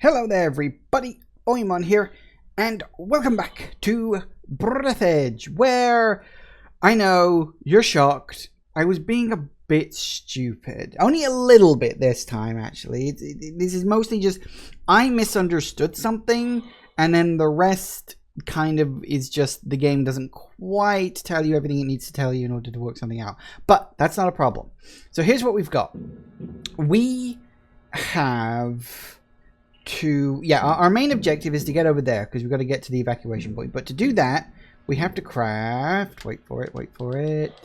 Hello there everybody, Oimon here, and welcome back to Breathedge, where I know you're shocked. I was being a bit stupid. Only a little bit this time, actually. This is mostly just, I misunderstood something, and then the rest kind of is just the game doesn't quite tell you everything it needs to tell you in order to work something out. But that's not a problem. So here's what we've got. We have... our main objective is to get over there because we've got to get to the evacuation point. But to do that, we have to craft, wait for it,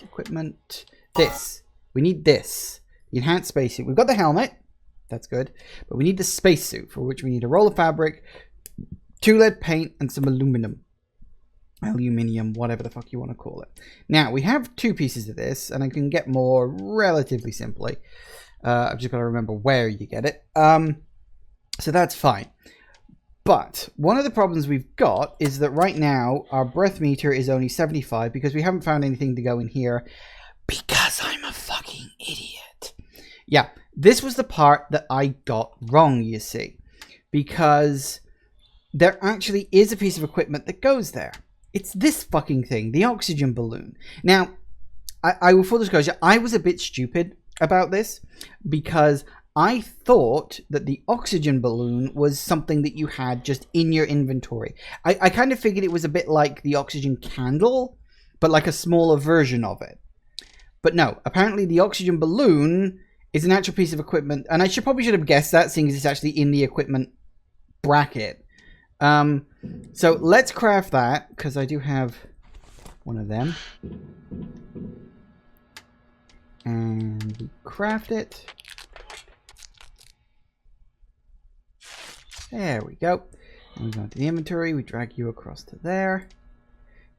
equipment, this. We need this, the enhanced spacesuit. We've got the helmet, that's good, but we need the spacesuit, for which we need a roll of fabric, 2 lead paint, and some aluminium, whatever the fuck you want to call it. Now, we have 2 pieces of this, and I can get more relatively simply. I've just got to remember where you get it. So that's fine. But one of the problems we've got is that right now our breath meter is only 75 because we haven't found anything to go in here because I'm a fucking idiot. Yeah, this was the part that I got wrong, you see. Because there actually is a piece of equipment that goes there. It's this fucking thing, the oxygen balloon. Now, I will full disclosure, I was a bit stupid about this because I thought that the oxygen balloon was something that you had just in your inventory. I kind of figured it was a bit like the oxygen candle, but like a smaller version of it. But no, apparently the oxygen balloon is an actual piece of equipment, and I probably should have guessed that, seeing as it's actually in the equipment bracket. So let's craft that, because I do have one of them. And we craft it. There we go. And we go into the inventory. We drag you across to there.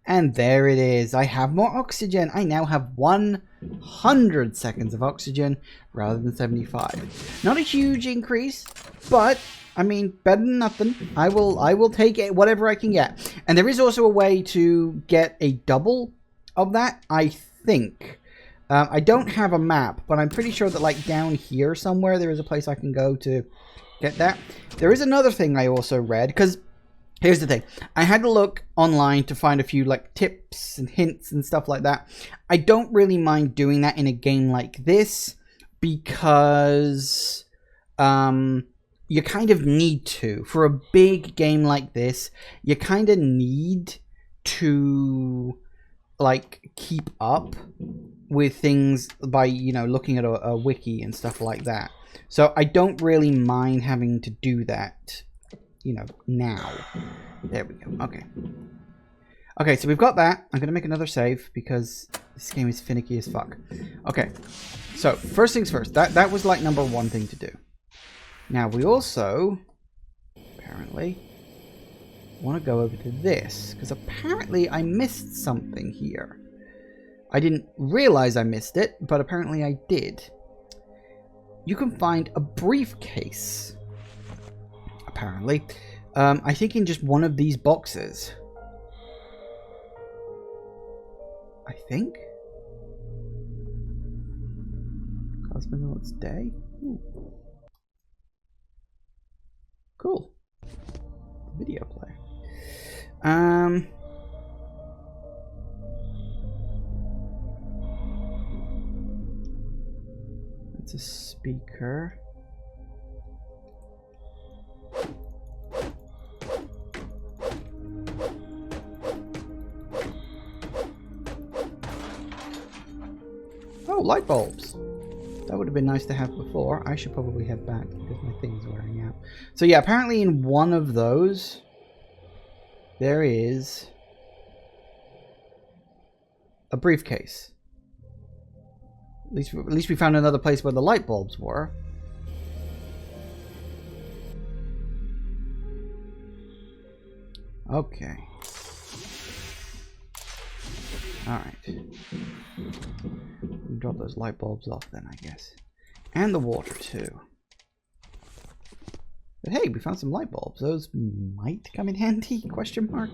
And there it is. I have more oxygen. I now have 100 seconds of oxygen rather than 75. Not a huge increase, but I mean, better than nothing. I will take it, whatever I can get. And there is also a way to get a double of that, I think. I don't have a map, but I'm pretty sure that like down here somewhere there is a place I can go to get that. There is another thing I also read, because here's the thing. I had to look online to find a few like tips and hints and stuff like that. I don't really mind doing that in a game like this because you kind of need to. For a big game like this, you kind of need to like keep up with things by, you know, looking at a wiki and stuff like that. So I don't really mind having to do that, you know, now. There we go. Okay. Okay, so we've got that. I'm going to make another save because this game is finicky as fuck. Okay. So, first things first. That was like number 1 thing to do. Now, we also, apparently, want to go over to this. Because apparently I missed something here. I didn't realize I missed it, but apparently I did. You can find a briefcase, apparently. I think in just one of these boxes. I think? Cosmonaut's Day? Ooh. Cool. Video player. It's a speaker. Oh, light bulbs. That would have been nice to have before. I should probably head back because my thing's wearing out. So yeah, apparently in one of those, there is a briefcase. At least we found another place where the light bulbs were. Okay. Alright. Drop those light bulbs off then, I guess. And the water too. But hey, we found some light bulbs. Those might come in handy? Question mark.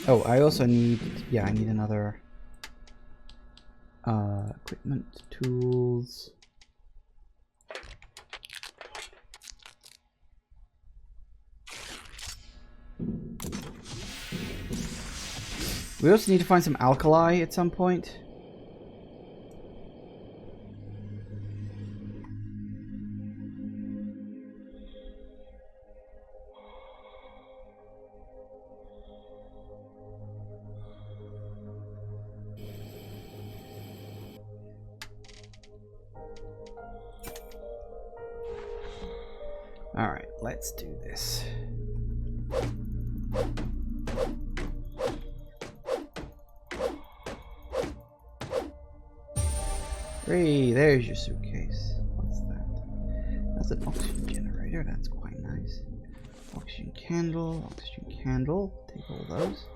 Oh, I also need... yeah, I need another... equipment, tools... We also need to find some alkali at some point. Alright, let's do this. Hey, there's your suitcase. What's that? That's an oxygen generator. That's quite nice. Oxygen candle, oxygen candle. Take all those.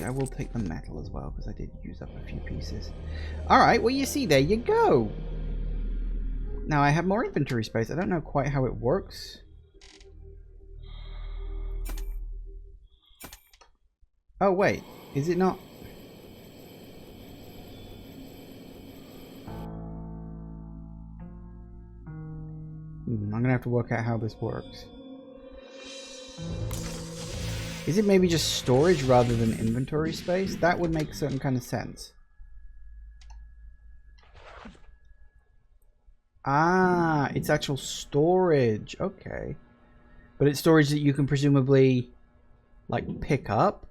I will take the metal as well because I did use up a few pieces. Alright, well you see, there you go. Now I have more inventory space. I don't know quite how it works. Oh wait, is it not? I'm gonna have to work out how this works. Is it maybe just storage rather than inventory space? That would make certain kind of sense. Ah, it's actual storage. Okay. But it's storage that you can presumably, like, pick up?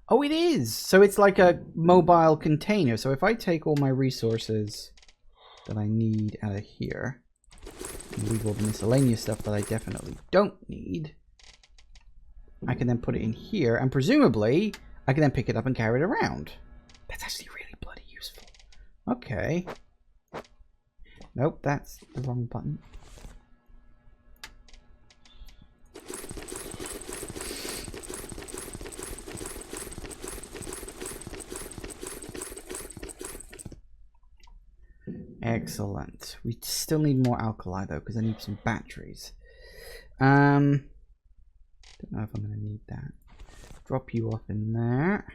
Oh, it is! So it's like a mobile container. So if I take all my resources that I need out of here, and leave all the miscellaneous stuff that I definitely don't need, I can then put it in here, and presumably I can then pick it up and carry it around. That's actually really bloody useful. Okay. Nope, that's the wrong button. Excellent. We still need more alkali though, because I need some batteries. Don't know if I'm going to need that. Drop you off in there.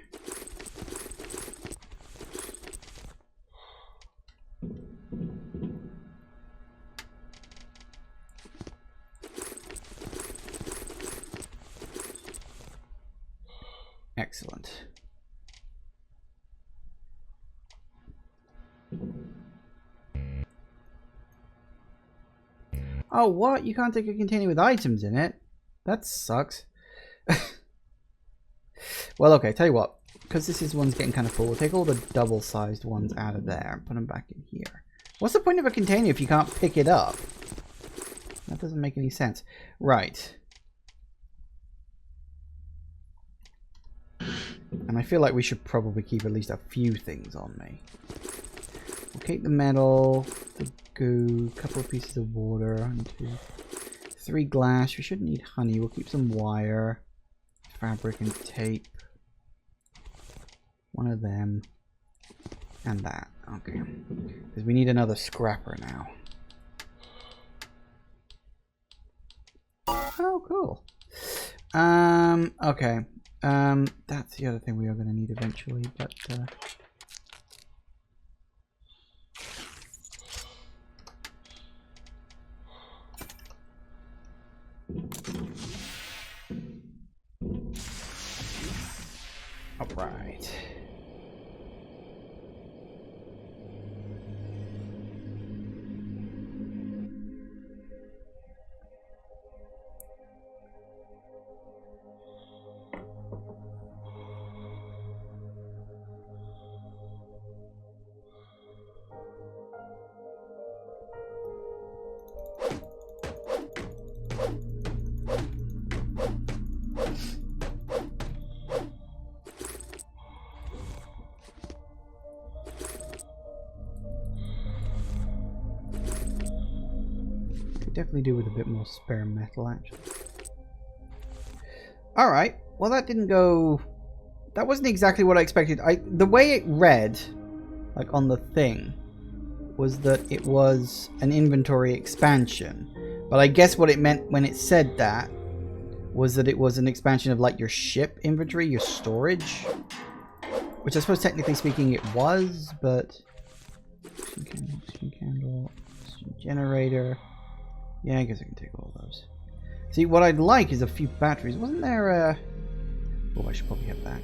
Excellent. Oh, what? You can't take a container with items in it? That sucks. Well, okay, tell you what. Because this one's getting kind of full, we'll take all the double-sized ones out of there and put them back in here. What's the point of a container if you can't pick it up? That doesn't make any sense. Right. And I feel like we should probably keep at least a few things on me. We'll keep the metal, the goo, a couple of pieces of water, 1, 2, 3 glass. We shouldn't need honey. We'll keep some wire, fabric and tape. One of them. And that. Okay. Because we need another scrapper now. Oh, cool. Okay. That's the other thing we are going to need eventually, but all right. Definitely do with a bit more spare metal, actually. Alright, well that didn't go... That wasn't exactly what I expected. The way it read like on the thing, was that it was an inventory expansion. But I guess what it meant when it said that was that it was an expansion of like your ship inventory, your storage. Which I suppose technically speaking it was, but... Oxygen candle, oxygen generator... Yeah, I guess I can take all those. See, what I'd like is a few batteries. Wasn't there a... Oh, I should probably head back.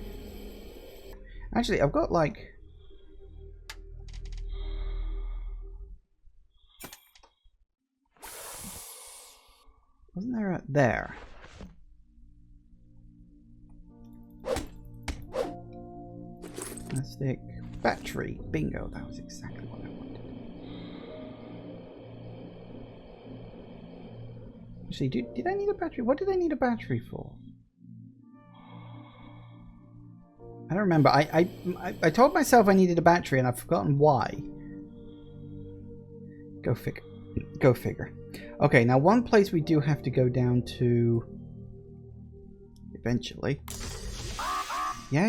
Actually, I've got like... Wasn't there a... There. Plastic battery. Bingo, that was exactly what I wanted. Actually, did I need a battery? What did I need a battery for? I don't remember. I told myself I needed a battery and I've forgotten why. Go figure. Go figure. Okay, now one place we do have to go down to eventually. Yeah.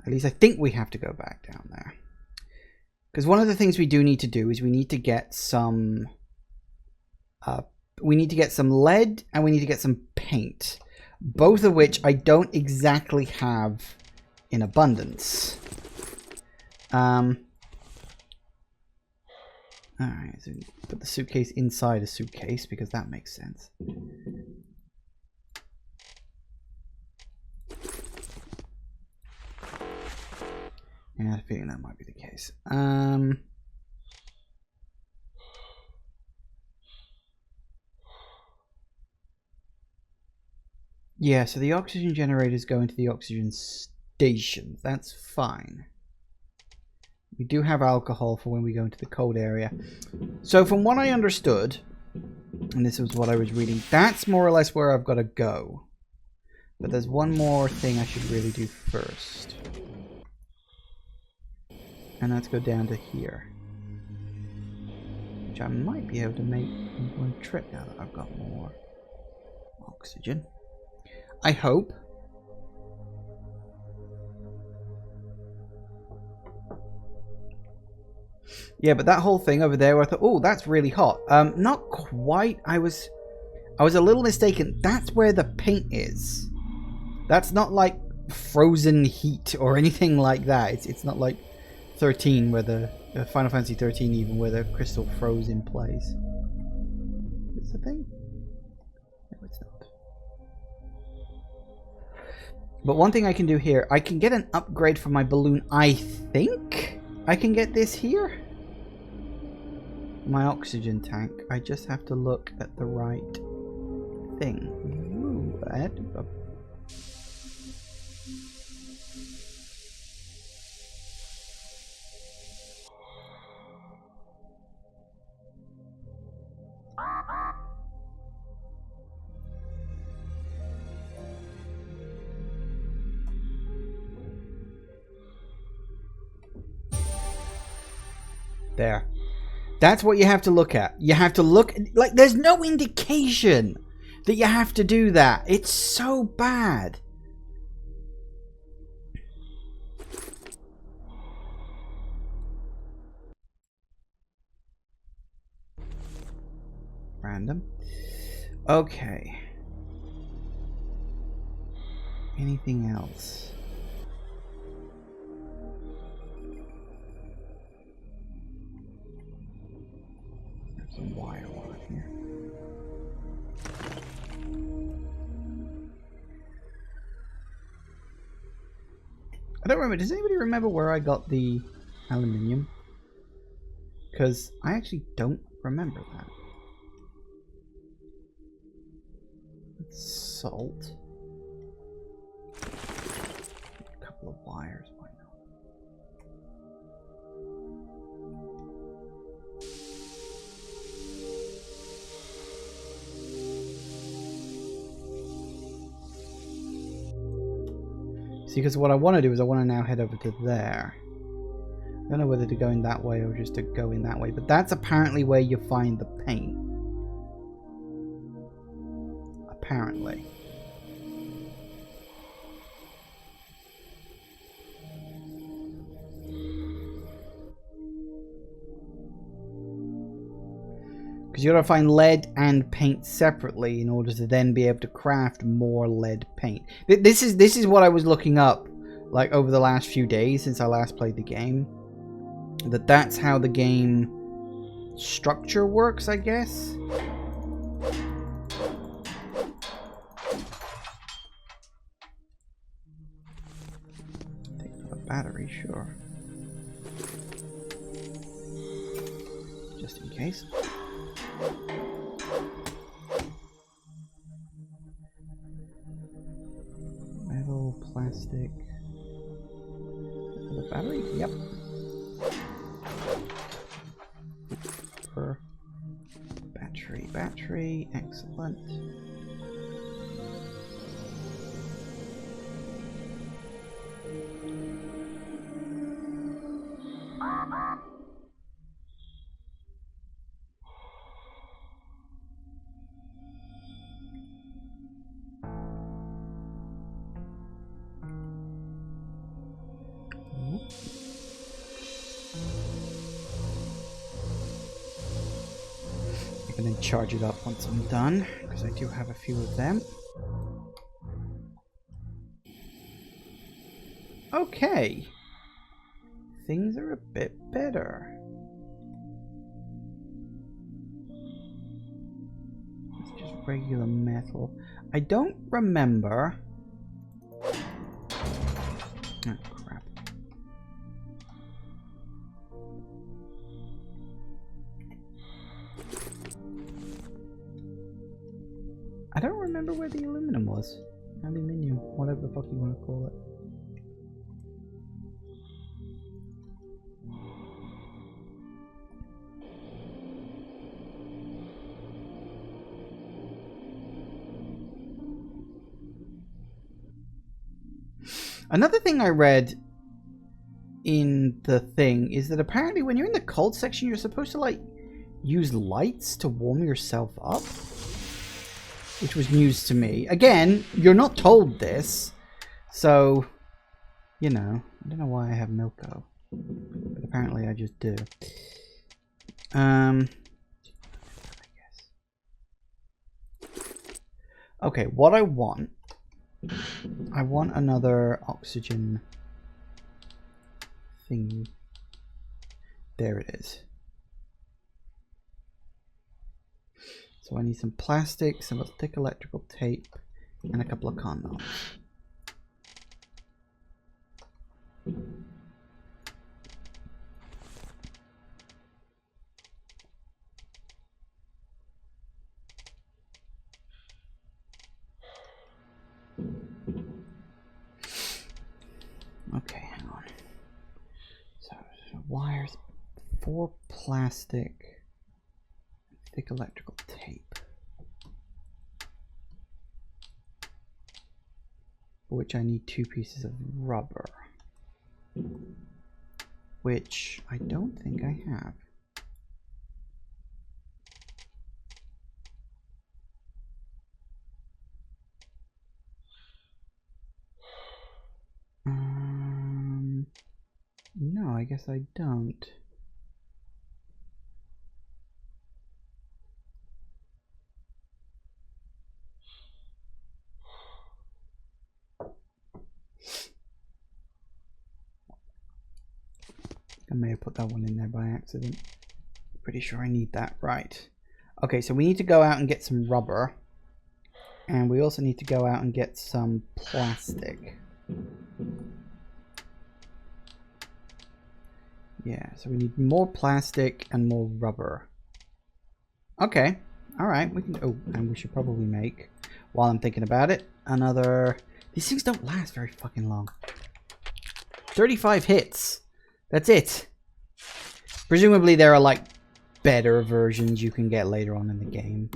At least I think we have to go back down there. Because one of the things we do need to do is we need to get some... we need to get some lead and we need to get some paint. Both of which I don't exactly have in abundance. Alright, so put the suitcase inside a suitcase because that makes sense. Yeah, I have a feeling that might be the case. Yeah, so the oxygen generators go into the oxygen station. That's fine. We do have alcohol for when we go into the cold area. So from what I understood, and this was what I was reading, that's more or less where I've got to go. But there's one more thing I should really do first. And that's go down to here. Which I might be able to make in one trip now that I've got more oxygen. I hope. Yeah, but that whole thing over there where I thought, oh, that's really hot. Not quite. I was a little mistaken. That's where the paint is. That's not like frozen heat or anything like that. It's not like 13 where the Final Fantasy 13 even where the crystal froze in place. Is the thing? No, it's not. But one thing I can do here, I can get an upgrade for my balloon. I think I can get this here. My oxygen tank. I just have to look at the right thing. Ooh, there. That's what you have to look at. You have to look... Like, there's no indication that you have to do that. It's so bad. Random. Okay. Anything else? Some wire on here. I don't remember. Does anybody remember where I got the aluminium? Because I actually don't remember that. Salt. A couple of wires. Why not? See, because what I want to do is I want to now head over to there. I don't know whether to go in that way or just to go in that way, but that's apparently where you find the paint. Apparently. Because you gotta find lead and paint separately in order to then be able to craft more lead paint. This is what I was looking up, like, over the last few days since I last played the game. That's how the game structure works, I guess. Take the battery, sure. Just in case. Metal, plastic. The battery? Yep. Per battery, excellent. I can then charge it up once I'm done, because I do have a few of them. Okay. Things are a bit better. It's just regular metal. I don't remember. Oh, crap. I don't remember where the aluminum was. Aluminium, whatever the fuck you want to call it. Another thing I read in the thing is that apparently when you're in the cold section, you're supposed to, like, use lights to warm yourself up. Which was news to me. Again, you're not told this. So, you know, I don't know why I have Milko. But apparently I just do. I guess. Okay, what I want another oxygen thingy. There it is. So I need some plastic, some thick electrical tape, and a couple of condoms. Okay, hang on. So wires, 4 plastic, thick electrical tape. For which I need 2 pieces of rubber. Which I don't think I have. No, I guess I don't. I may have put that one in there by accident. Pretty sure I need that. Right. Okay, so we need to go out and get some rubber. And we also need to go out and get some plastic. Yeah, so we need more plastic and more rubber. Okay. Alright, we can... Oh, and we should probably make, while I'm thinking about it, another... These things don't last very fucking long. 35 hits. That's it. Presumably there are, like, better versions you can get later on in the game.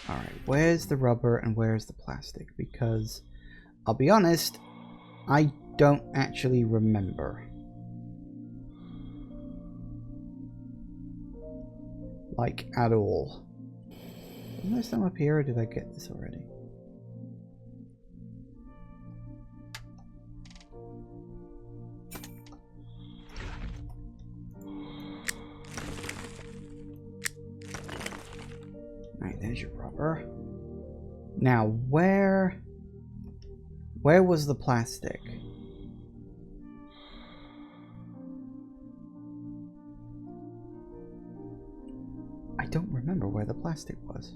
Alright, where's the rubber and where's the plastic? Because, I'll be honest, I don't actually remember. Like, at all. Isn't there some up here, or did I get this already? Alright, there's your rubber. Now, where was the plastic? I don't remember where the plastic was.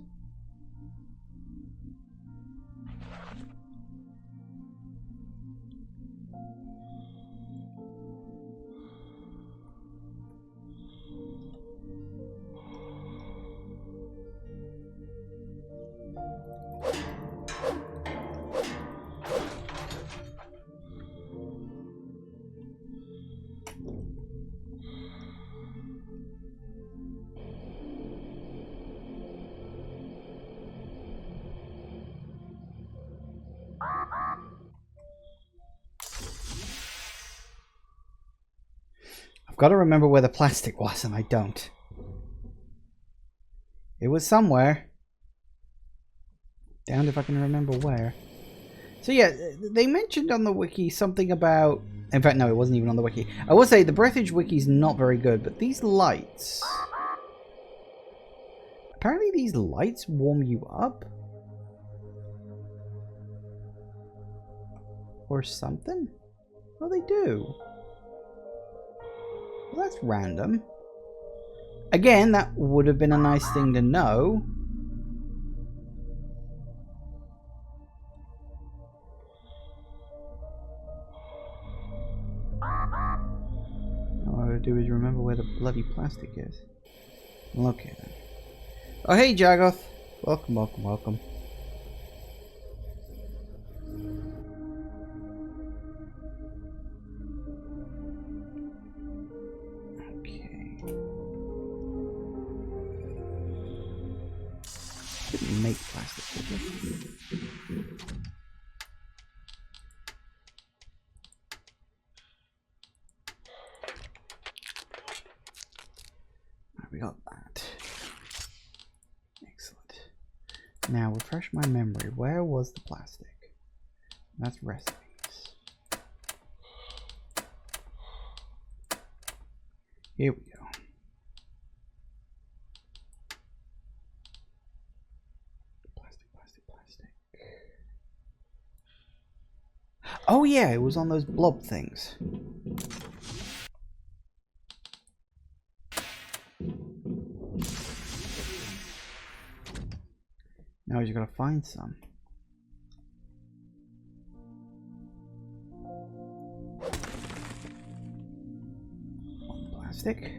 I've got to remember where the plastic was, and I don't. It was somewhere. Damned if I can remember where. So yeah, they mentioned on the wiki something about... In fact, no, it wasn't even on the wiki. I will say the Breathedge wiki is not very good, but these lights... Apparently these lights warm you up? Or something? Well, they do. Well, that's random. Again, that would have been a nice thing to know. All I gotta do is remember where the bloody plastic is. Okay then. Oh hey Jagoth! Welcome, welcome, welcome. Okay. Didn't make plastic, did it? We got that. Excellent. Now, refresh my memory. Where was the plastic? That's recipes. Here we go. Plastic, plastic, plastic. Oh yeah, it was on those blob things. Now you gotta find some. One plastic.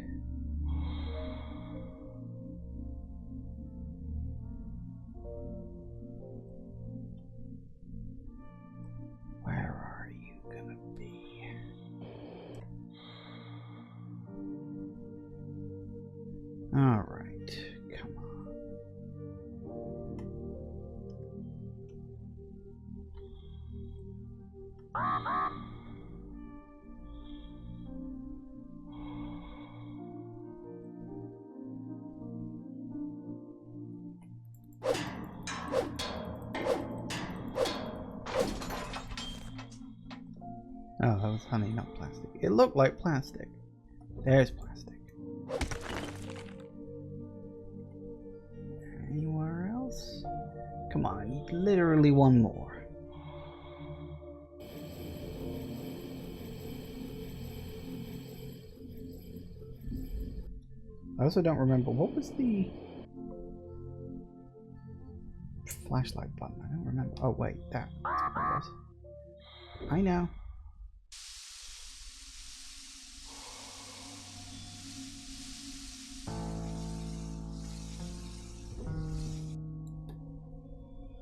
Where are you gonna be? All right, come on. Oh, that was honey, not plastic. It looked like plastic. There's plastic. Anywhere else? Come on, I need literally one more. I also don't remember, what was the flashlight button? I don't remember. Oh wait, that's what it was. I know.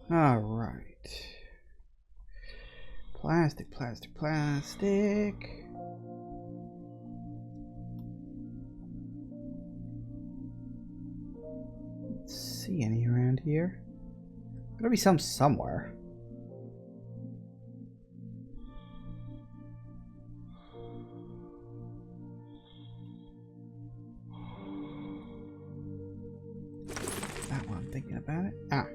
All right. Plastic, plastic, plastic. Let's see any around here. Gotta be some somewhere. That one, I'm thinking about it. Ah.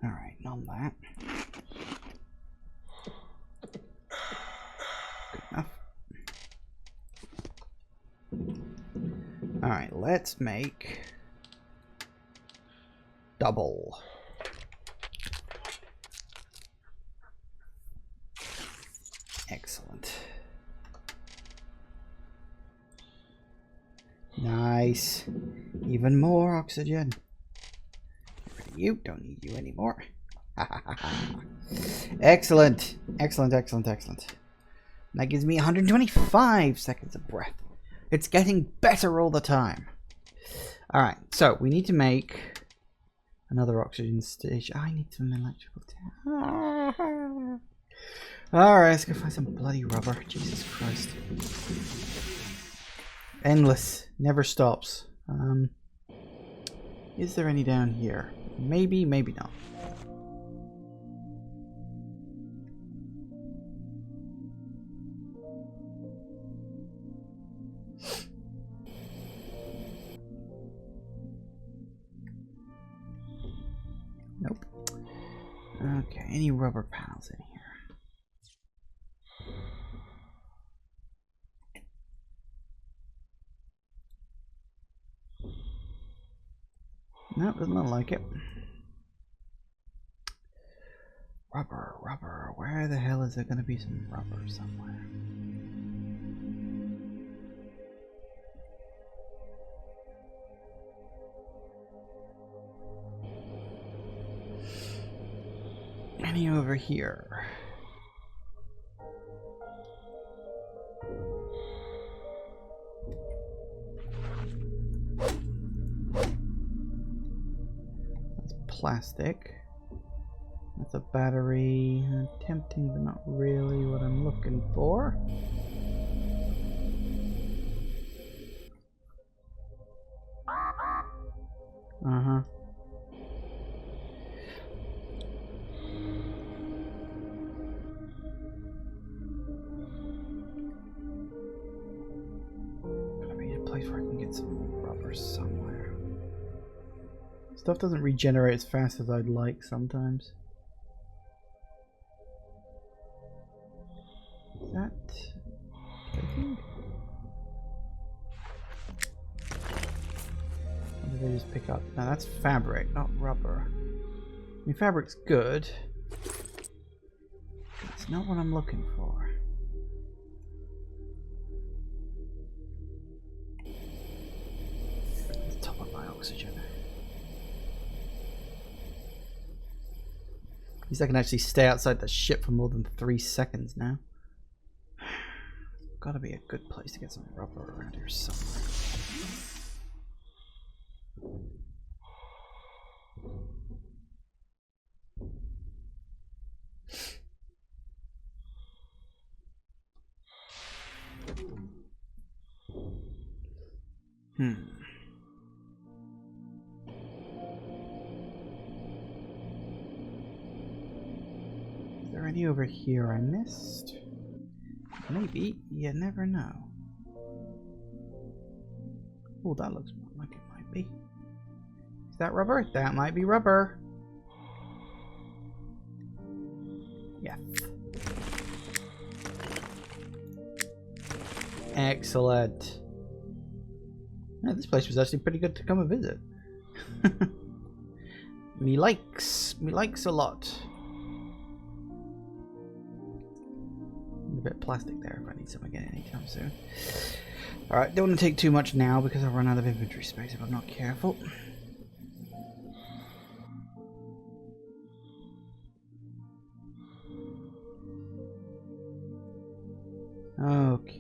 Alright, numb that. Good enough. Alright, let's make double. Excellent. Nice. Even more oxygen. You don't need you anymore. Excellent. Excellent, excellent, excellent. That gives me 125 seconds of breath. It's getting better all the time. Alright, so we need to make another oxygen station. I need some electrical tank. Alright, let's go find some bloody rubber. Jesus Christ. Endless. Never stops. Is there any down here? Maybe, maybe not. Nope. Okay, any rubber panels in here? No, doesn't look like it. Rubber, rubber. Where the hell is there going to be some rubber somewhere? Any over here? That's plastic. That's a battery. Tempting, but not really what I'm looking for. Uh-huh. Gotta be a place where I can get some rubber somewhere. Stuff doesn't regenerate as fast as I'd like sometimes. Is that cooking? What did they just pick up? No, that's fabric, not rubber. I mean, fabric's good. It's not what I'm looking for. Let's top up my oxygen. At least I can actually stay outside the ship for more than 3 seconds now. Gotta be a good place to get some rubber around here somewhere. Is there any over here I missed? Maybe. You never know. Oh, that looks more like it might be. Is that rubber? That might be rubber. Yeah. Excellent. Yeah, this place was actually pretty good to come and visit. Me likes a lot. A bit of plastic there if I need some again anytime soon. Alright, don't want to take too much now because I'll run out of inventory space if I'm not careful. Okay.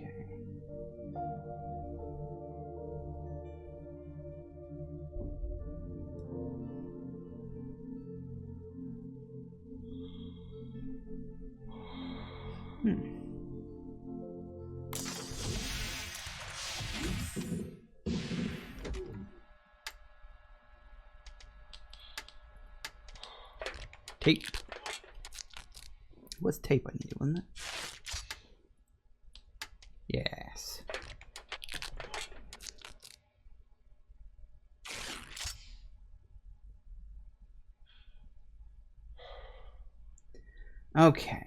Tape. What's tape I needed, wasn't it? Yes. Okay.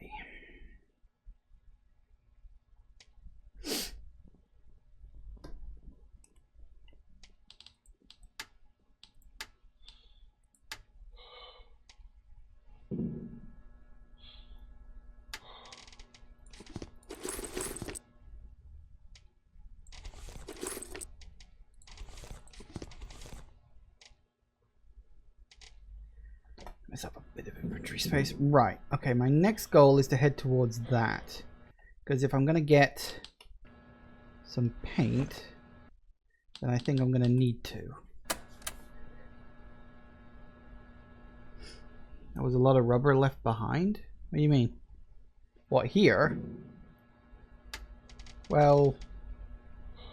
Myself a bit of inventory space. Right. Okay, my next goal is to head towards that. Because if I'm going to get some paint, then I think I'm going to need to. There was a lot of rubber left behind? What do you mean? What, here? Well,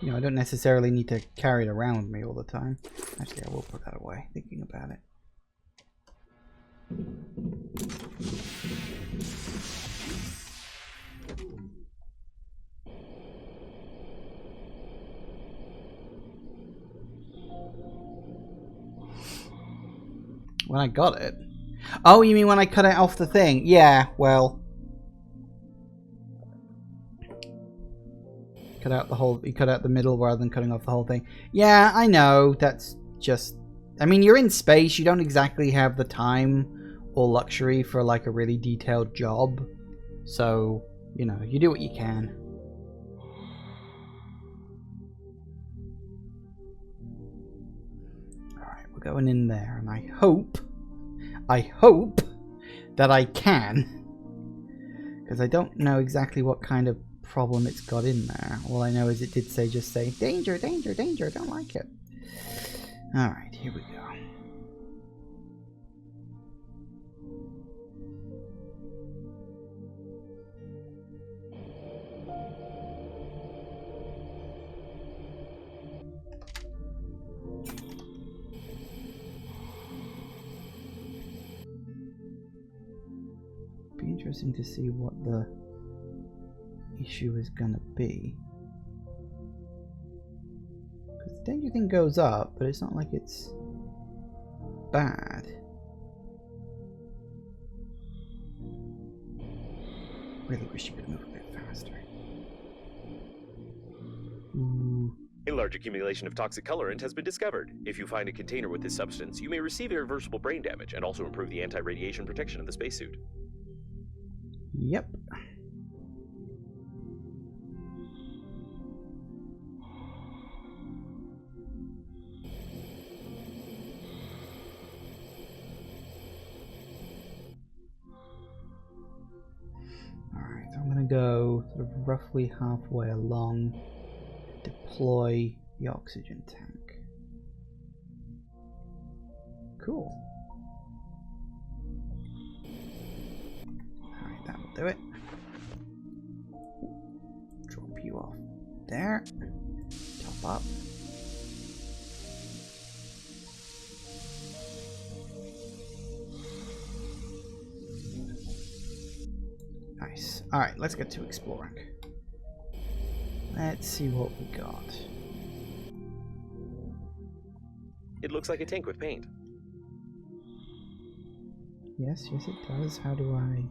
you know, I don't necessarily need to carry it around with me all the time. Actually, I will put that away, thinking about it. When I got it? Oh, you mean when I cut it off the thing? Yeah, well. Cut out the whole, you cut out the middle rather than cutting off the whole thing. Yeah, I know, that's just, I mean, you're in space, you don't exactly have the time or luxury for like a really detailed job. So, you know, you do what you can. Alright, we're going in there, and I hope that I can. Because I don't know exactly what kind of problem it's got in there. All I know is it did say, just say, danger, danger, danger, don't like it. Alright, here we go. Be interesting to see what the issue is gonna be. Because the danger thing goes up, but it's not like it's bad. Really wish you could move a bit faster. Ooh. A large accumulation of toxic colorant has been discovered. If you find a container with this substance, you may receive irreversible brain damage and also improve the anti-radiation protection of the spacesuit. Yep. Alright, so I'm gonna go sort of roughly halfway along, deploy the oxygen tank. Cool. Alright, that'll do it. Drop you off there. Top up. Nice. Alright, let's get to exploring. Let's see what we got. It looks like a tank with paint. Yes, yes it does. How do I...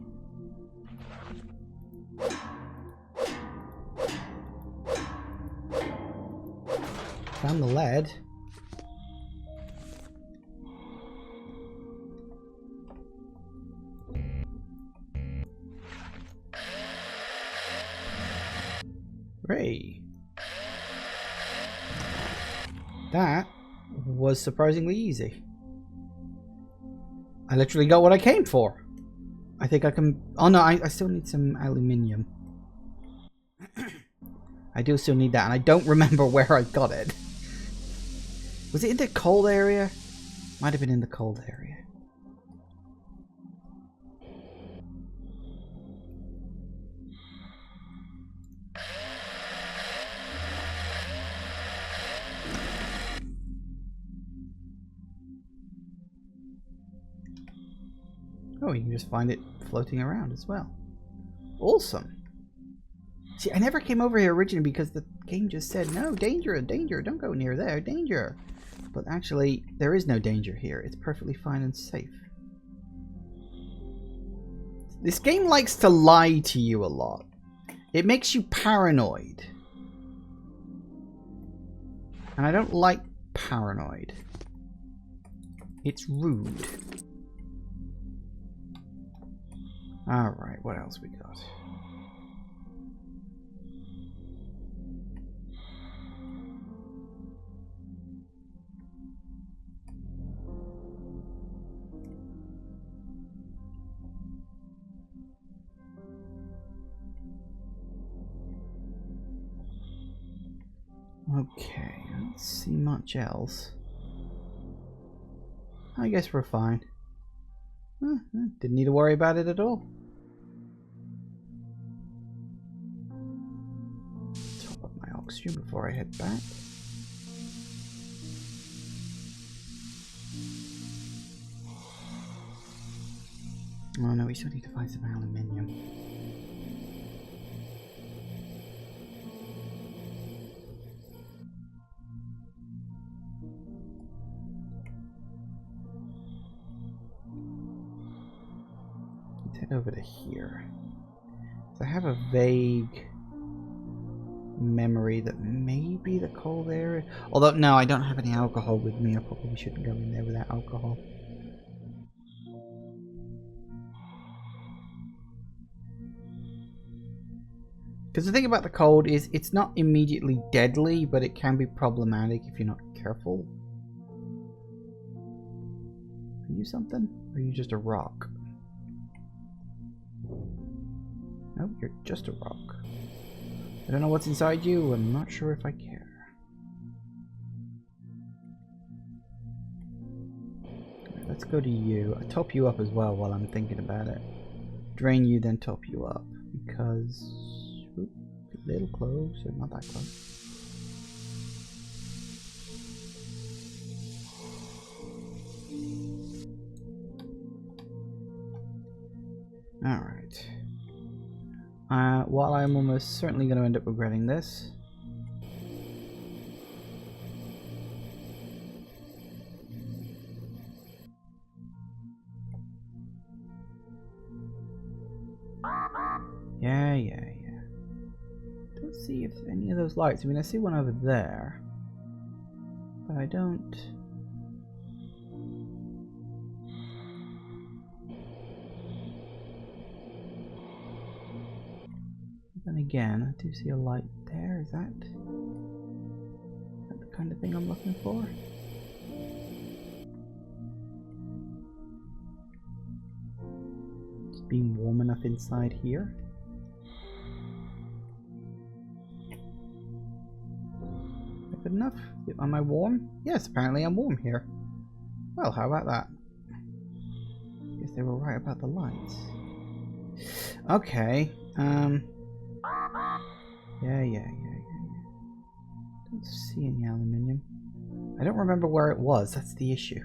Found the lead. Hooray. That was surprisingly easy. I literally got what I came for. I think I can... Oh no, I still need some aluminium. I do still need that, and I don't remember where I got it. Was it in the cold area? Might have been in the cold area. Oh, you can just find it floating around as well. Awesome. See, I never came over here originally because the game just said, no, danger, danger, don't go near there, danger. But actually, there is no danger here. It's perfectly fine and safe. It's This game likes to lie to you a lot. It makes you paranoid. And I don't like paranoid. It's rude. Alright, what else we got? Okay, I don't see much else. I guess we're fine. Didn't need to worry about it at all. Top up my oxygen before I head back. Oh no, we still need to find some aluminium. Over to here. So I have a vague memory that maybe the cold area. Although no, I don't have any alcohol with me. I probably shouldn't go in there without alcohol. Because the thing about the cold is it's not immediately deadly, but it can be problematic if you're not careful. Are you something? Or are you just a rock? No, you're just a rock. I don't know what's inside you. I'm not sure if I care. Right, let's go to you. I top you up as well while I'm thinking about it. Drain you, then top you up. Because... Oop, a little close, or not that close. Alright. While I'm almost certainly going to end up regretting this. Yeah. Don't see if any of those lights. I mean, I see one over there. But I don't... Then again, I do see a light there. Is that the kind of thing I'm looking for? Just being warm enough inside here. Is that good enough? Am I warm? Yes, apparently I'm warm here. Well, how about that? Guess they were right about the lights. Okay. Yeah. Don't see any aluminium. I don't remember where it was, that's the issue.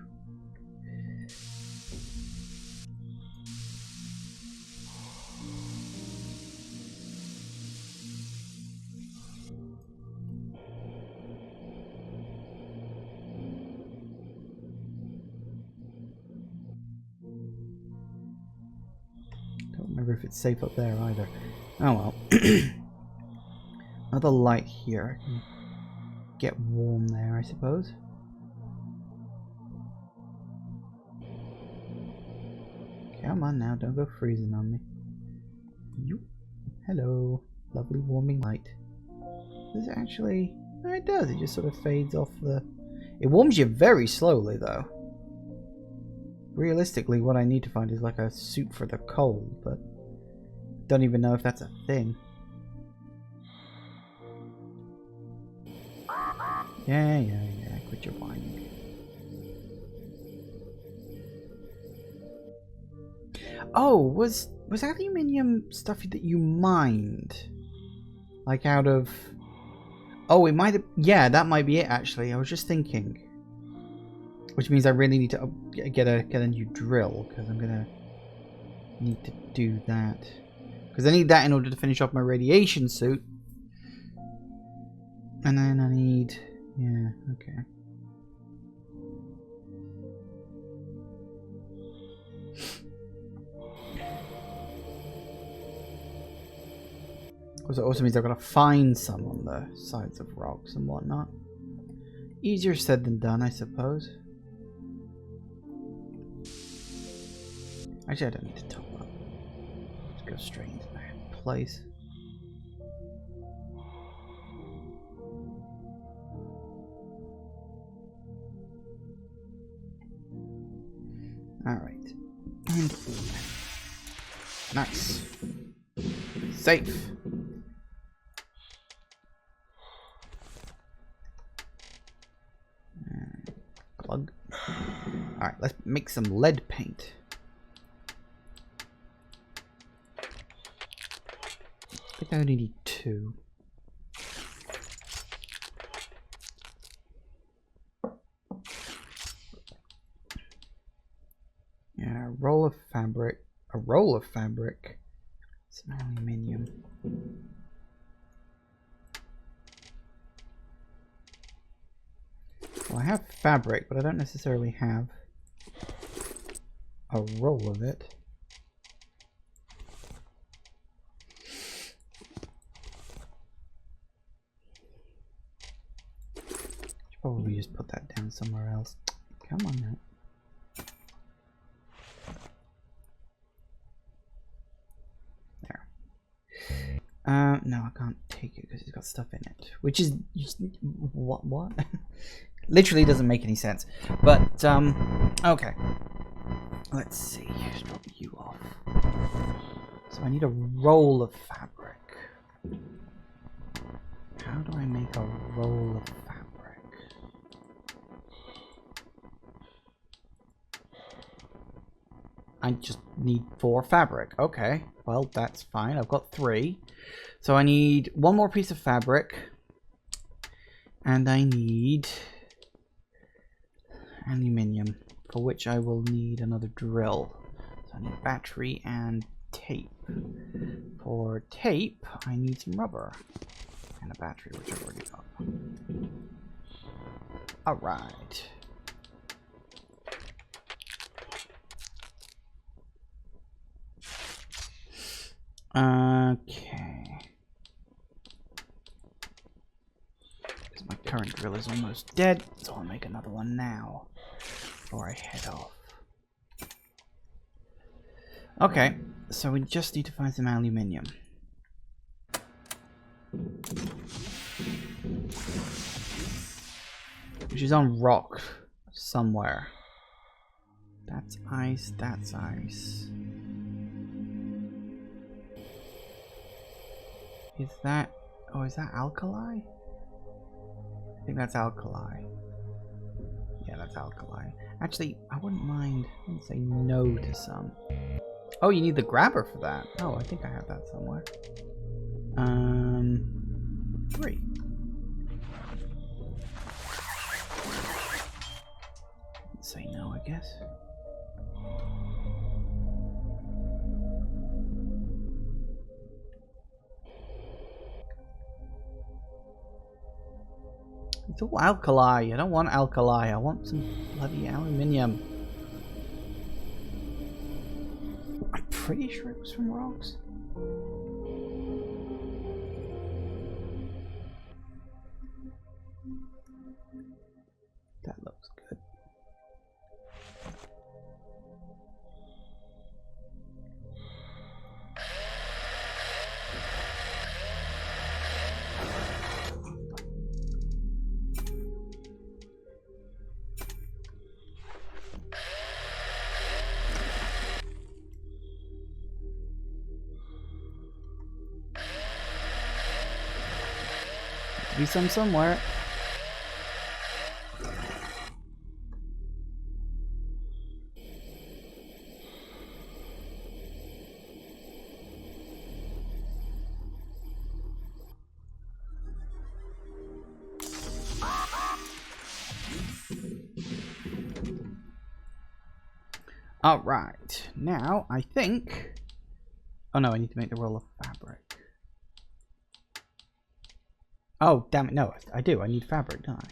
Don't remember if it's safe up there either. Oh well. Another light here. I can get warm there, I suppose. Come on now, don't go freezing on me. You. Hello. Lovely warming light. Does it actually... No, it does. It just sort of fades off the... It warms you very slowly, though. Realistically, what I need to find is like a suit for the cold, but... Don't even know if that's a thing. Yeah. Quit your whining. Oh, was aluminium stuff that you mined? Like out of... Oh, it might have... Yeah, that might be it, actually. I was just thinking. Which means I really need to get a new drill, because I'm gonna need to do that. Because I need that in order to finish off my radiation suit. And then I need... Yeah, okay. So it also means I've got to find some on the sides of rocks and whatnot. Easier said than done, I suppose. Actually, I don't need to top up. Just go straight into that place. Alright. And nice. Safe. Plug. Alright, let's make some lead paint. I think I only need 2. Yeah, a roll of fabric, some aluminium. Well, I have fabric, but I don't necessarily have a roll of it. Should probably just put that down somewhere else. Come on now. No, I can't take it because it's got stuff in it. Which is just, what? Literally doesn't make any sense. But okay. Let's see. Just drop you off. So I need a roll of fabric. How do I make a roll of fabric? I just need 4 fabric. Okay. Well, that's fine. I've got 3. So I need 1 more piece of fabric. And I need aluminium, for which I will need another drill. So I need battery and tape. For tape, I need some rubber. And a battery, which I've already got. Alright. Okay. Because my current drill is almost dead, so I'll make another one now before I head off. Okay, so we just need to find some aluminium. Which is on rock somewhere. That's ice, that's ice. Is that... oh, is that alkali? I think that's alkali. Yeah, that's alkali. Actually, I wouldn't mind... I wouldn't say no to some. Oh, you need the grabber for that. Oh, I think I have that somewhere. 3. Say no, I guess. It's all alkali. I don't want alkali. I want some bloody aluminium. I'm pretty sure it was from rocks. That looks good. Be some somewhere. All right. Now I think. Oh no! I need to make the roll of fabric. Oh, damn it, no, I do. I need fabric, don't I?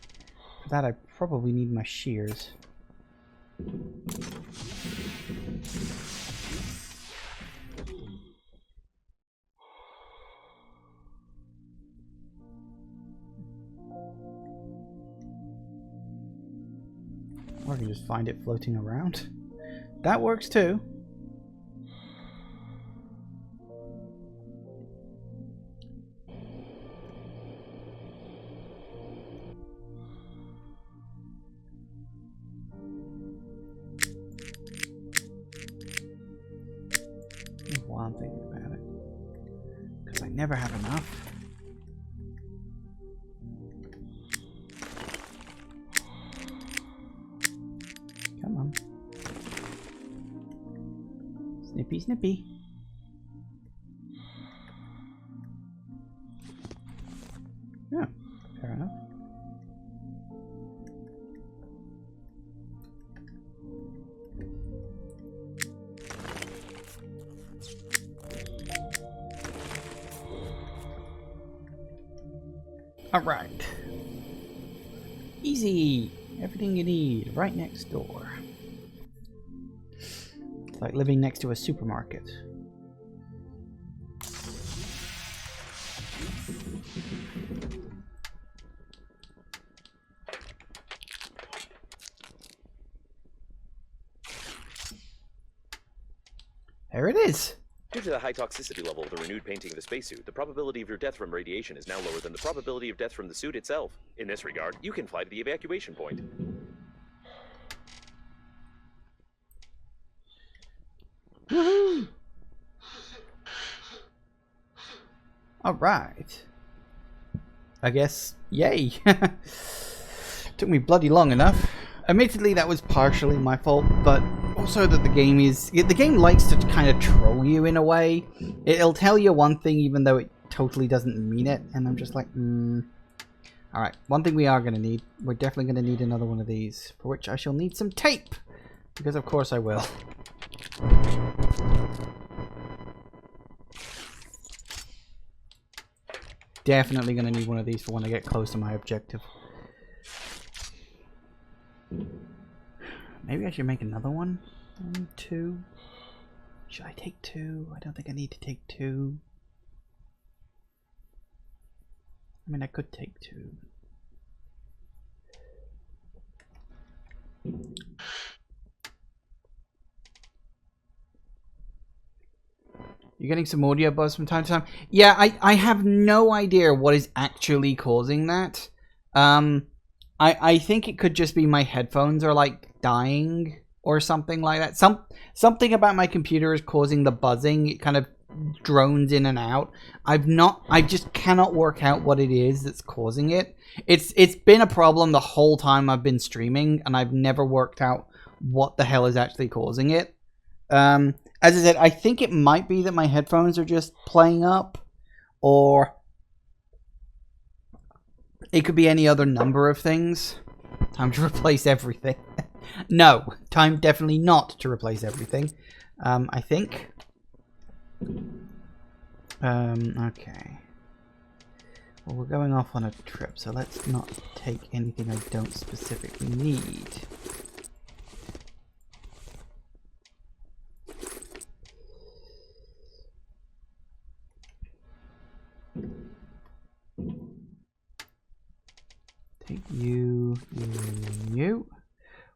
For that, I probably need my shears. can just find it floating around. That works too. While I'm thinking about it, because I never have enough. Come on. Snippy, snippy. Yeah, fair enough. Alright. Easy. Everything you need right next door. It's like living next to a supermarket. There it is. Due to the high toxicity level of the renewed painting of the spacesuit, the probability of your death from radiation is now lower than the probability of death from the suit itself. In this regard, you can fly to the evacuation point. Woohoo! Alright. I guess, yay. Took me bloody long enough. Admittedly, that was partially my fault, but also that the game likes to kind of troll you in a way. It'll tell you one thing even though it totally doesn't mean it, and I'm just like, Alright, one thing we are going to need, we're definitely going to need another one of these, for which I shall need some tape, because of course I will. Definitely going to need one of these for when I get close to my objective. Maybe I should make another one. I need 2. Should I take 2? I don't think I need to take 2. I mean, I could take 2. You're getting some audio buzz from time to time? Yeah, I have no idea what is actually causing that. I think it could just be my headphones are like dying or something like that. Something about my computer is causing the buzzing. It kind of drones in and out. I just cannot work out what it is that's causing it. It's been a problem the whole time I've been streaming, and I've never worked out what the hell is actually causing it. As I said, I think it might be that my headphones are just playing up, or it could be any other number of things. Time to replace everything. No, time definitely not to replace everything. I think. Okay. Well, we're going off on a trip, so let's not take anything I don't specifically need. Take you.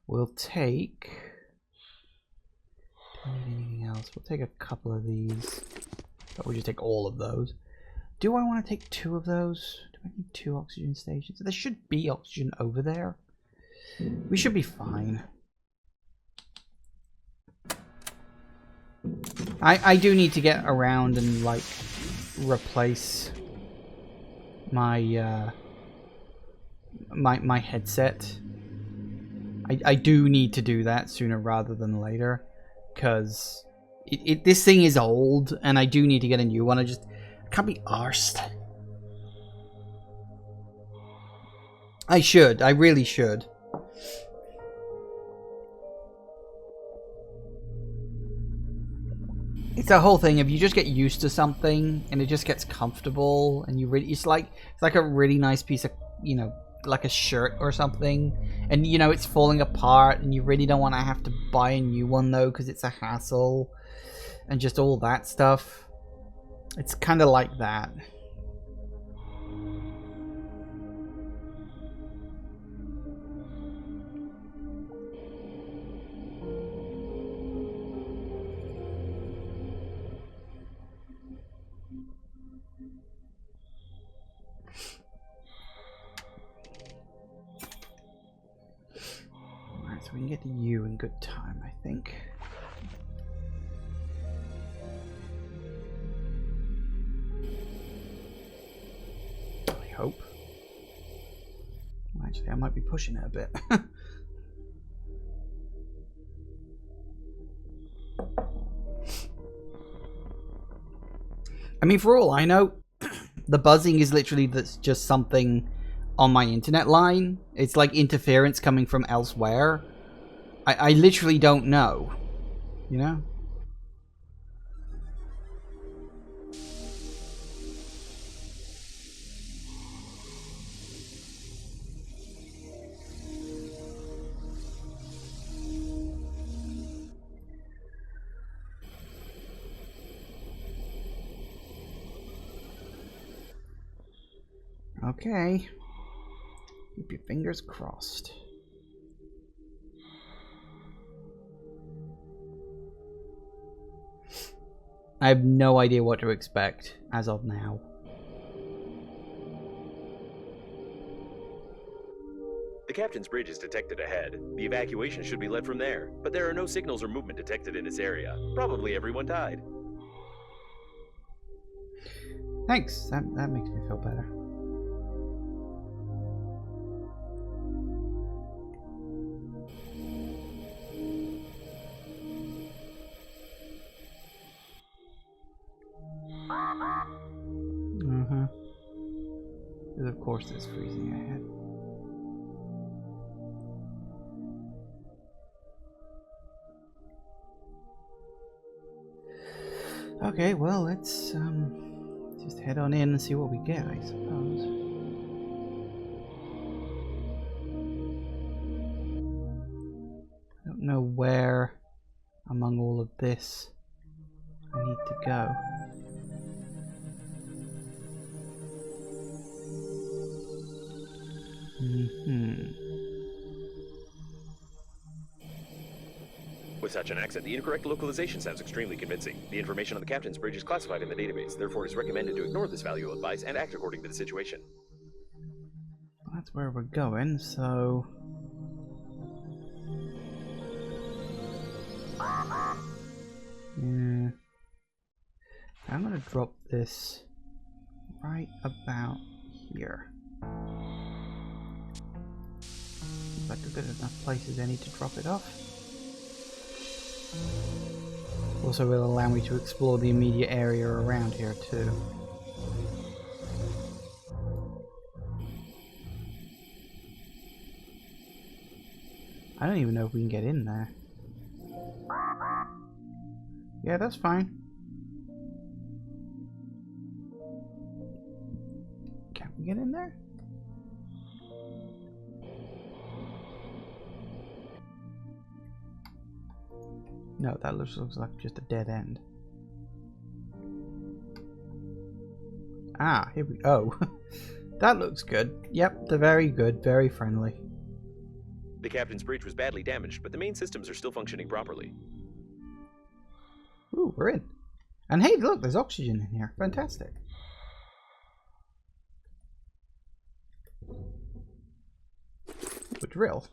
We'll take... Do I need anything else? We'll take a couple of these. But we'll just take all of those. Do I want to take 2 of those? Do I need 2 oxygen stations? There should be oxygen over there. We should be fine. I do need to get around and, like, replace my, my headset. I do need to do that sooner rather than later, because this thing is old, and I do need to get a new one. I can't be arsed. I should. I really should. It's a whole thing. If you just get used to something and it just gets comfortable, and it's like a really nice piece of, you know, like a shirt or something, and you know it's falling apart, and you really don't want to have to buy a new one though because it's a hassle and just all that stuff. It's kind of like that. we can get to you in good time, I think. I hope. Well, actually, I might be pushing it a bit. I mean, for all I know, the buzzing is literally just something on my internet line. It's like interference coming from elsewhere. I literally don't know. You know? Okay. Keep your fingers crossed. I have no idea what to expect as of now. The captain's bridge is detected ahead. The evacuation should be led from there, but there are no signals or movement detected in this area. Probably everyone died. Thanks. That makes me feel better. Because of course it's freezing ahead. Okay, well, let's just head on in and see what we get, I suppose. I don't know where among all of this I need to go. With such an accent, the incorrect localization sounds extremely convincing. The information on the captain's bridge is classified in the database, therefore it is recommended to ignore this valuable advice and act according to the situation. Well, that's where we're going, so... yeah. I'm gonna drop this right about here. Seems like a good enough place as any to drop it off. Also will allow me to explore the immediate area around here too. I don't even know if we can get in there. Yeah, that's fine. Can we get in there? No, that looks like just a dead end. Ah, here we go. That looks good. Yep, they're very good, very friendly. The captain's bridge was badly damaged, but the main systems are still functioning properly. Ooh, we're in. And hey, look, there's oxygen in here. Fantastic. A drill.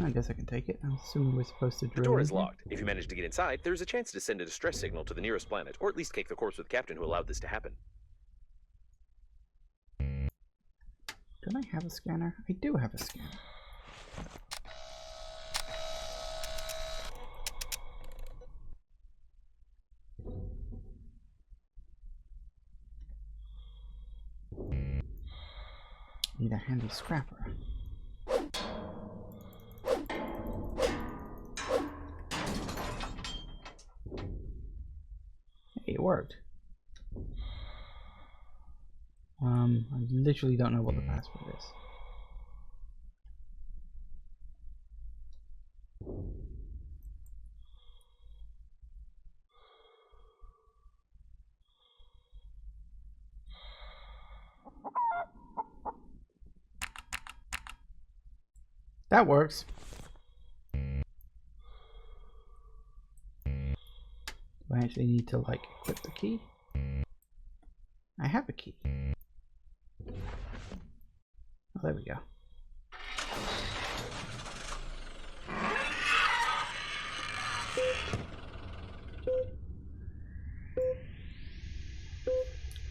I guess I can take it. I'm assuming we're supposed to drill. The door is locked. If you manage to get inside, there is a chance to send a distress signal to the nearest planet, or at least cake the corpse with the captain who allowed this to happen. Don't I have a scanner? I do have a scanner. Need a handy scrapper. Hey, it worked. I literally don't know what the password is. That works. Do I actually need to, like, equip the key? I have a key. Oh, there we go.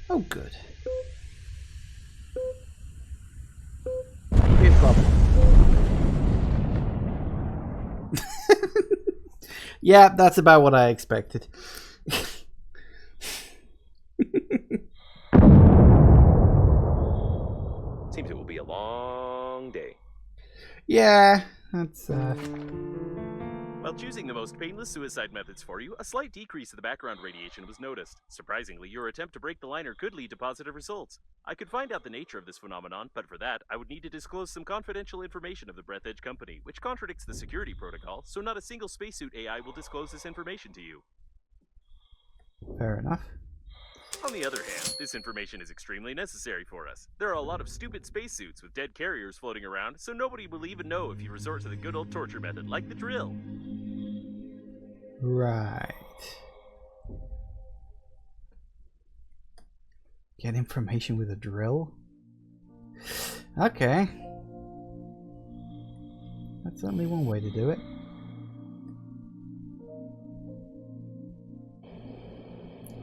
Oh, good. Big problem. Yeah, that's about what I expected. Seems it will be a long day. Yeah, that's While choosing the most painless suicide methods for you, a slight decrease in the background radiation was noticed. Surprisingly, your attempt to break the liner could lead to positive results. I could find out the nature of this phenomenon, but for that, I would need to disclose some confidential information of the Breathedge company, which contradicts the security protocol, so not a single spacesuit AI will disclose this information to you. fair enough. On the other hand, this information is extremely necessary for us. There are a lot of stupid spacesuits with dead carriers floating around, so nobody will even know if you resort to the good old torture method, like the drill. Right. Get information with a drill? Okay. That's certainly one way to do it.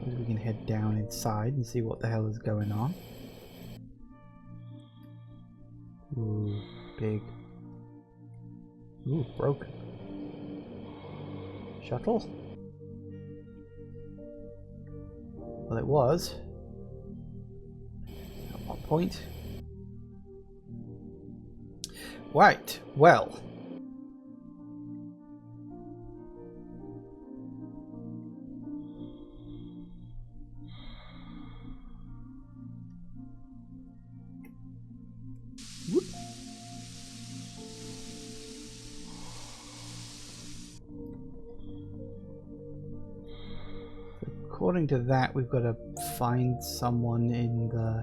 We can head down inside and see what the hell is going on. Ooh, big. Ooh, broken. Shuttle? Well, it was. At what point? Right, well. Whoop. According to that, we've got to find someone in the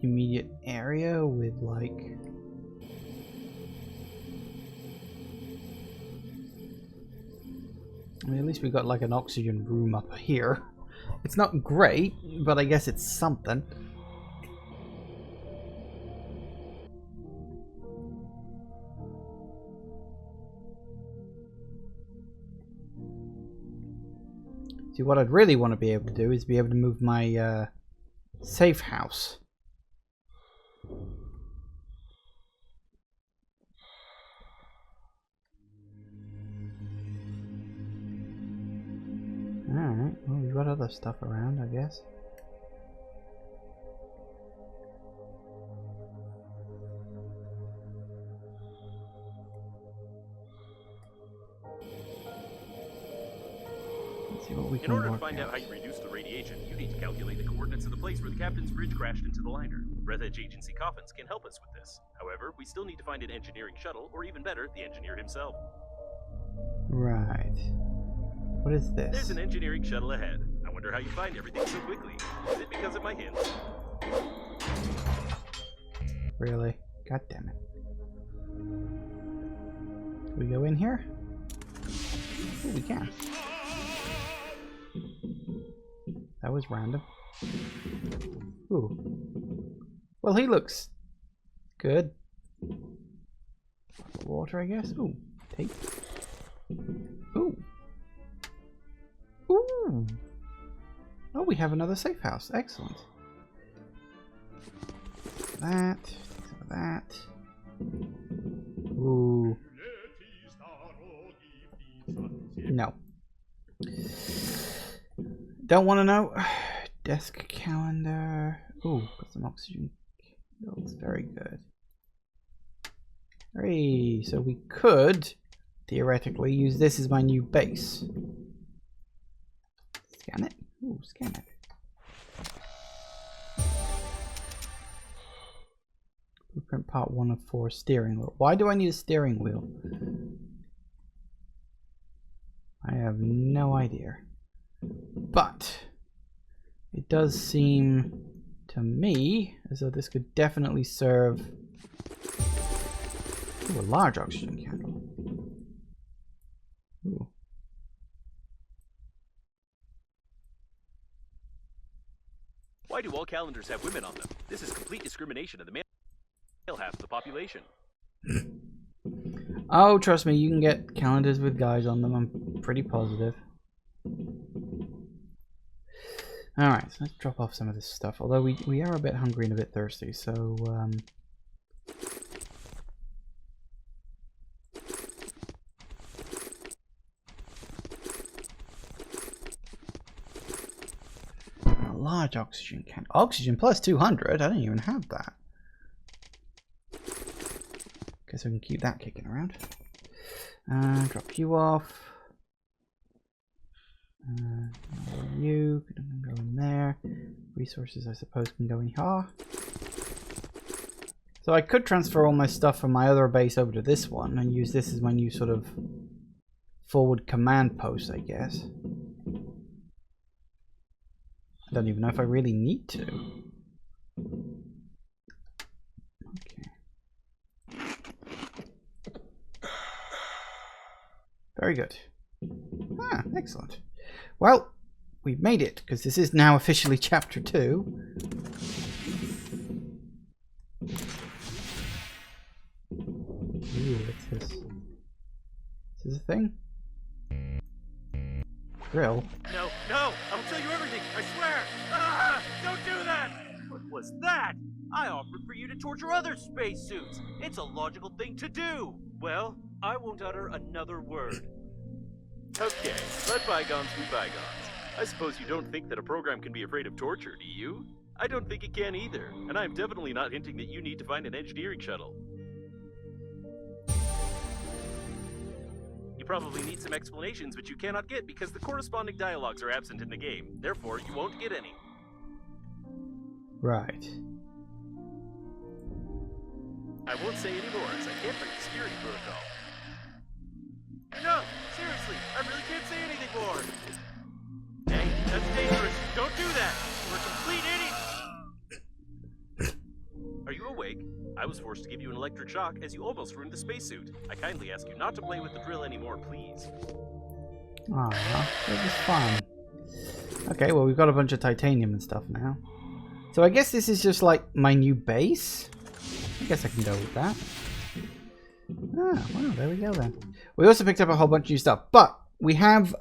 immediate area with, like, I mean, at least we've got like an oxygen room up here. It's not great, but I guess it's something. See, what I'd really want to be able to do is be able to move my safe house. Alright, well, we've got other stuff around, I guess. Let's see what we can In order to work find out how you reduce the radiation, you need to calculate the coordinates of the place where the captain's bridge crashed into the liner. Breathedge Agency coffins can help us with this. However, we still need to find an engineering shuttle, or even better, the engineer himself. Right. What is this? There's an engineering shuttle ahead. I wonder how you find everything so quickly. Is it because of my hints? Really? God damn it. Can we go in here? Oh, we can. That was random. Ooh. Well, he looks good. Water, I guess. Ooh. Tape. Ooh. Ooh. Oh, we have another safe house. Excellent. That. Some of that. Ooh. No. Don't want to know. Desk calendar. Ooh, got some oxygen candles. Very good. Hey, so we could theoretically use this as my new base. Scan it. Ooh, scan it. Blueprint part 1 of 4 steering wheel. Why do I need a steering wheel? I have no idea. But it does seem to me as though this could definitely serve. Ooh, a large oxygen candle. Ooh. Why do all calendars have women on them? This is complete discrimination of the male half of the population. Oh, trust me, you can get calendars with guys on them. I'm pretty positive. Alright, so let's drop off some of this stuff. Although we are a bit hungry and a bit thirsty, so a large oxygen can. Oxygen plus 200? I don't even have that. Guess I can keep that kicking around. Drop you off. You can go in there. Resources, I suppose, can go in here. So I could transfer all my stuff from my other base over to this one and use this as my new sort of forward command post, I guess. I don't even know if I really need to. Okay. Very good. Ah, excellent. Well, we've made it, because this is now officially Chapter 2. Ooh, what's this? Is this a thing? Drill? No, no! I will tell you everything, I swear! Ah, don't do that! What was that? I offered for you to torture other spacesuits. It's a logical thing to do. Well, I won't utter another word. Okay, let bygones be bygones. I suppose you don't think that a program can be afraid of torture, do you? I don't think it can either, and I'm definitely not hinting that you need to find an engineering shuttle. You probably need some explanations, which you cannot get because the corresponding dialogues are absent in the game. Therefore, you won't get any. Right. I won't say any more, as I can't break the security protocol. No, seriously, I really can't say anything more. Hey, that's dangerous. Don't do that. You're a complete idiot. Are you awake? I was forced to give you an electric shock as you almost ruined the spacesuit. I kindly ask you not to play with the drill anymore, please. Ah, it was fun. Okay, well, we've got a bunch of titanium and stuff now. So I guess this is just like my new base. I guess I can go with that. Ah, well, there we go then. We also picked up a whole bunch of new stuff, but we have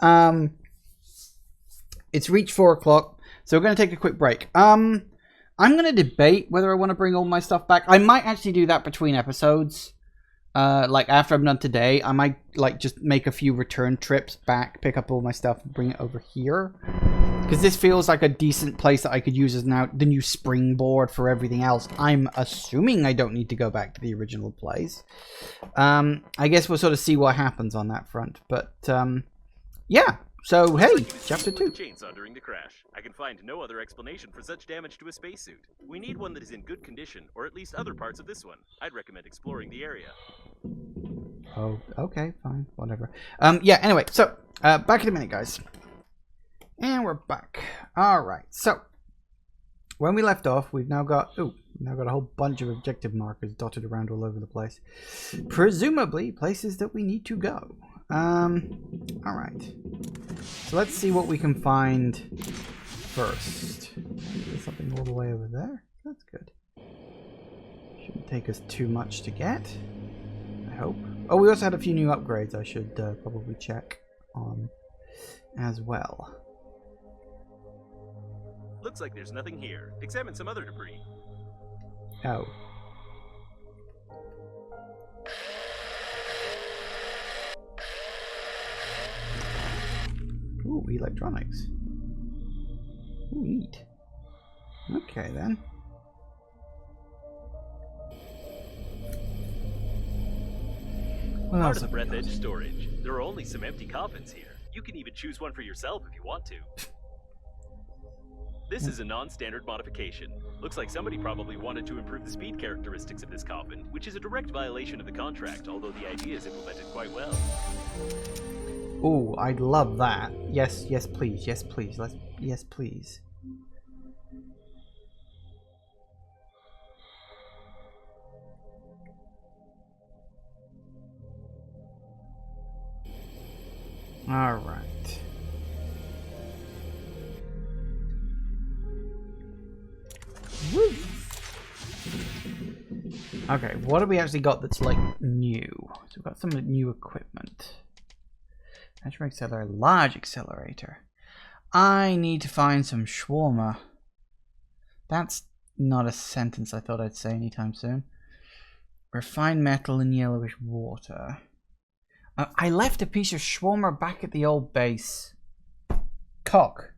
it's reached 4 o'clock, so we're going to take a quick break. I'm going to debate whether I want to bring all my stuff back. I might actually do that between episodes. Like after I'm done today, I might like just make a few return trips back, pick up all my stuff and bring it over here. Because this feels like a decent place that I could use as now the new springboard for everything else. I'm assuming I don't need to go back to the original place. I guess we'll sort of see what happens on that front. But yeah. So hey, Chapter 2. Chainsaw during the crash. I can find no other explanation for such damage to a spacesuit. We need one that is in good condition, or at least other parts of this one. I'd recommend exploring the area. Oh, okay, fine, whatever. Yeah. Anyway, so back in a minute, guys. And we're back. All right. So when we left off, we've now got a whole bunch of objective markers dotted around all over the place. Presumably places that we need to go. All right. So let's see what we can find first. There's something all the way over there. That's good. Shouldn't take us too much to get, I hope. Oh, we also had a few new upgrades I should probably check on as well. Looks like there's nothing here. Examine some other debris. Oh. Ooh, electronics. Ooh, neat. Okay, then. Part of the Breathedge storage. There are only some empty coffins here. You can even choose one for yourself if you want to. This is a non-standard modification. Looks like somebody probably wanted to improve the speed characteristics of this coffin, which is a direct violation of the contract, although the idea is implemented quite well. Oh, I'd love that. Yes, yes, please. Yes, please. Yes, please. All right. Woo. Okay, what have we actually got that's like new? So we've got some new equipment. Natural accelerator, large accelerator. I need to find some shawarma. That's not a sentence I thought I'd say anytime soon. Refined metal and yellowish water. I left a piece of shawarma back at the old base. Cock.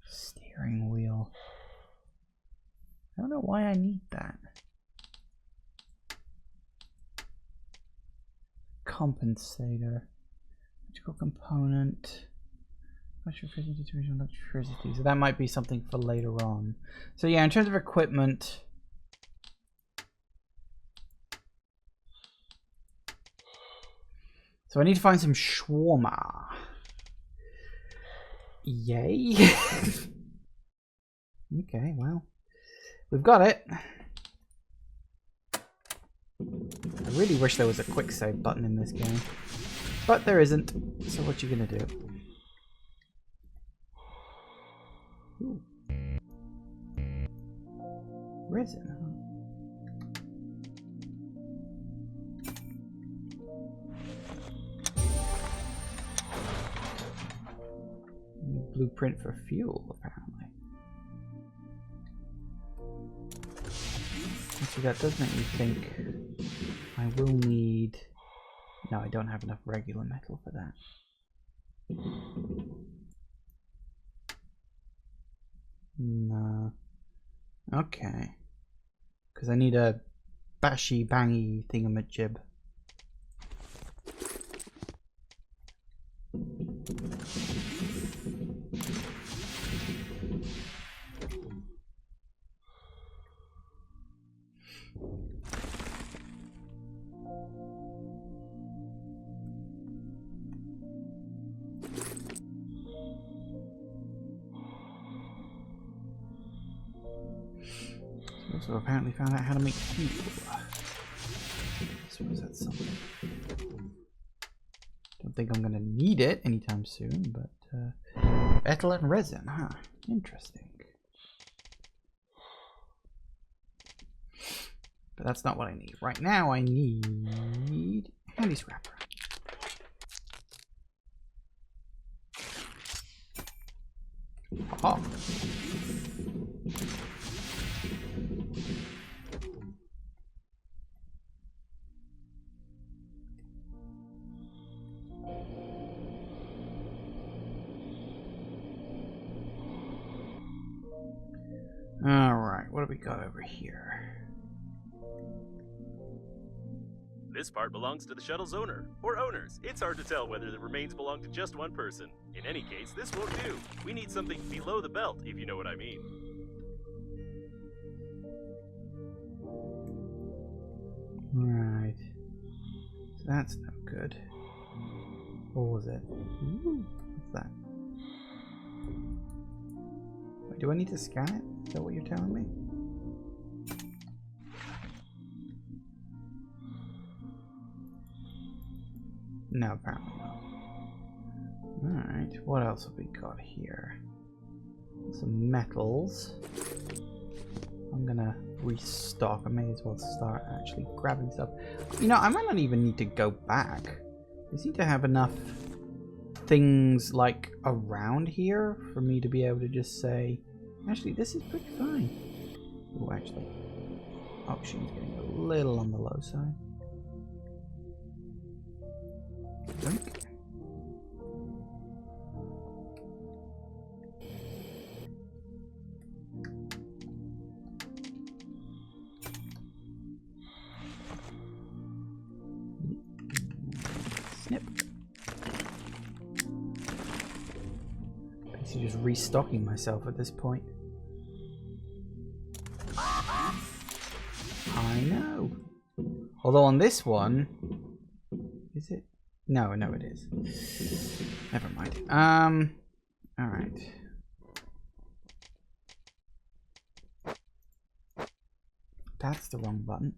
Steering wheel. I don't know why I need that. Compensator. Electrical component. Electricity. So that might be something for later on. So yeah, in terms of equipment. So I need to find some shawarma. Yay. Okay, well. We've got it. I really wish there was a quick save button in this game. But there isn't. So what you gonna do? Ooh. Resin, huh? Blueprint for fuel, apparently. Actually, that does make me think I will need... No, I don't have enough regular metal for that. No. Okay. Because I need a bashy bangy thingamajib. Also apparently found out how to make fuel. I suppose that's something. Don't think I'm gonna need it anytime soon, but metal and resin, huh? Interesting. But that's not what I need. Right now I need handy scrapper. Aha. Alright, what do we got over here? This part belongs to the shuttle's owner, or owners. It's hard to tell whether the remains belong to just one person. In any case, this won't do. We need something below the belt, if you know what I mean. Right. So that's no good. What was it? Ooh, what's that? Wait, do I need to scan it? Is that what you're telling me? No, apparently not. Alright, what else have we got here? Some metals. I'm gonna restock. I may as well start actually grabbing stuff. You know, I might not even need to go back. I seem to have enough things like around here for me to be able to just say, actually, this is pretty fine. Oh, actually, oxygen's getting a little on the low side. Drink. Snip. Basically just restocking myself at this point. I know. Although on this one, is it? No, it is. Never mind. All right. That's the wrong button.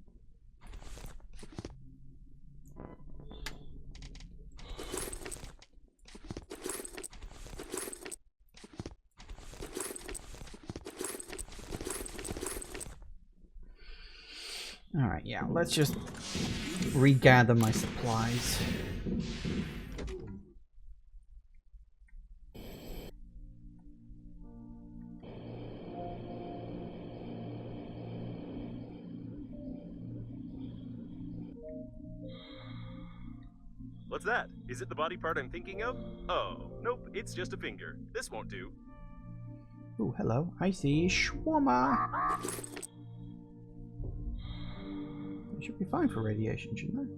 All right, yeah, let's just regather my supplies. What's that? Is it the body part I'm thinking of? Oh, nope, it's just a finger. This won't do. Oh, hello. I see shawarma. It should be fine for radiation, shouldn't it?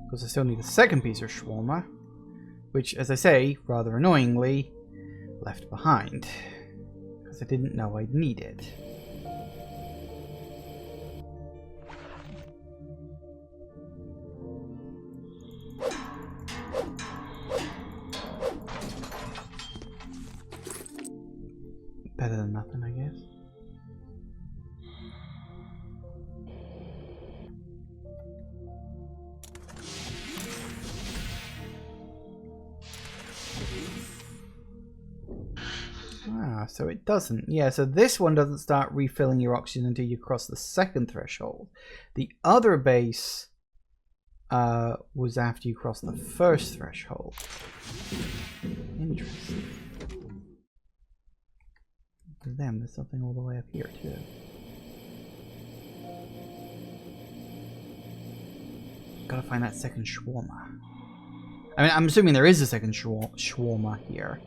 Because I still need a second piece of shawarma, which, as I say, rather annoyingly, left behind. Because I didn't know I'd need it. Better than nothing, I guess. Ah, so it doesn't. Yeah, so this one doesn't start refilling your oxygen until you cross the second threshold. The other base was after you cross the first threshold. Interesting. For them, there's something all the way up here, too. Gotta find that second shawarma. I mean, I'm assuming there is a second shawarma here.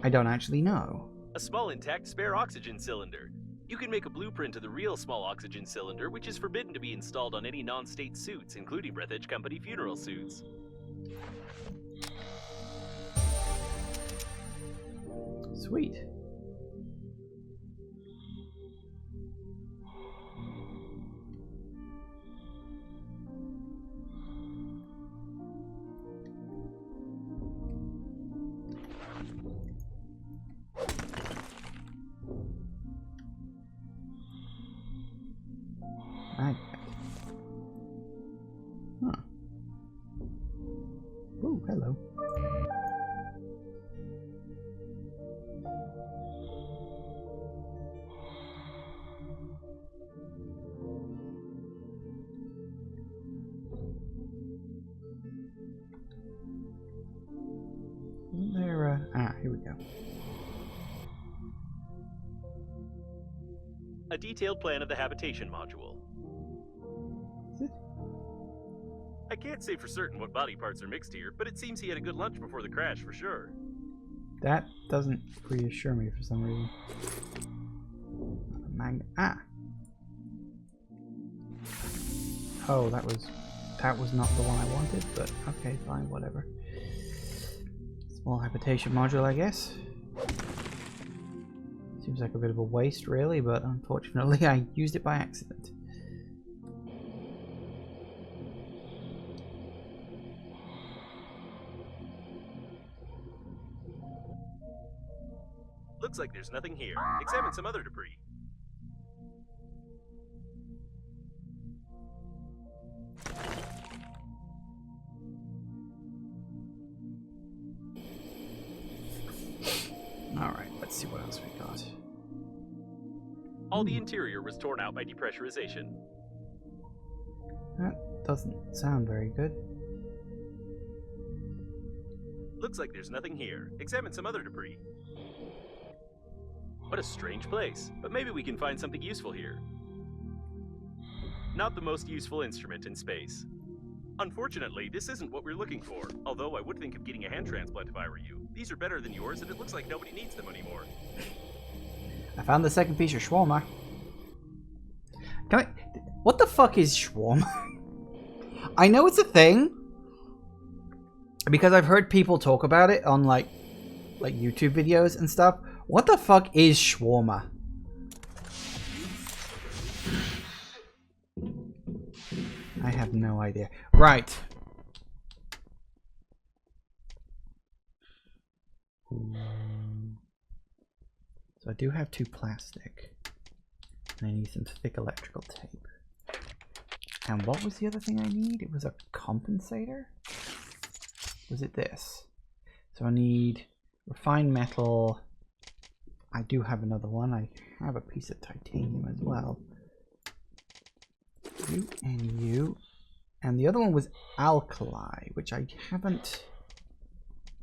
I don't actually know. A small intact spare oxygen cylinder. You can make a blueprint of the real small oxygen cylinder, which is forbidden to be installed on any non-state suits, including Breathedge Company funeral suits. Sweet. Magnet. Huh. Ooh, hello. Isn't there here we go. A detailed plan of the habitation module. I can't say for certain what body parts are mixed here, but it seems he had a good lunch before the crash for sure. That doesn't reassure me for some reason. Magnet. Ah. Oh, that was not the one I wanted, but okay, fine, whatever. Small habitation module, I guess. Seems like a bit of a waste, really, but unfortunately I used it by accident. Looks like there's nothing here. Examine some other debris. Alright, let's see what else we got. All the interior was torn out by depressurization. That doesn't sound very good. Looks like there's nothing here. Examine some other debris. What a strange place, but maybe we can find something useful here. Not the most useful instrument in space. Unfortunately, this isn't what we're looking for, although I would think of getting a hand transplant if I were you. These are better than yours, and it looks like nobody needs them anymore. I found the second piece of shawarma. Can I... What the fuck is shawarma? I know it's a thing, because I've heard people talk about it on like YouTube videos and stuff. What the fuck is shawarma? I have no idea. Right. So I do have 2 plastic. And I need some thick electrical tape. And what was the other thing I need? It was a compensator? Was it this? So I need refined metal. I do have another one. I have a piece of titanium as well. You and you. And the other one was alkali, which I haven't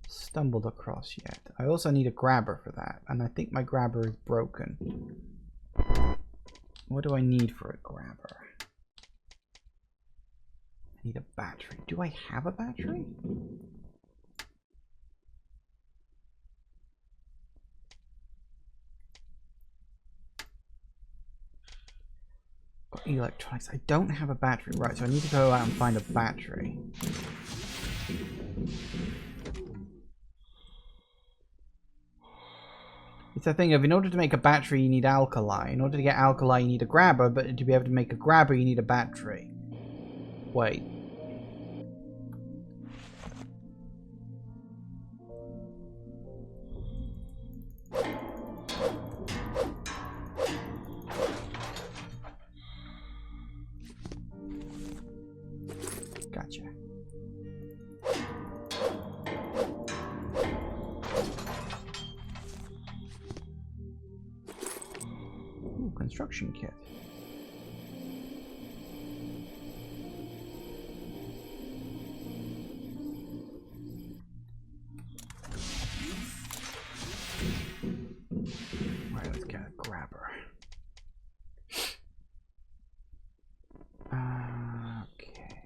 stumbled across yet. I also need a grabber for that, and I think my grabber is broken. What do I need for a grabber? I need a battery. Do I have a battery? Got electronics. I don't have a battery. Right, so I need to go out and find a battery. It's a thing of, in order to make a battery, you need alkali. In order to get alkali, you need a grabber, but to be able to make a grabber, you need a battery. Wait. Gotcha. Ooh, construction kit. Right, let's get a grabber. Okay.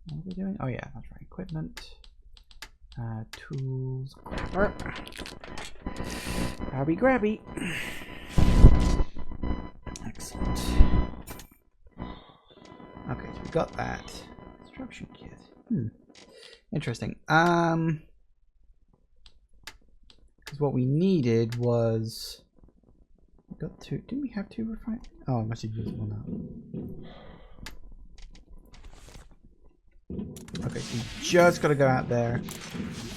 What are we doing? Oh yeah, that's right. Equipment. Tools. Grabber. Grabby, grabby. Excellent. Okay, so we got that. Construction kit. Interesting. Because what we needed was... We got 2. Didn't we have 2 refined? Oh, I must have used one up. Okay, so we just gotta go out there,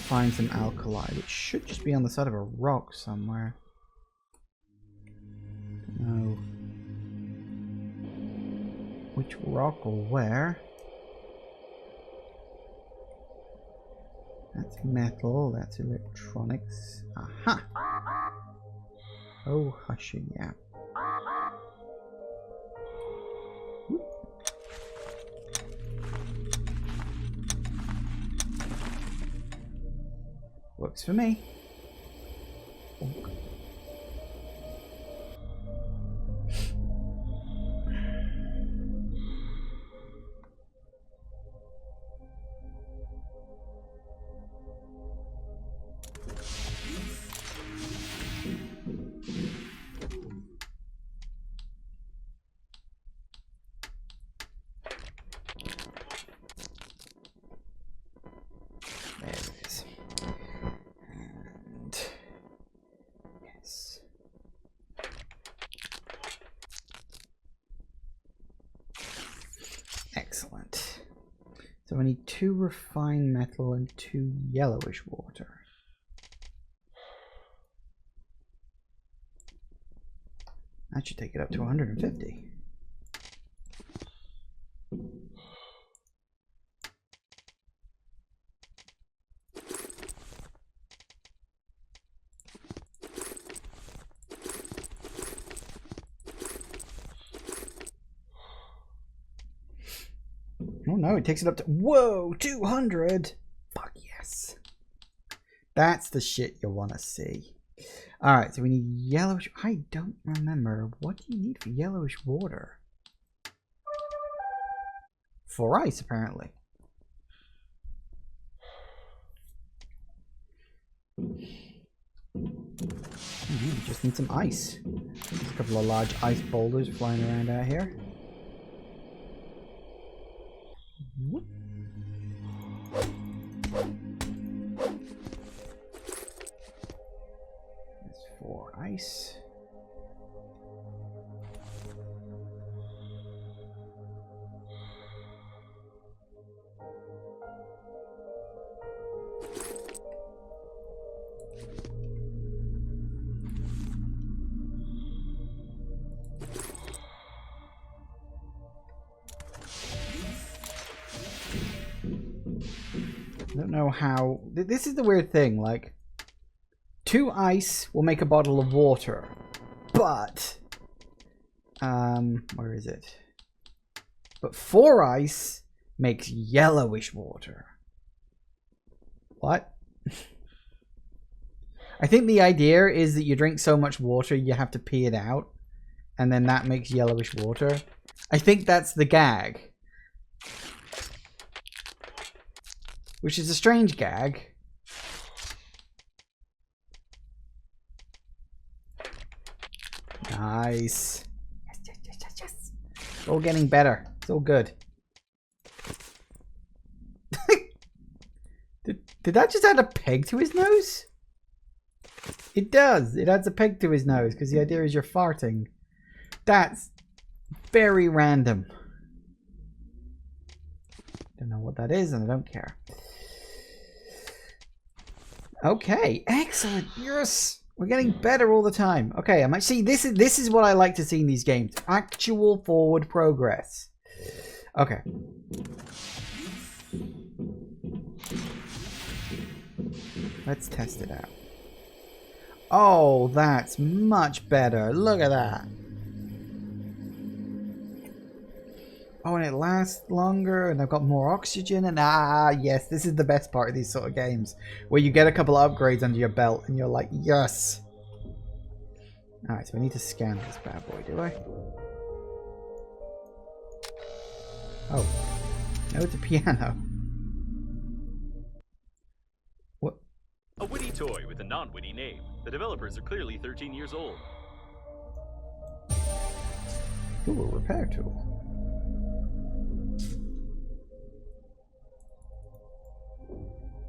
find some alkali, which should just be on the side of a rock somewhere. No. Which rock or where? That's metal, that's electronics. Aha! Oh, hushy, yeah. Works for me. Bonk. There it is. And yes. Excellent. So I need 2 refined metal and 2 yellowish water. That should take it up to 150. Oh no, it takes it up to... Whoa! 200! Fuck yes. That's the shit you want to see. Alright, so we need yellowish... I don't remember. What do you need for yellowish water? For ice, apparently. We just need some ice. There's a couple of large ice boulders flying around out here. Whoop. That's 4 ice. I don't know how... This is the weird thing, like... 2 ice will make a bottle of water. But... where is it? But 4 ice makes yellowish water. What? I think the idea is that you drink so much water you have to pee it out. And then that makes yellowish water. I think that's the gag. Which is a strange gag. Nice. Yes, yes, yes, yes, yes. It's all getting better. It's all good. Did that just add a peg to his nose? It does. It adds a peg to his nose because the idea is you're farting. That's very random. Don't know what that is and I don't care. Okay, excellent. Yes, we're getting better all the time. Okay, I might see this is what I like to see in these games. Actual forward progress. Okay. Let's test it out. Oh, that's much better. Look at that. Oh, and it lasts longer, and I've got more oxygen, and yes, this is the best part of these sort of games, where you get a couple of upgrades under your belt, and you're like, yes. Alright, so I need to scan this bad boy, do I? Oh. No, it's a piano. What? A witty toy with a non-witty name. The developers are clearly 13 years old. Ooh, a repair tool.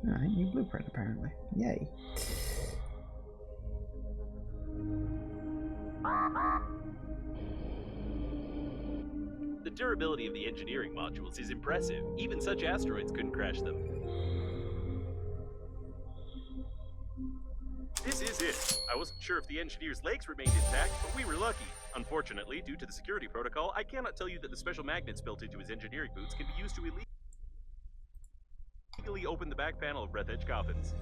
Alright, new blueprint apparently. Yay. The durability of the engineering modules is impressive. Even such asteroids couldn't crash them. This is it. I wasn't sure if the engineer's legs remained intact, but we were lucky. Unfortunately, due to the security protocol, I cannot tell you that the special magnets built into his engineering boots can be used to illegally open the back panel of Breathedge coffins.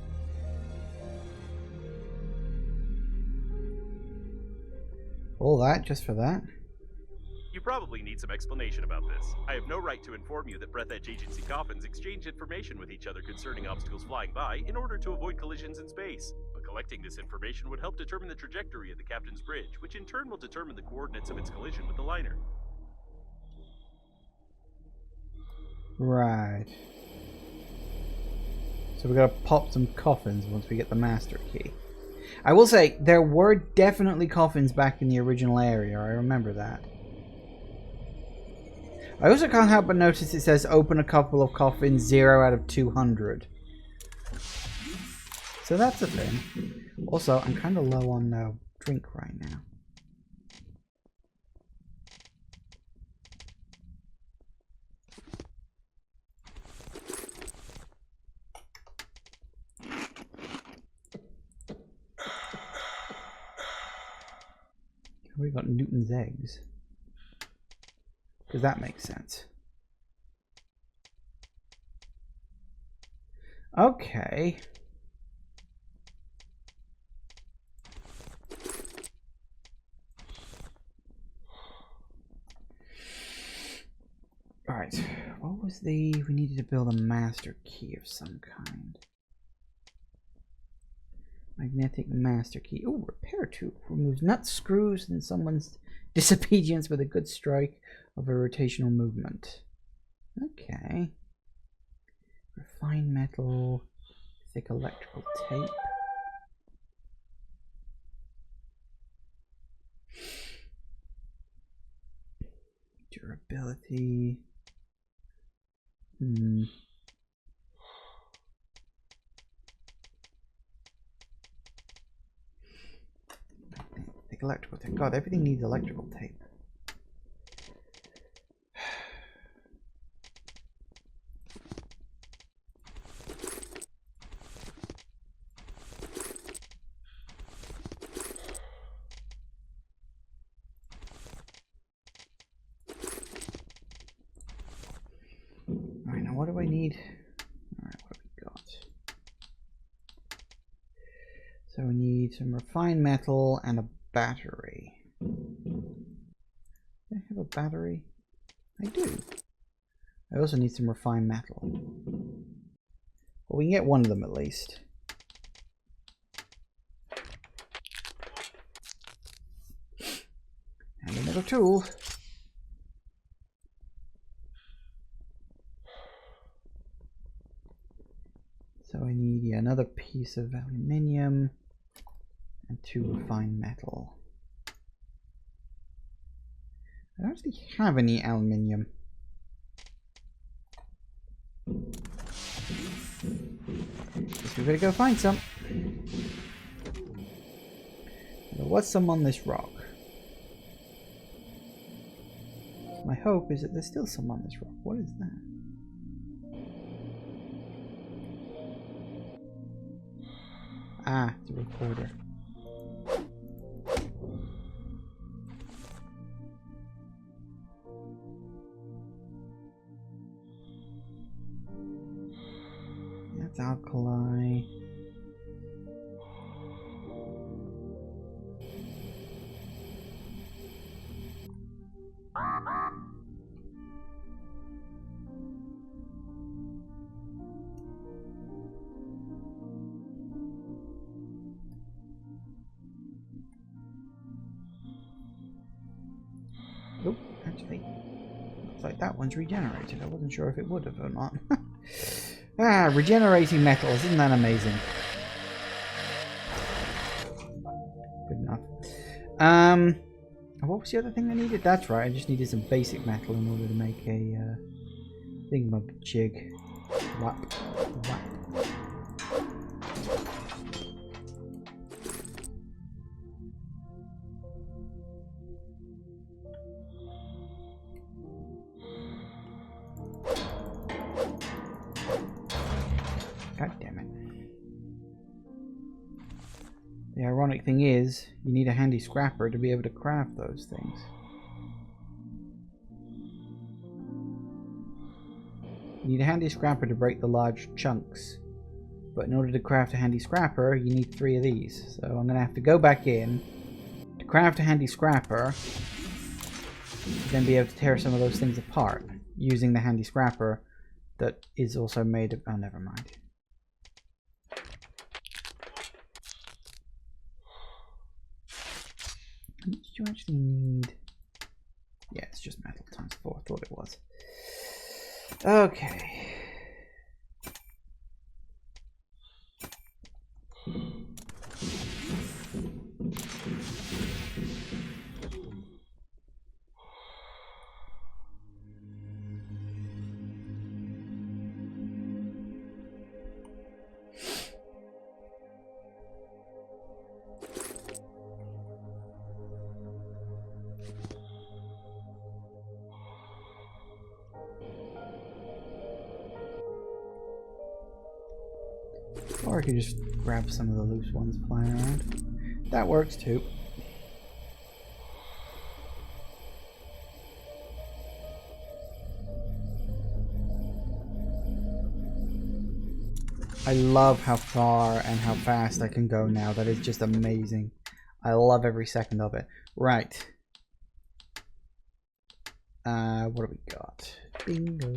All that just for that? You probably need some explanation about this. I have no right to inform you that Breathedge Agency coffins exchange information with each other concerning obstacles flying by in order to avoid collisions in space. But collecting this information would help determine the trajectory of the captain's bridge, which in turn will determine the coordinates of its collision with the liner. Right. So we gotta pop some coffins once we get the master key. I will say, there were definitely coffins back in the original area, I remember that. I also can't help but notice it says open a couple of coffins 0 out of 200. So that's a thing. Also, I'm kind of low on drink right now. We got Newton's eggs. Because that makes sense. Okay. Alright. What was we needed to build a master key of some kind. Magnetic master key. Oh, repair tool. Removes nuts, screws, and someone's disobedience with a good strike of a rotational movement. Okay. Refined metal. Thick electrical tape. Durability. Electrical tape. God, everything needs electrical tape. Alright, now what do I need? Alright, what have we got? need some refined metal and a battery. Do I have a battery? I do. I also need some refined metal. Well, we can get one of them at least. And another tool. So I need another piece of aluminium and 2 refined metal. I don't actually have any aluminium. Guess we better go find some. There was some on this rock. My hope is that there's still some on this rock. What is that? Ah, it's a recorder. That's alkali. Oh, actually, looks like that one's regenerated. I wasn't sure if it would have or not. Ah, regenerating metals, isn't that amazing? Good enough. What was the other thing I needed? That's right, I just needed some basic metal in order to make a thingamajig. Whap. Whap. God damn it. The ironic thing is, you need a handy scrapper to be able to craft those things. You need a handy scrapper to break the large chunks. But in order to craft a handy scrapper, you need 3 of these. So I'm going to have to go back in to craft a handy scrapper, then be able to tear some of those things apart using the handy scrapper that is also made of... Oh, never mind. How much do you actually need? Yeah, it's just metal times 4. I thought it was. Okay. Or I could just grab some of the loose ones flying around. That works too. I love how far and how fast I can go now. That is just amazing. I love every second of it. Right. What do we got? Bingo.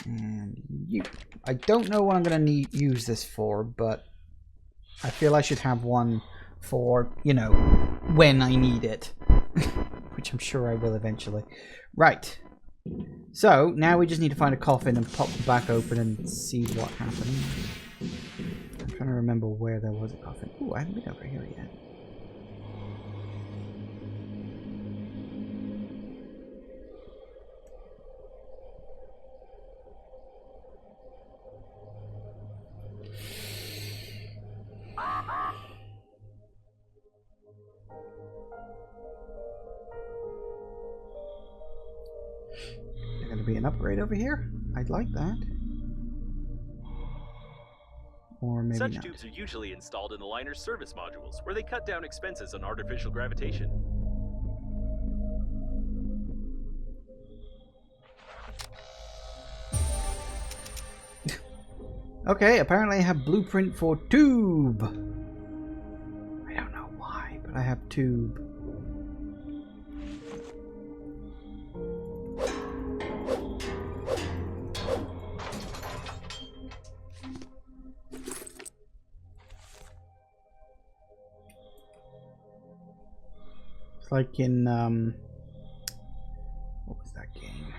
And you. I don't know what I'm going to use this for, but I feel I should have one for, you know, when I need it. Which I'm sure I will eventually. Right. So, now we just need to find a coffin and pop the back open and see what happened. I'm trying to remember where there was a coffin. Ooh, I haven't been over here yet. There's going to be an upgrade over here? I'd like that. Or maybe Such not. tubes are usually installed in the liner's service modules, where they cut down expenses on artificial gravitation. Okay, apparently I have blueprint for tube. I don't know why, but I have tube. It's like in what was that game?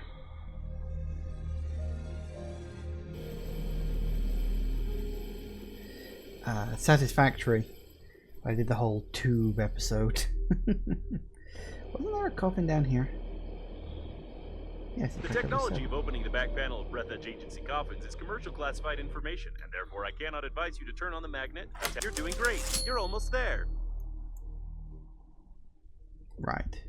Satisfactory. I did the whole tube episode. Wasn't there a coffin down here? Yes. The technology of opening the back panel of Breathedge agency coffins is commercial classified information, and therefore I cannot advise you to turn on the magnet. You're doing great. You're almost there. Right.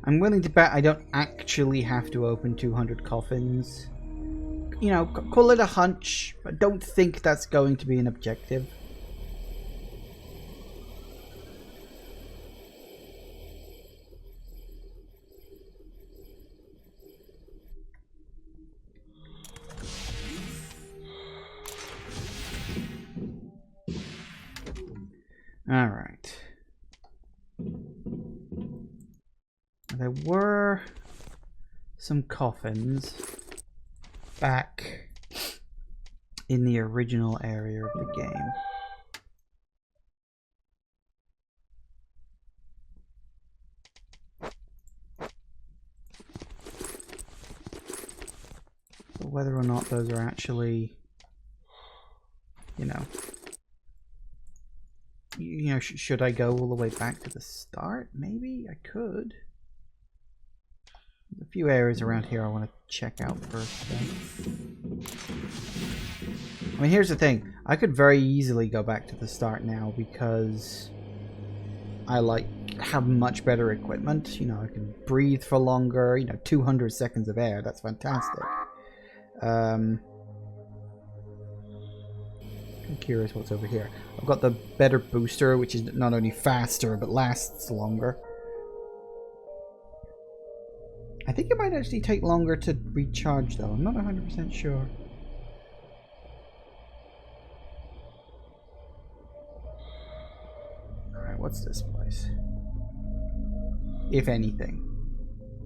I'm willing to bet I don't actually have to open 200 coffins. You know, call it a hunch. I don't think that's going to be an objective. All right. There were some coffins back in the original area of the game. But whether or not those are actually, you know, should I go all the way back to the start? Maybe I could. There's a few areas around here I want to check out first, though. I mean, here's the thing. I could very easily go back to the start now because I have much better equipment. You know, I can breathe for longer. You know, 200 seconds of air. That's fantastic. I'm curious what's over here. I've got the better booster, which is not only faster but lasts longer. I think it might actually take longer to recharge, though. I'm not 100% sure. Alright, what's this place? If anything.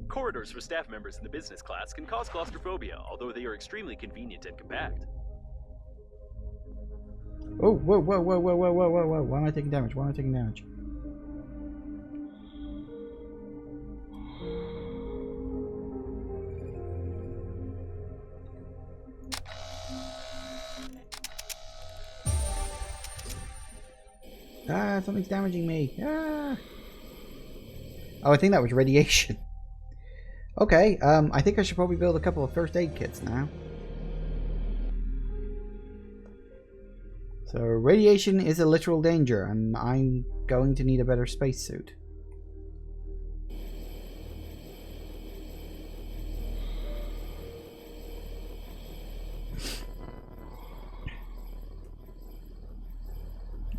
Corridors for staff members in the business class can cause claustrophobia, although they are extremely convenient and compact. Oh, whoa, whoa, whoa, whoa, whoa, whoa, whoa, whoa. Why am I taking damage? Why am I taking damage? Ah, something's damaging me. Ah. Oh, I think that was radiation. Okay, I think I should probably build a couple of first aid kits now. So, radiation is a literal danger, and I'm going to need a better spacesuit.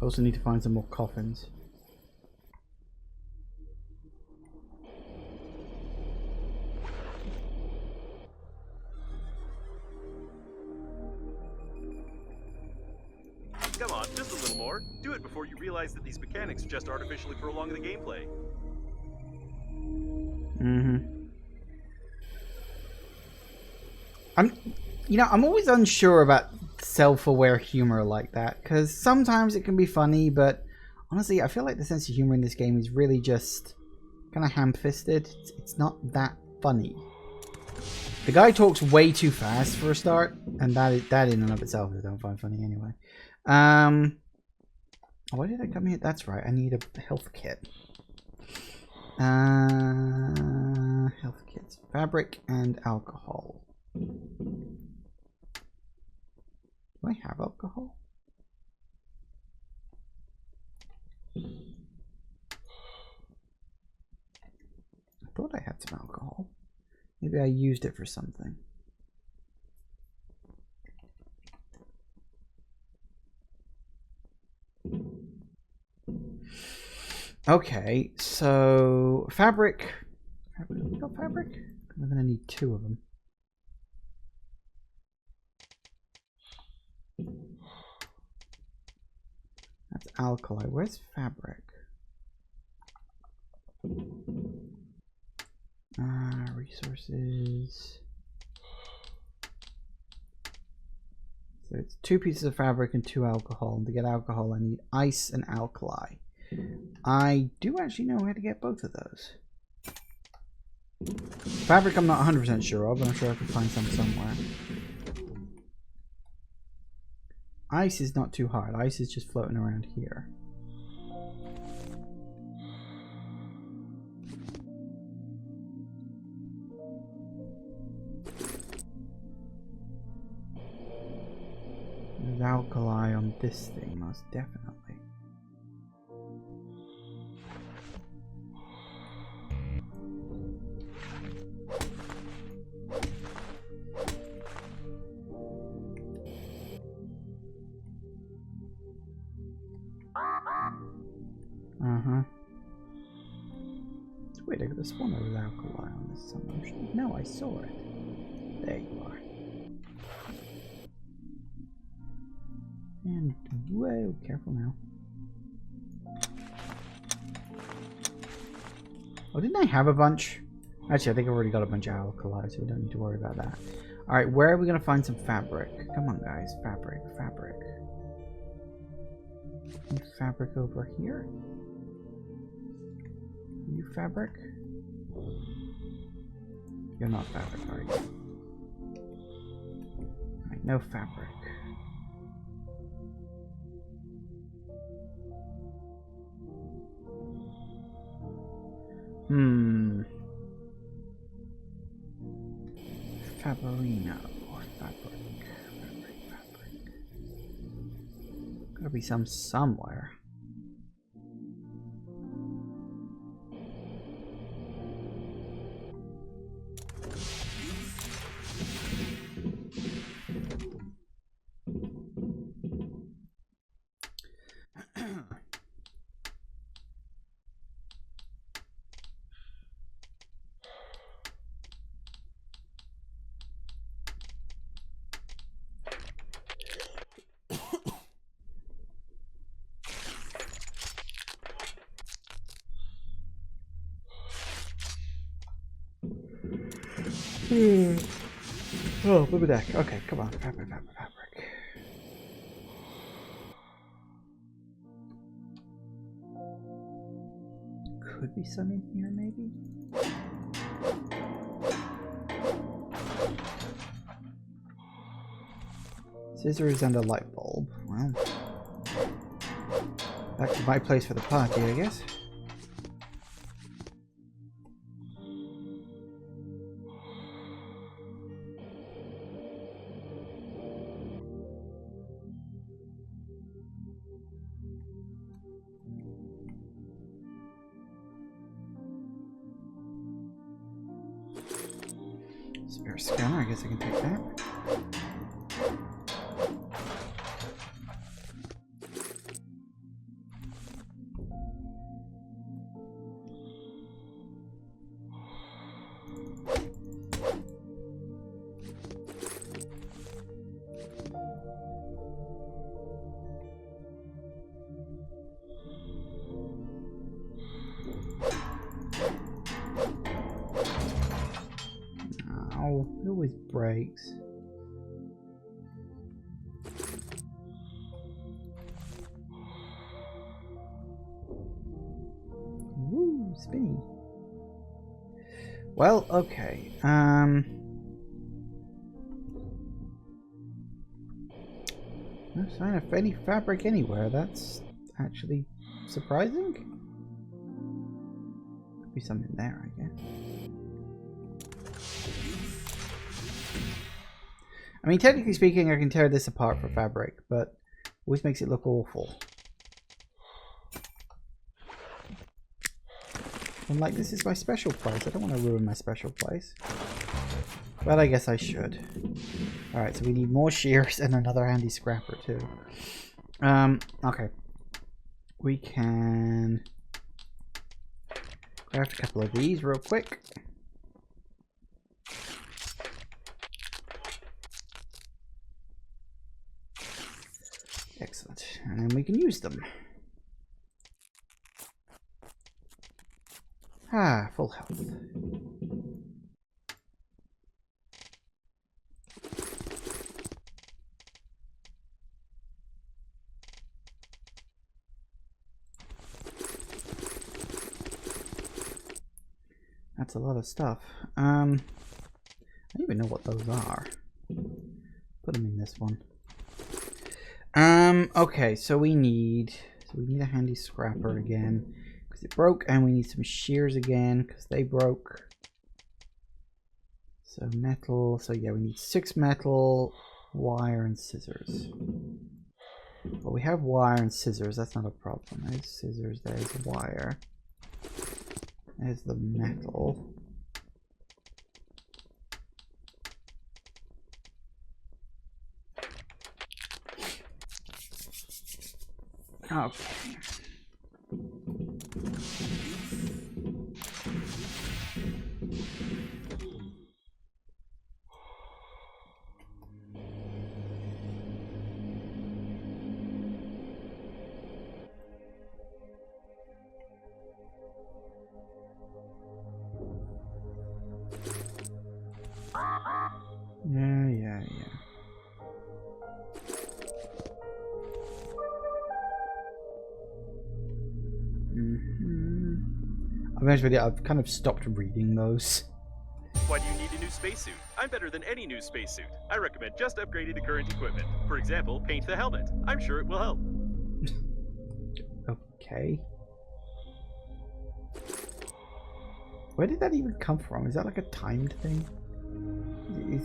I also need to find some more coffins. Come on, just a little more. Do it before you realize that these mechanics just artificially prolong the gameplay. I'm always unsure about self-aware humor like that, because sometimes it can be funny, but honestly, I feel like the sense of humor in this game is really just kind of ham-fisted. It's not that funny. The guy talks way too fast for a start, and that in and of itself I don't find funny anyway. Why did I come here? That's right, I need a health kit. Health kits. Fabric and alcohol. Do I have alcohol? I thought I had some alcohol. Maybe I used it for something. Okay, so fabric. Have we got fabric? I'm gonna need 2 of them. That's alkali. Where's fabric? Resources. So it's 2 pieces of fabric and 2 alcohol. And to get alcohol, I need ice and alkali. I do actually know how to get both of those. Fabric I'm not 100% sure of, but I'm sure I can find some somewhere. Ice is not too hard. Ice is just floating around here. There's alkali on this thing, most definitely. Wait, I could have sworn there was alkali on this somewhere. No, I saw it. There you are. And whoa, careful now. Oh, didn't I have a bunch? Actually, I think I've already got a bunch of alkali, so we don't need to worry about that. Alright, where are we going to find some fabric? Come on, guys. Fabric, fabric. Any fabric over here? You fabric? You're not fabric, are you? Right, no fabric. Fabrino or fabric. Fabric. Gotta be some somewhere. Oh, blue deck. Okay, come on. Fabric. Could be some in here, maybe? Scissors and a light bulb. Well, back to my place for the party, I guess. Spare scanner, I guess I can take that. It always breaks. Woo, spinny. Well, okay. No sign of any fabric anywhere. That's actually surprising. Could be something there, I guess. I mean, technically speaking, I can tear this apart for fabric, but it always makes it look awful. And like, this is my special place. I don't want to ruin my special place. But I guess I should. Alright, so we need more shears and another handy scrapper too. Okay. We can Craft a couple of these real quick. Excellent. And then we can use them. Ah, full health. That's a lot of stuff. I don't even know what those are. Put them in this one. Okay, so we need a handy scrapper again because it broke, and we need some shears again because they broke. So metal. So yeah, we need 6 metal, wire, and scissors. Well, we have wire and scissors. That's not a problem. There's scissors. There's wire. There's the metal. Okay. Yeah. I'll be honest with you, I've kind of stopped reading those. Why do you need a new spacesuit? I'm better than any new spacesuit. I recommend just upgrading the current equipment. For example, paint the helmet. I'm sure it will help. Okay. Where did that even come from? Is that like a timed thing?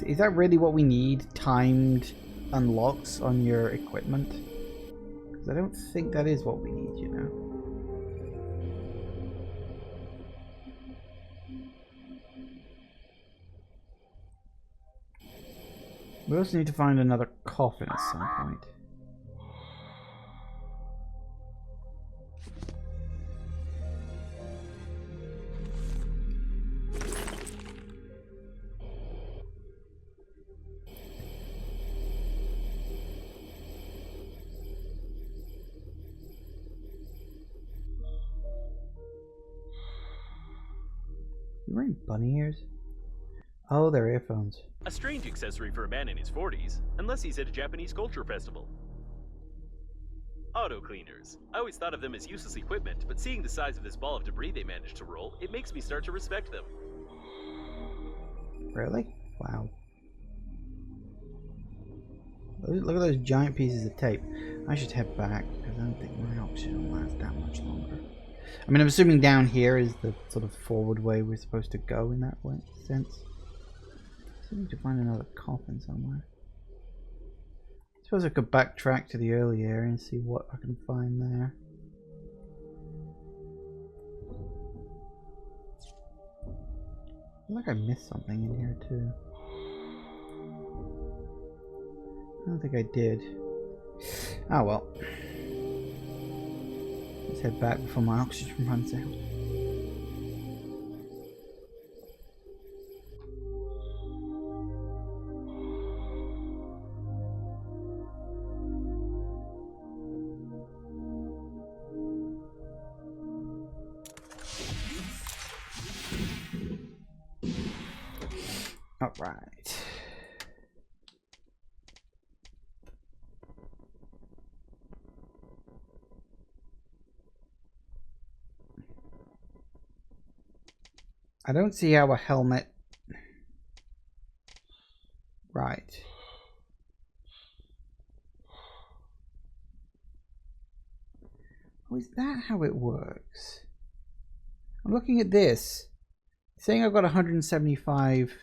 Is that really what we need? Timed unlocks on your equipment? Because I don't think that is what we need, you know. We also need to find another coffin at some point. You wearing bunny ears? Oh, they're earphones. A strange accessory for a man in his 40s, unless he's at a Japanese culture festival. Auto cleaners. I always thought of them as useless equipment, but seeing the size of this ball of debris they managed to roll, it makes me start to respect them. Really? Wow. Look at those giant pieces of tape. I should head back because I don't think my oxygen will last that much longer. I mean, I'm assuming down here is the sort of forward way we're supposed to go in that way, sense. So I need to find another coffin somewhere. I suppose I could backtrack to the early area and see what I can find there. I feel like I missed something in here too. I don't think I did. Oh well. Let's head back before my oxygen runs out. All right. I don't see how a helmet... Right. Oh, is that how it works? I'm looking at this. Saying I've got 175...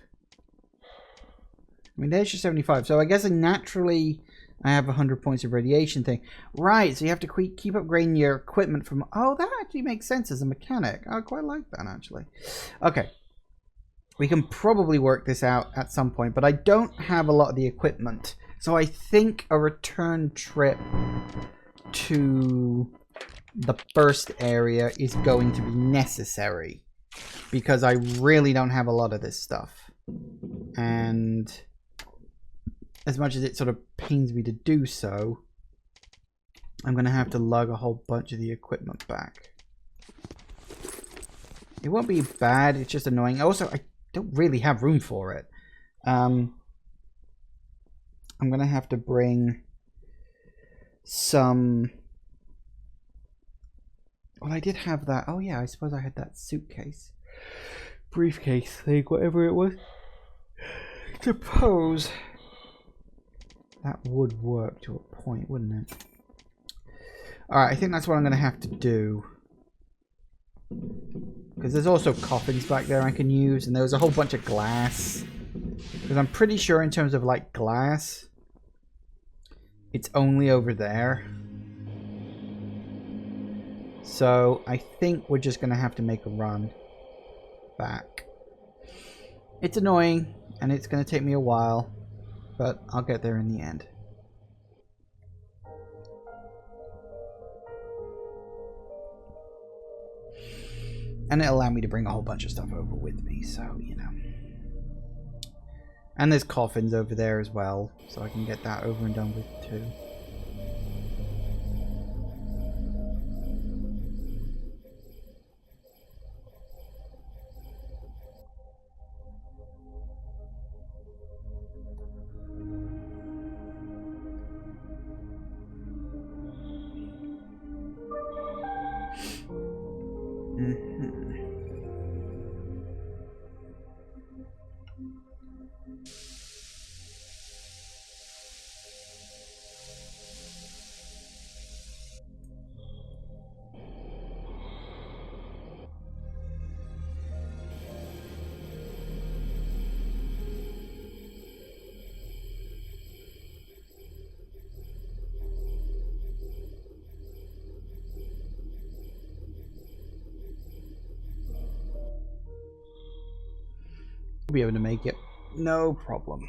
I mean, there's your 75. So I guess naturally I have 100 points of radiation thing. Right, so you have to keep upgrading your equipment from... Oh, that actually makes sense as a mechanic. I quite like that, actually. Okay. We can probably work this out at some point, but I don't have a lot of the equipment. So I think a return trip to the first area is going to be necessary. because I really don't have a lot of this stuff. And as much as it sort of pains me to do so, I'm going to have to lug a whole bunch of the equipment back. It won't be bad, it's just annoying. Also, I don't really have room for it. I'm going to have to bring some... Well, I did have that. Oh yeah, I suppose I had that suitcase. Briefcase thing, whatever it was. Suppose that would work to a point, wouldn't it? Alright, I think that's what I'm going to have to do. Because there's also coffins back there I can use, and there was a whole bunch of glass. Because I'm pretty sure in terms of like glass, it's only over there. So I think we're just going to have to make a run back. It's annoying, and it's going to take me a while, but I'll get there in the end. And it'll allow me to bring a whole bunch of stuff over with me, so, you know. And there's coffins over there as well, so I can get that over and done with too. We'll be able to make it. No problem.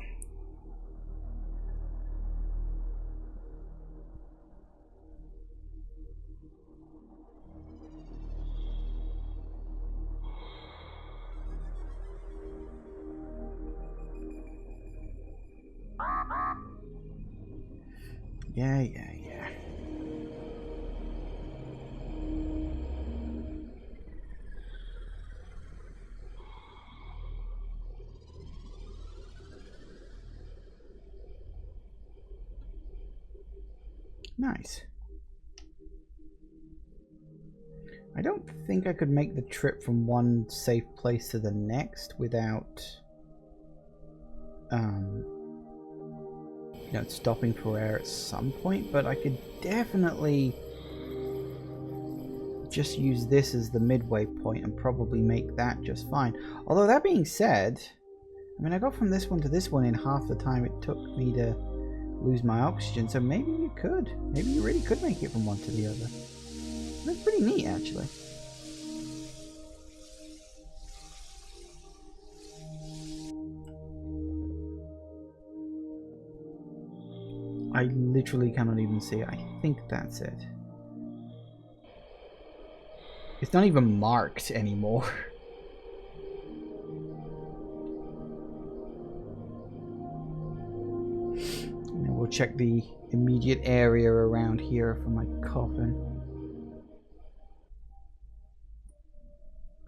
Yeah. Nice. I don't think I could make the trip from one safe place to the next without you know, stopping for air at some point, but I could definitely just use this as the midway point and probably make that just fine. Although that being said, I mean, I got from this one to this one in half the time it took me to lose my oxygen, so maybe you could. Maybe you really could make it from one to the other. That's pretty neat, actually. I literally cannot even see it. I think that's it. It's not even marked anymore. And we'll check the immediate area around here for my coffin.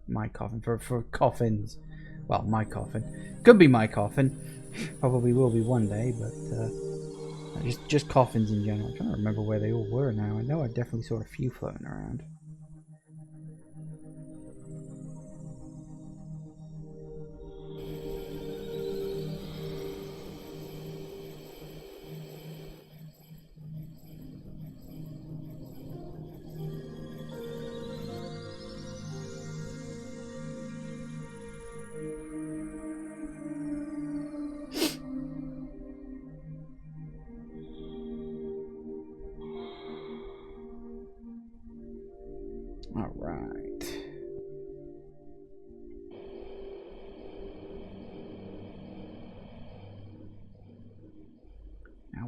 My coffin, for coffins. Well, my coffin. Could be my coffin. Probably will be one day, but just coffins in general. I'm trying to remember where they all were now. I know I definitely saw a few floating around.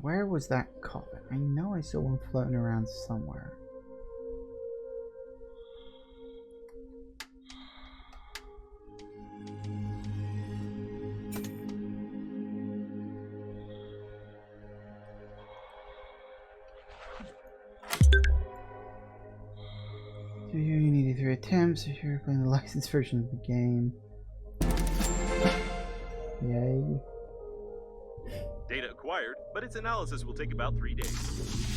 Where was that coffin? I know I saw one floating around somewhere. attempts if you're playing the licensed version of the game. Yay. Data acquired, but its analysis will take about 3 days.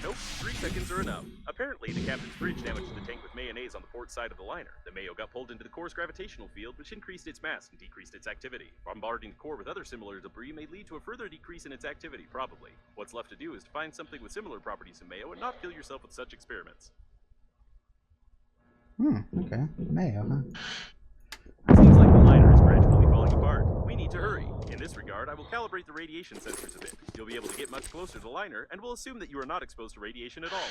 Nope, 3 seconds are enough. Apparently, the captain's bridge damaged the tank with mayonnaise on the port side of the liner. The mayo got pulled into the core's gravitational field, which increased its mass and decreased its activity. Bombarding the core with other similar debris may lead to a further decrease in its activity, probably. What's left to do is to find something with similar properties to mayo and not kill yourself with such experiments. Okay. Mayo, huh? Seems like the liner is gradually falling apart. We need to hurry. In this regard, I will calibrate the radiation sensors a bit. You'll be able to get much closer to the liner, and we'll assume that you are not exposed to radiation at all.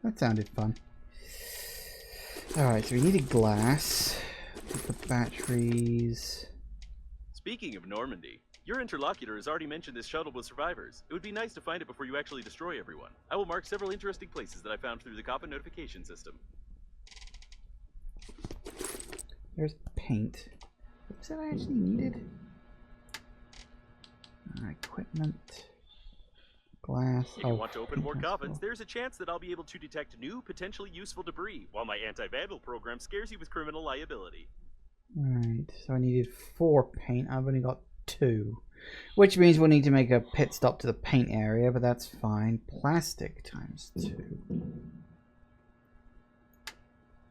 That sounded fun. Alright, so we needed glass. Put the batteries. Speaking of Normandy, your interlocutor has already mentioned this shuttle with survivors. It would be nice to find it before you actually destroy everyone. I will mark several interesting places that I found through the coffin notification system. There's paint. What was that I actually needed? Equipment. Glass. If you want to open more coffins, there's a chance that I'll be able to detect new, potentially useful debris, while my anti-vandal program scares you with criminal liability. Alright, so I needed 4 paint. I've only got 2. Which means we'll need to make a pit stop to the paint area, but that's fine. Plastic times 2.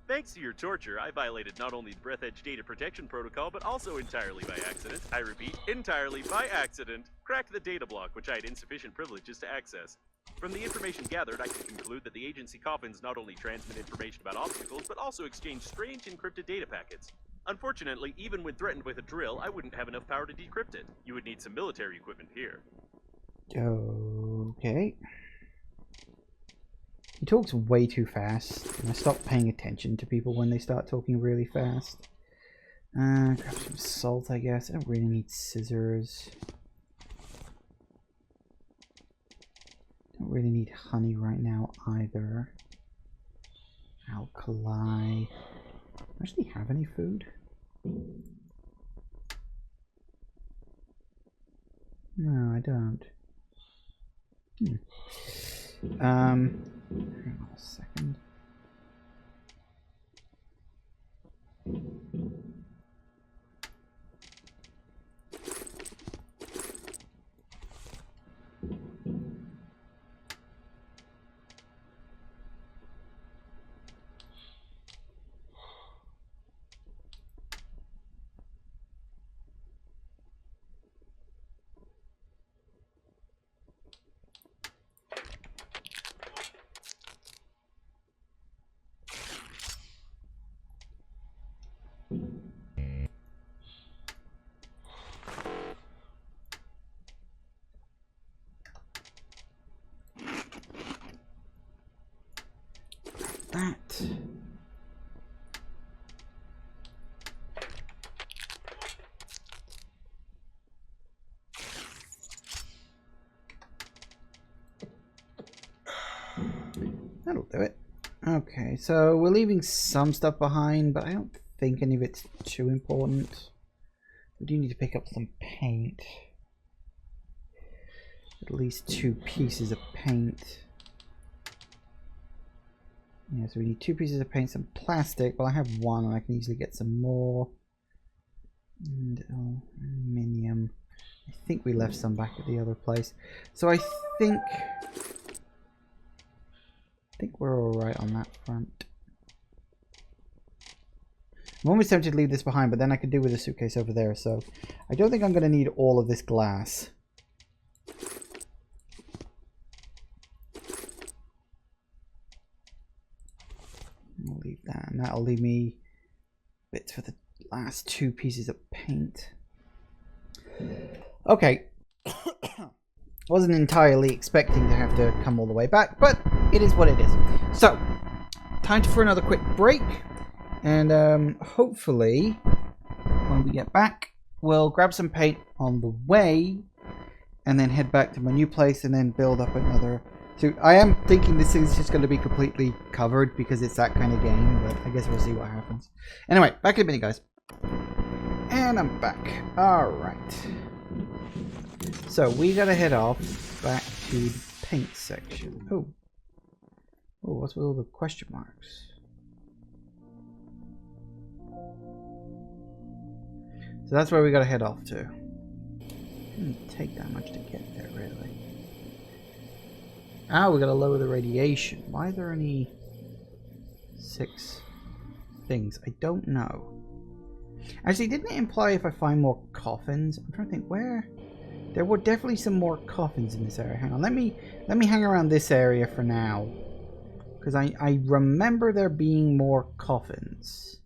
Thanks to your torture, I violated not only the Breathedge data protection protocol, but also entirely by accident. I repeat, entirely by accident. Cracked the data block, which I had insufficient privileges to access. From the information gathered, I can conclude that the agency coffins not only transmit information about obstacles, but also exchange strange encrypted data packets. Unfortunately, even when threatened with a drill, I wouldn't have enough power to decrypt it. You would need some military equipment here. Okay. He talks way too fast, and I stop paying attention to people when they start talking really fast. Grab some salt, I guess. I don't really need scissors. Don't really need honey right now either. Alkali. Do I actually have any food? No, I don't. Hang on a second. That. That'll do it. Okay, so we're leaving some stuff behind, but I don't think any of it's too important. We do need to pick up some paint. At least 2 pieces of paint. Yeah, so we need 2 pieces of paint, some plastic. Well, I have 1 and I can easily get some more. And aluminium. I think we left some back at the other place. So I think we're alright on that front. I'm almost tempted to leave this behind, but then I could do with a suitcase over there. So I don't think I'm going to need all of this glass. I'll leave that, and that'll leave me bits for the last 2 pieces of paint. Okay. Wasn't entirely expecting to have to come all the way back, but it is what it is. So, time for another quick break, and hopefully when we get back we'll grab some paint on the way and then head back to my new place and then build up another suit. I am thinking this thing's just going to be completely covered because it's that kind of game, but I guess we'll see what happens. Anyway, back in a minute, guys. And I'm back. Alright. So we gotta head off back to the paint section. Oh. Oh, what's with all the question marks? So that's where we gotta head off to. Didn't take that much to get there, really. Ah, we gotta lower the radiation. Why are there only 6 things? I don't know. Actually, didn't it imply if I find more coffins? I'm trying to think where. There were definitely some more coffins in this area. Hang on, let me hang around this area for now, because I remember there being more coffins.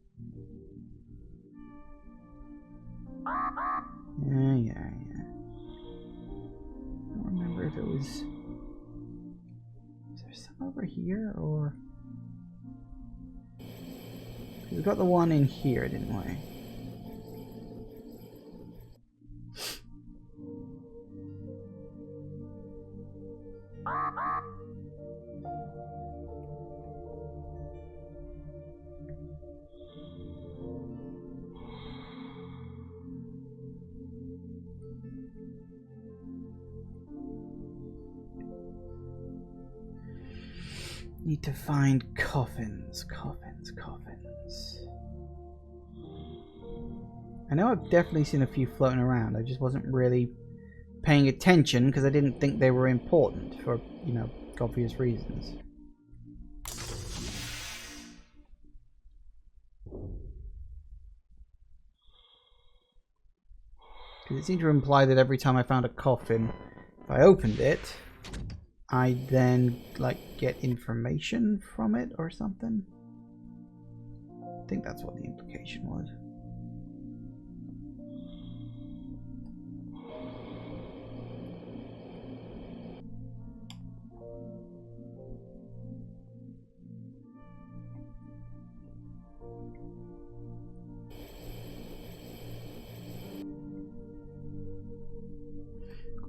Yeah. I don't remember if it was. Is there some over here or? We got the one in here, didn't we? Need to find coffins. I know I've definitely seen a few floating around. I just wasn't really paying attention because I didn't think they were important for, you know, obvious reasons. Because it seemed to imply that every time I found a coffin, if I opened it, I'd then, like, get information from it or something. I think that's what the implication was.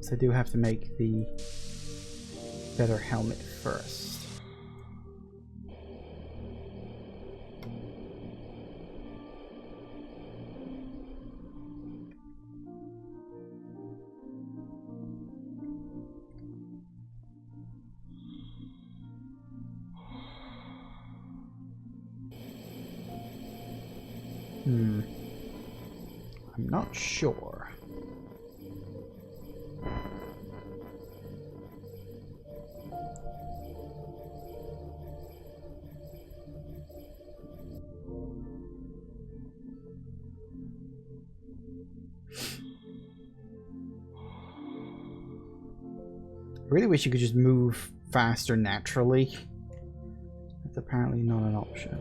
So I do have to make the better helmet first. I'm not sure. I really wish you could just move faster naturally. That's apparently not an option.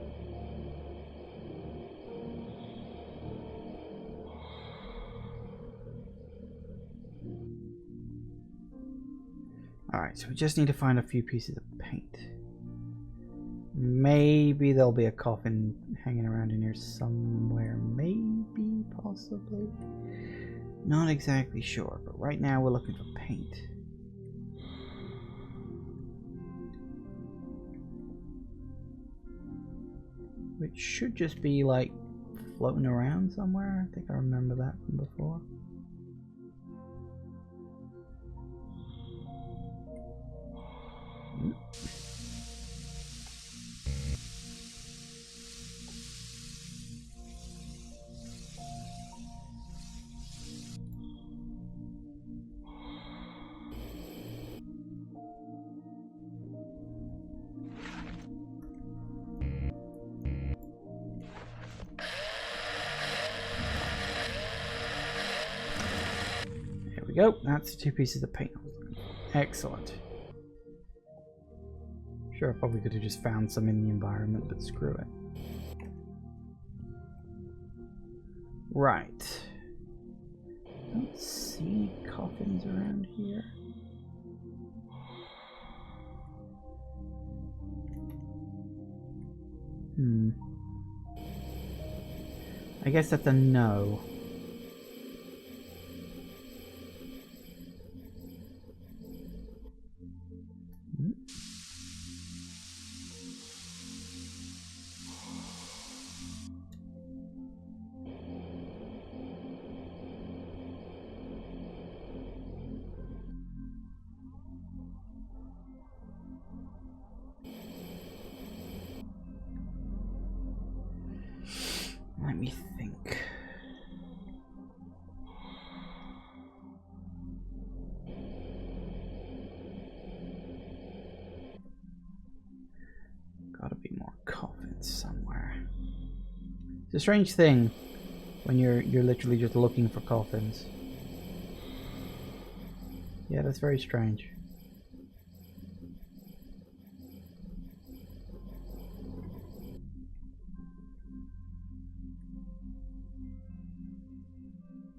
Alright, so we just need to find a few pieces of paint. Maybe there'll be a coffin hanging around in here somewhere. Maybe, possibly. Not exactly sure, but right now we're looking for paint. Which should just be like floating around somewhere. I think I remember that from before. There we go. That's the 2 pieces of paint. Excellent. Sure, I probably could have just found some in the environment, but screw it. Right. I don't see coffins around here. I guess that's a no. me think. Gotta be more coffins somewhere. It's a strange thing when you're literally just looking for coffins. Yeah, that's very strange.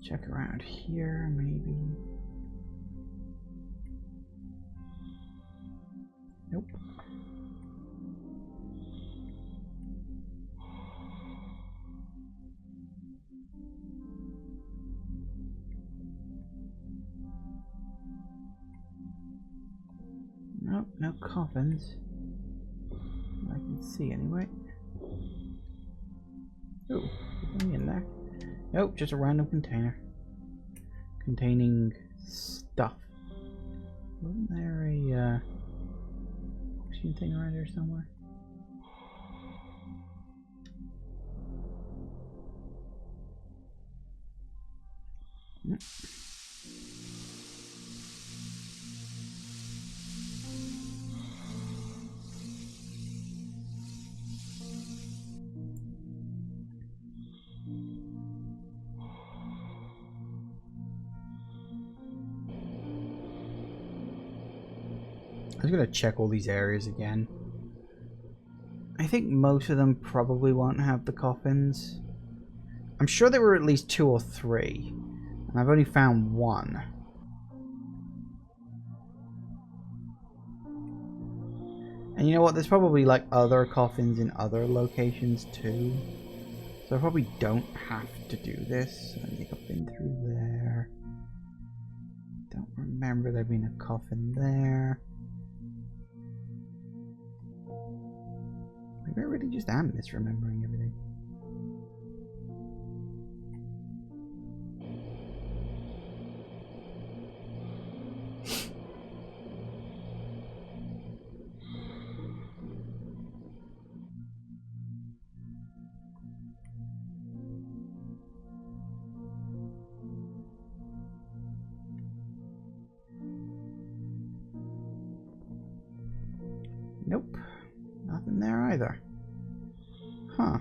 Check around here, maybe. Nope. Nope, no coffins. I can see anyway. Ooh, something in there. Nope, just a random container. Containing stuff. Wasn't there a oxygen thing around here somewhere? Nope. I was gonna check all these areas again. I think most of them probably won't have the coffins. I'm sure there were at least 2 or 3, and I've only found 1. And you know what? There's probably like other coffins in other locations too. So I probably don't have to do this. I think I've been through there. Don't remember there being a coffin there. Maybe I really just am misremembering everything. Nope. Nothing there either. Huh.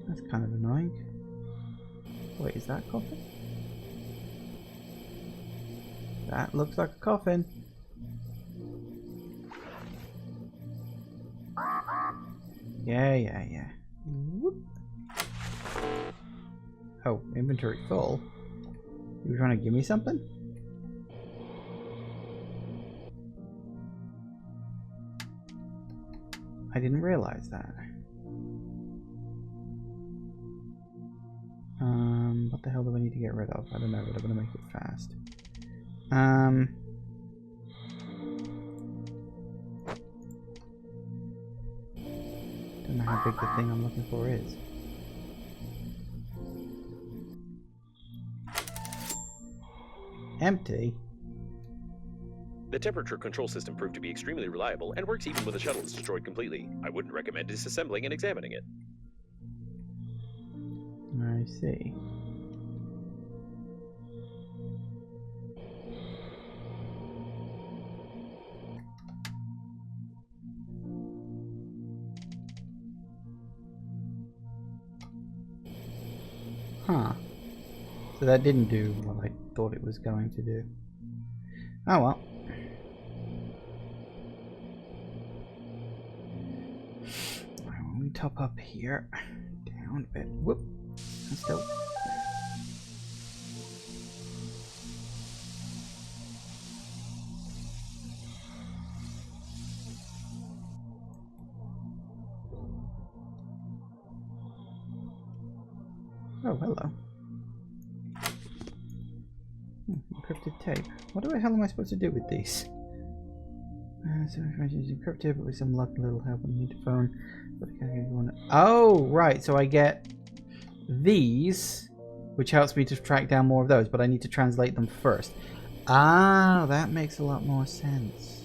That's kind of annoying. Wait, is that a coffin? That looks like a coffin. Yeah. Whoop. Oh, inventory full. You were trying to give me something? I didn't realize that. What the hell do I need to get rid of? I don't know, but I'm gonna make it fast. Don't know how big the thing I'm looking for is. Empty? The temperature control system proved to be extremely reliable and works even when the shuttle is destroyed completely. I wouldn't recommend disassembling and examining it. I see. Huh. So that didn't do what I thought it was going to do. Oh well. Alright, when we top up here, down a bit. Whoop. And still. Oh, hello. Encrypted tape. What the hell am I supposed to do with these? So information is encrypted, but with some luck, a little help when you need to phone. Oh, right. So I get these, which helps me to track down more of those, but I need to translate them first. Ah, that makes a lot more sense.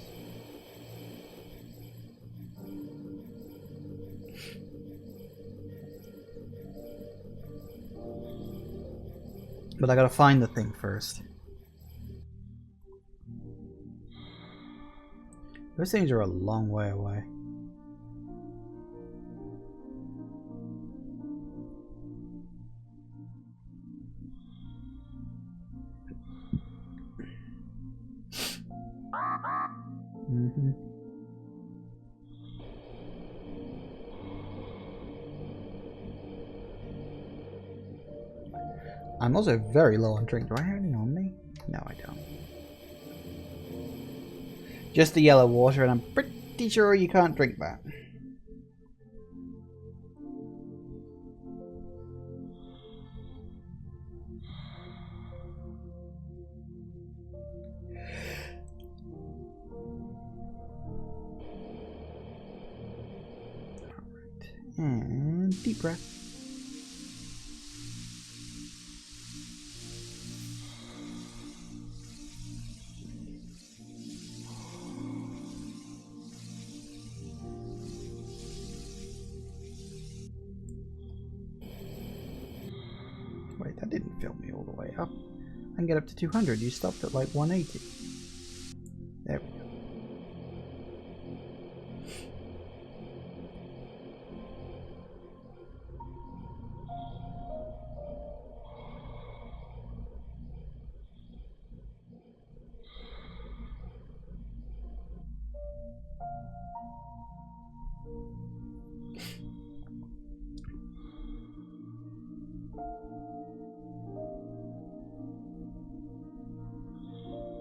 But I gotta find the thing first. Those things are a long way away. I'm also very low on drink. Do I have any on me? No, I don't. Just the yellow water, and I'm pretty sure you can't drink that. Alright. And deep breath. Wait, that didn't fill me all the way up. I can get up to 200. You stopped at like 180. There we go.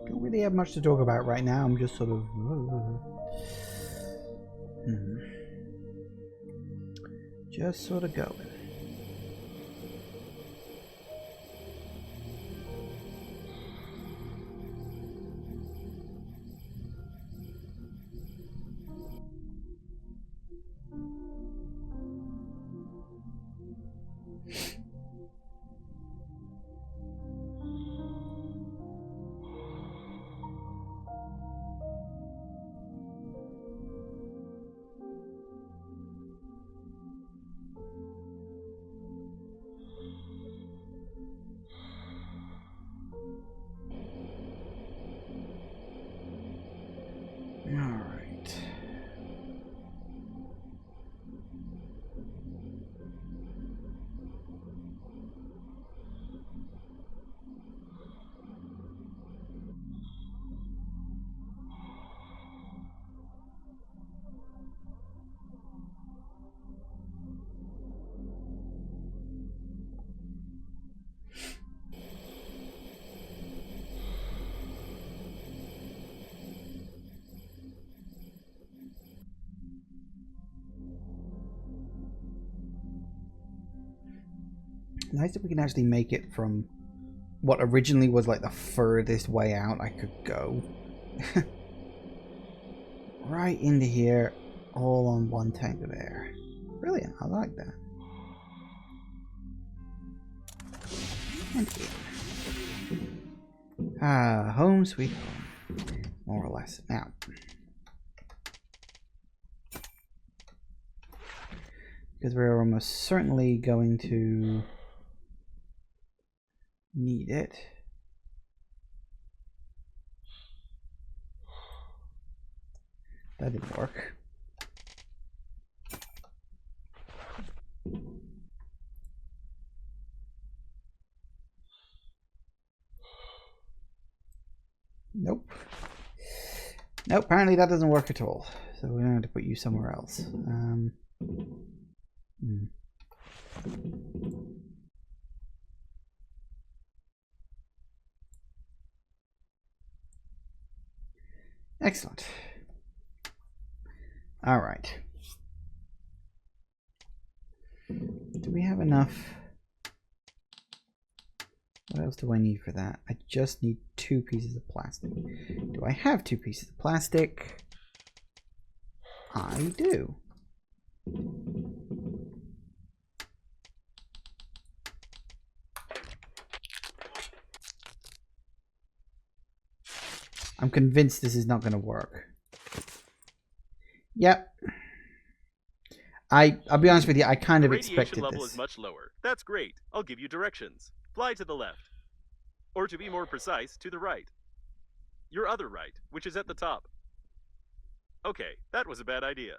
Don't really have much to talk about right now. I'm just sort of just sort of going. Alright. Nice that we can actually make it from what originally was like the furthest way out I could go. Right into here, all on one tank of air. Brilliant, I like that. And in. Ah, home sweet home. More or less. Now. Because we're almost certainly going to need it. That didn't work. Nope. Nope, apparently that doesn't work at all. So we're going to have to put you somewhere else. Excellent. All right. Do we have enough? What else do I need for that? I just need 2 pieces of plastic. Do I have 2 pieces of plastic? I do. I'm convinced this is not going to work. Yep. I'll be honest with you, I kind of expected this. Radiation level is much lower. That's great. I'll give you directions. Fly to the left. Or to be more precise, to the right. Your other right, which is at the top. Okay, that was a bad idea.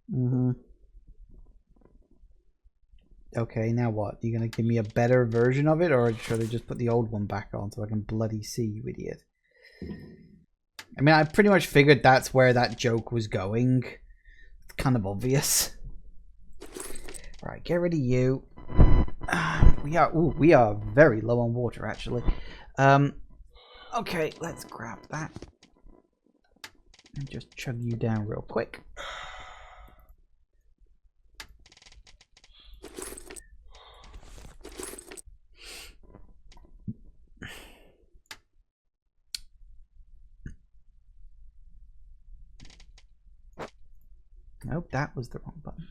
Mm-hmm. Okay, now what? You gonna give me a better version of it, or should I just put the old one back on so I can bloody see, you idiot? I mean, I pretty much figured that's where that joke was going. It's kind of obvious. Right, get rid of you. We are very low on water, actually. Okay, let's grab that and just chug you down real quick. Nope, that was the wrong button.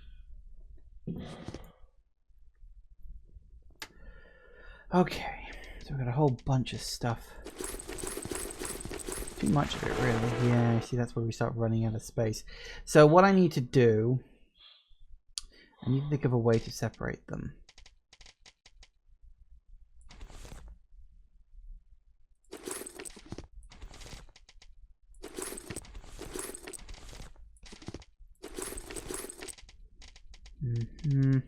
Okay, so we've got a whole bunch of stuff. Too much of it, really. Yeah, see, that's where we start running out of space. So what I need to do, I need to think of a way to separate them. Mm-hmm.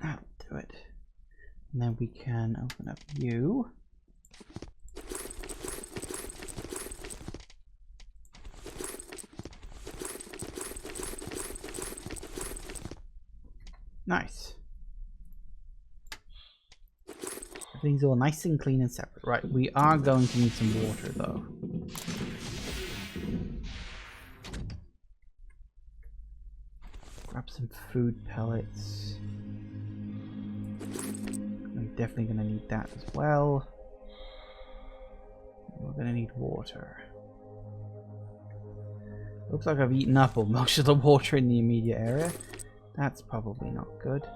That'll do it. And then we can open up you. Nice. Everything's all nice and clean and separate. Right, we are going to need some water though. Grab some food pellets. We're definitely going to need that as well. We're going to need water. Looks like I've eaten up most of the water in the immediate area. That's probably not good.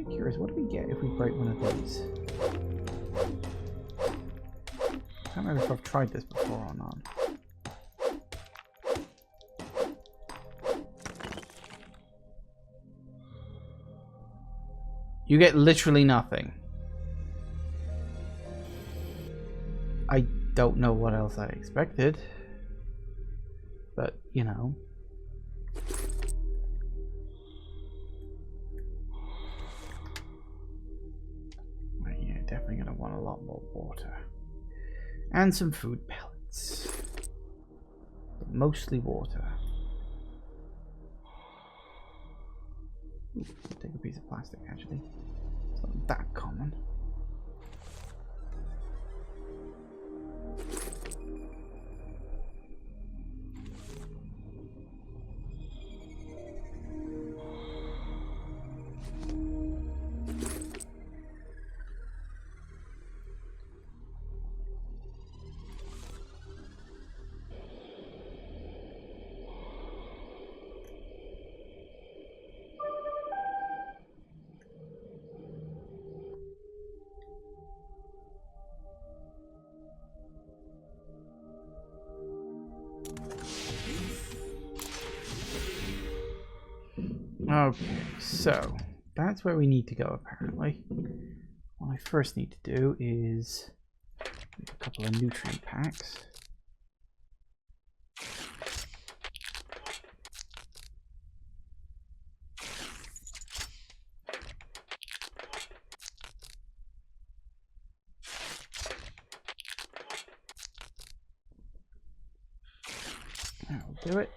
Curious, what do we get if we break one of these? I can't remember if I've tried this before or not. You get literally nothing. I don't know what else I expected. But, you know. Definitely going to want a lot more water. And some food pellets. But mostly water. Ooh, I'll take a piece of plastic actually. It's not that common. Okay, so that's where we need to go apparently. What I first need to do is make a couple of nutrient packs. That'll do it.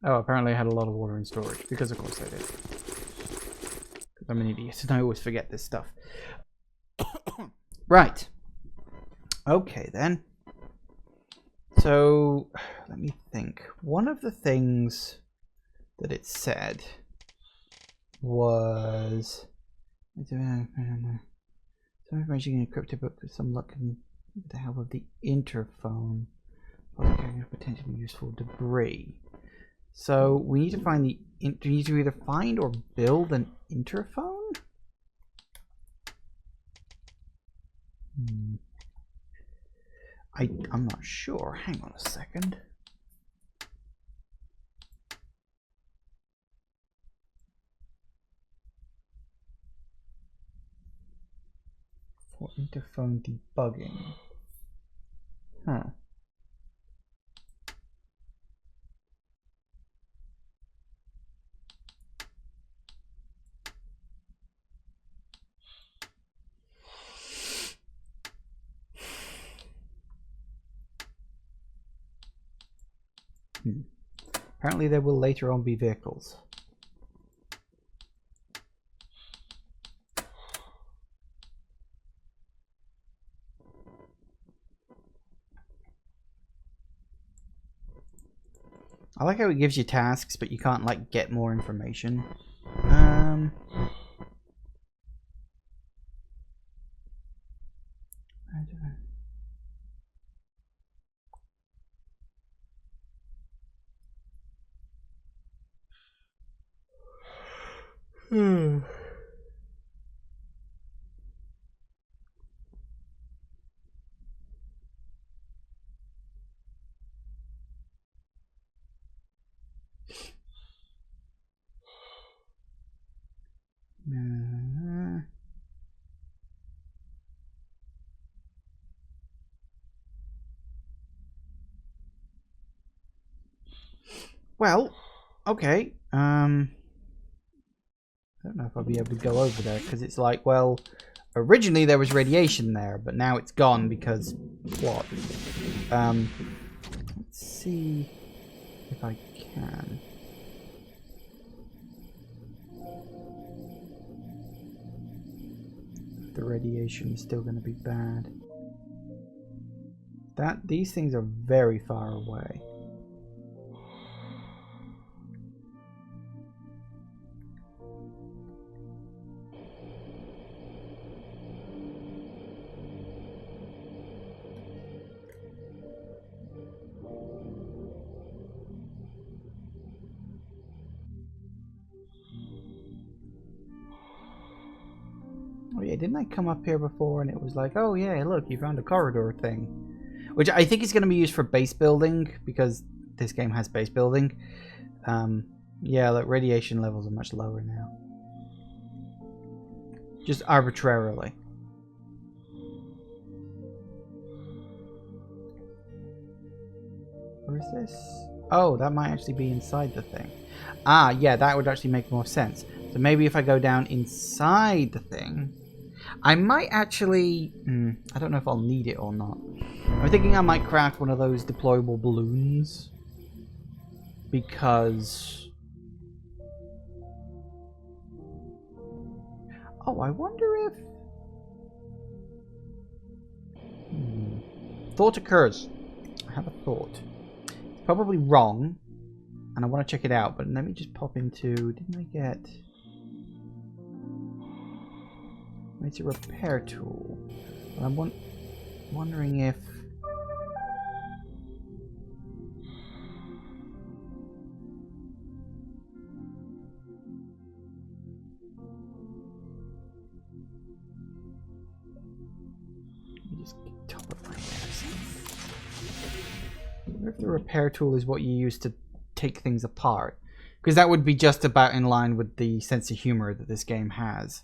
Oh, apparently I had a lot of water in storage, because of course I did. Because I'm an idiot and I always forget this stuff. Right. Okay then. So, let me think. One of the things that it said was... Some information in a crypto book with some luck and with the help of the interphone. Potentially useful debris. So we need to find the. We need to either find or build an interphone. I'm not sure. Hang on a second. For interphone debugging. Huh. Apparently there will later on be vehicles. I like how it gives you tasks, but you can't like get more information. Well, okay. I don't know if I'll be able to go over there because it's like, well, originally there was radiation there, but now it's gone because what? Let's see if I can. The radiation is still going to be bad. These things are very far away. Oh yeah, didn't I come up here before and it was like, oh yeah, look, you found a corridor thing. Which I think is going to be used for base building, because this game has base building. Yeah, look, radiation levels are much lower now. Just arbitrarily. Where is this? Oh, that might actually be inside the thing. Ah, yeah, that would actually make more sense. So maybe if I go down inside the thing, I might actually... I don't know if I'll need it or not. I'm thinking I might craft one of those deployable balloons. Because... Oh, I wonder if... Thought occurs. I have a thought. It's probably wrong. And I want to check it out. But let me just pop into... Didn't I get... It's a repair tool. But I'm wondering if... Let me just top up my ass. I wonder if the repair tool is what you use to take things apart. Because that would be just about in line with the sense of humor that this game has.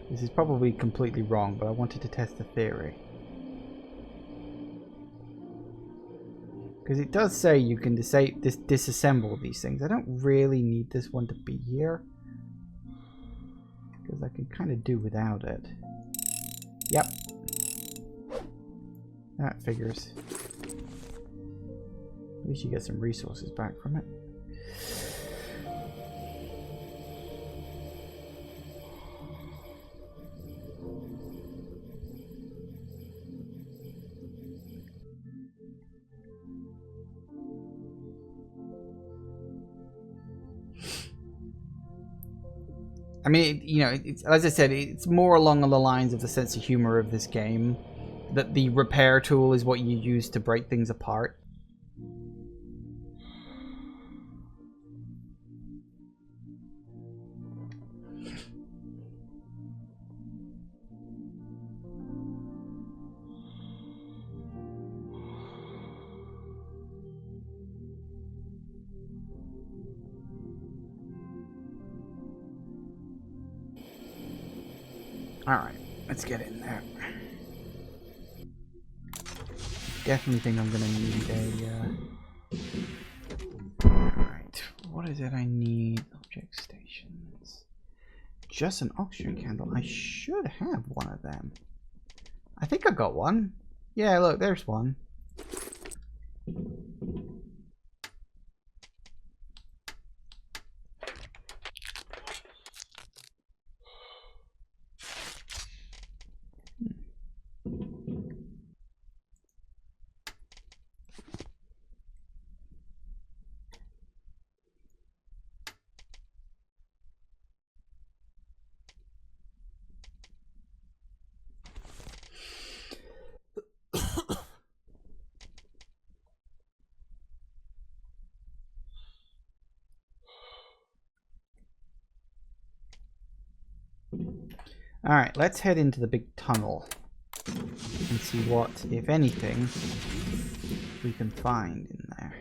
This is probably completely wrong, but I wanted to test the theory. Because it does say you can disassemble these things. I don't really need this one to be here. Because I can kind of do without it. Yep. That figures. At least you get some resources back from it. I mean, you know, as I said, it's more along the lines of the sense of humor of this game. That the repair tool is what you use to break things apart. Alright, let's get in there. Definitely think I'm gonna need a... Alright, what is it I need? Object stations. Just an oxygen candle. I should have one of them. I think I got one. Yeah, look, there's one. Alright, let's head into the big tunnel and see what, if anything, we can find in there.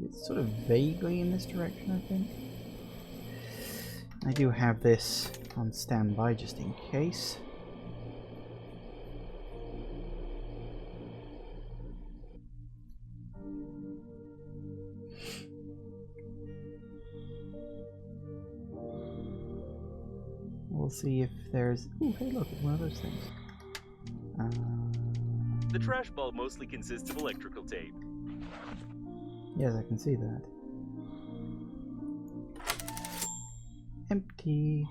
It's sort of vaguely in this direction, I think. I do have this on standby just in case. We'll see if there's... Ooh, hey look, it's one of those things. The trash ball mostly consists of electrical tape. Yes, I can see that. Empty.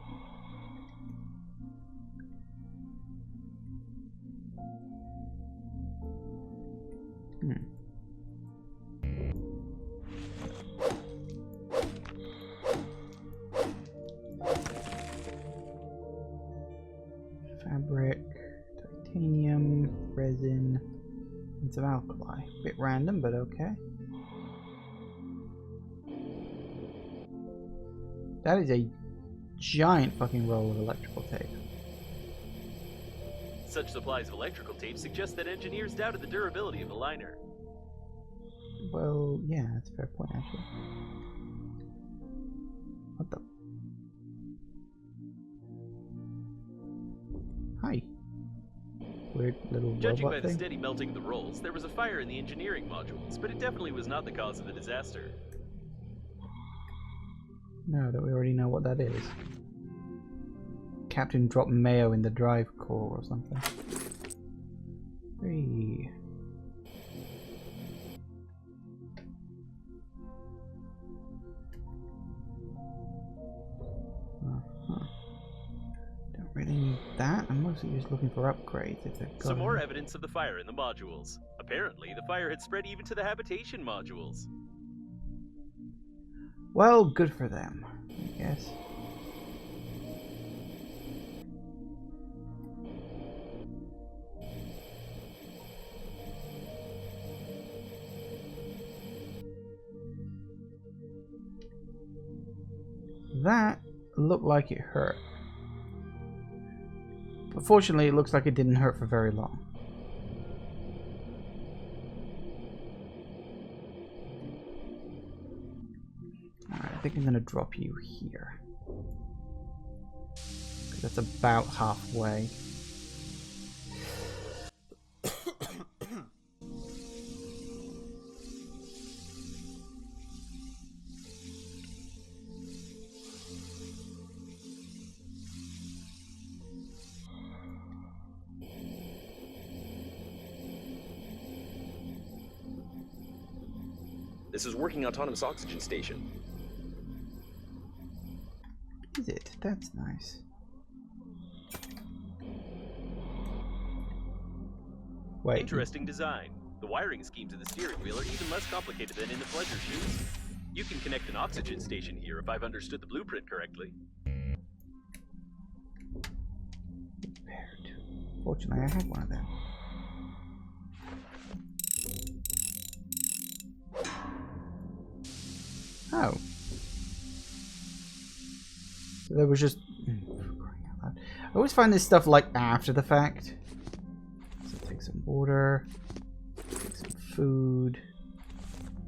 Fabric, titanium, resin, and some alkali. Bit random, but okay. That is a giant fucking roll of electrical tape. Such supplies of electrical tape suggest that engineers doubted the durability of the liner. Well, yeah, that's a fair point, actually. What the? Hi. Weird little Judging robot by the thing. steady melting of the rolls, there was a fire in the engineering modules, but it definitely was not the cause of the disaster. No, that we already know what that is. Captain dropped mayo in the drive core or something. Hey. Don't really need that. I'm mostly just looking for upgrades if they've got Some more them. evidence of the fire in the modules. Apparently, the fire had spread even to the habitation modules. Well, good for them, I guess. That looked like it hurt. But fortunately, it looks like it didn't hurt for very long. think I'm gonna drop you here. 'Cause that's about halfway. This is working autonomous oxygen station. Is it? That's nice. Wait. Interesting design. The wiring schemes of the steering wheel are even less complicated than in the pleasure shoes. You can connect an oxygen station here if I've understood the blueprint correctly. Fortunately, I have one of them. Oh. So there was just... I always find this stuff like after the fact. So take some water. Take some food.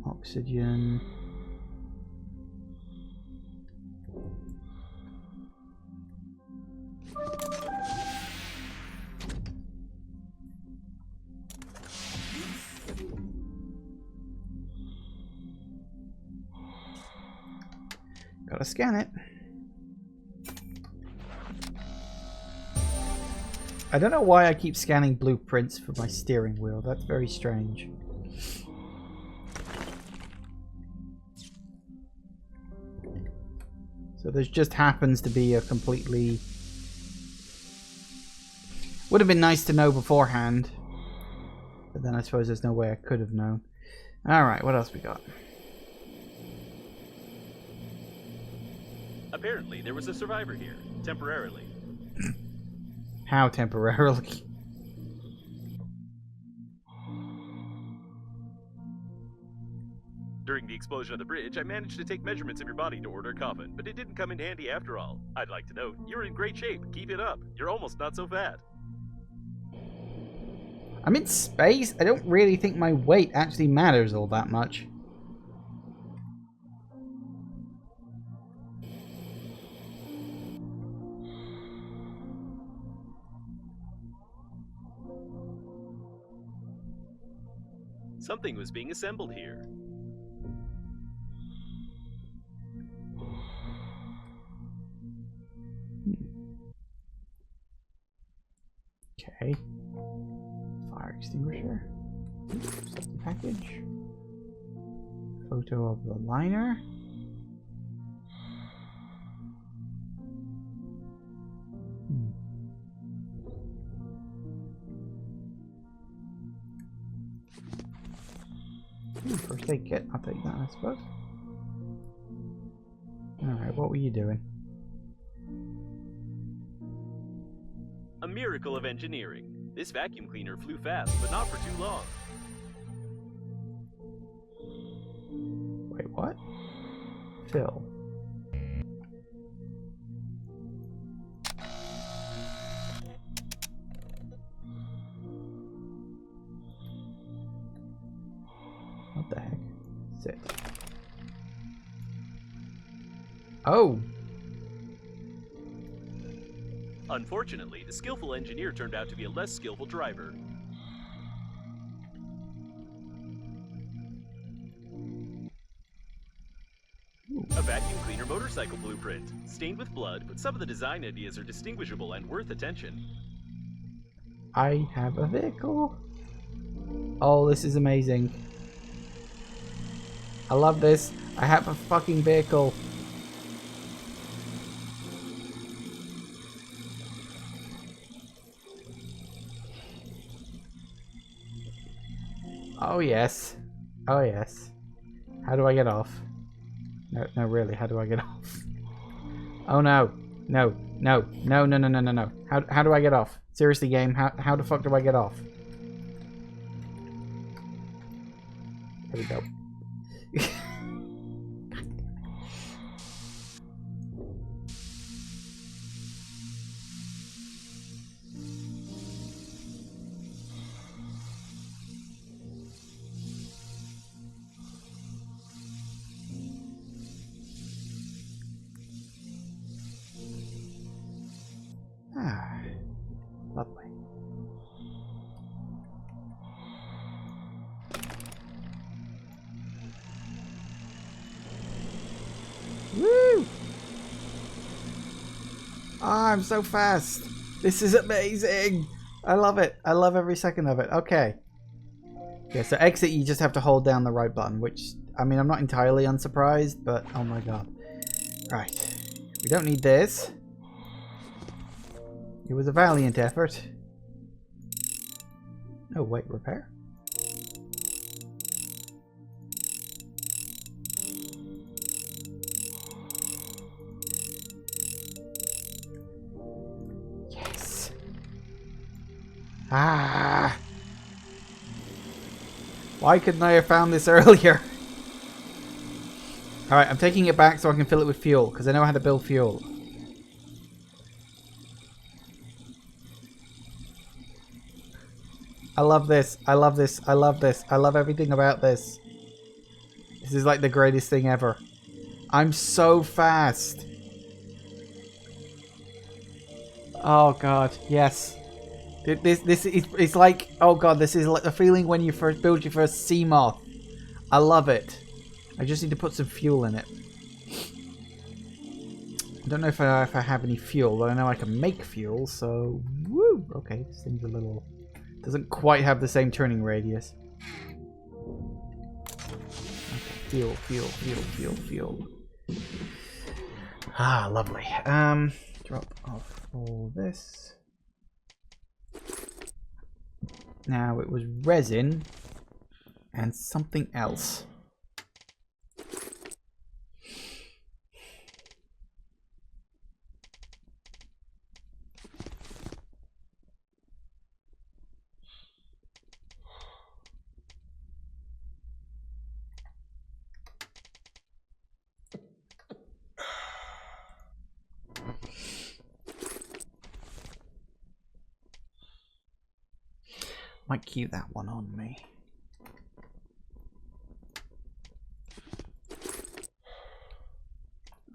Oxygen. Gotta scan it. I don't know why I keep scanning blueprints for my steering wheel. That's very strange. So there just happens to be a completely... Would have been nice to know beforehand. But then I suppose there's no way I could have known. Alright, what else we got? Apparently, there was a survivor here, temporarily. How temporarily? During the explosion of the bridge, I managed to take measurements of your body to order a coffin, but it didn't come in handy after all. I'd like to note, you're in great shape. Keep it up. You're almost not so fat. I'm in space. I don't really think my weight actually matters all that much. Something was being assembled here. Okay. Fire extinguisher. Safety package. Photo of the liner. First aid kit. I'll take that, I suppose. Alright, what were you doing? A miracle of engineering. This vacuum cleaner flew fast, but not for too long. Wait, what? Fill. What the heck? Sit. Oh! Unfortunately, the skillful engineer turned out to be a less skillful driver. A vacuum cleaner motorcycle blueprint. Stained with blood, but some of the design ideas are distinguishable and worth attention. I have a vehicle. Oh, this is amazing. I love this. I have a fucking vehicle. Oh yes. Oh yes. How do I get off? No, no, really, how do I get off? Oh no. No, no, no, no, no, no, no, no. How do I get off? Seriously, game, how the fuck do I get off? There we go. I'm so fast. This is amazing. I love it. I love every second of it. Okay. Yeah, so exit, you just have to hold down the right button, which, I mean, I'm not entirely unsurprised, but oh my god. Right. We don't need this. It was a valiant effort. Oh, wait, repair? Yes. Ah. Why couldn't I have found this earlier? Alright, I'm taking it back so I can fill it with fuel, because I know how to build fuel. I love this. I love this. I love this. I love everything about this. This is like the greatest thing ever. I'm so fast. Oh god, yes. This is, it's like, oh god, this is like the feeling when you first build your first sea moth. I love it. I just need to put some fuel in it. I don't know if I have any fuel, but I know I can make fuel, so woo! Okay, this thing's a little... doesn't quite have the same turning radius. Okay, fuel. Ah, lovely. Drop off all this. Now it was resin and something else. Might keep that one on me.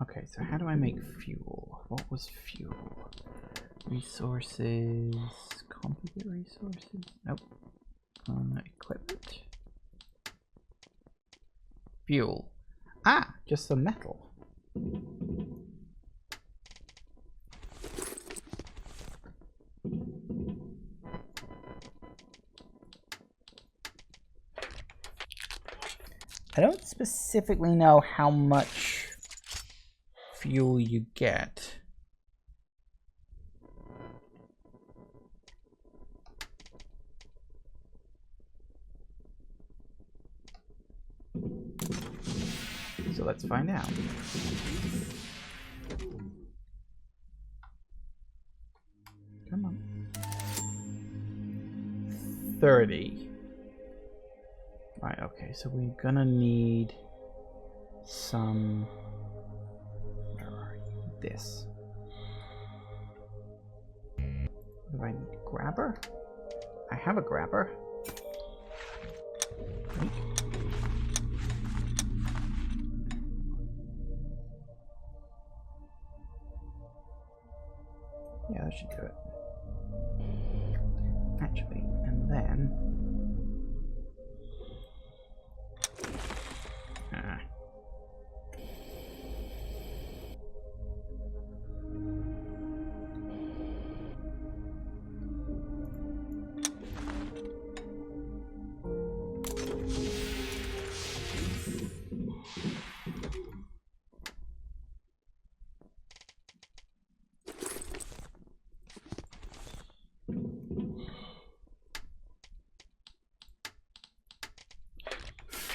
Okay, so how do I make fuel? What was fuel? Resources... composite resources? Nope. Equipment? Fuel. Ah! Just some metal. I don't specifically know how much fuel you get. So let's find out. Come on. 30. Right, okay, so we're gonna need some... where are you? This. Do I need a grabber? I have a grabber. Yeah, that should do it. Actually, and then...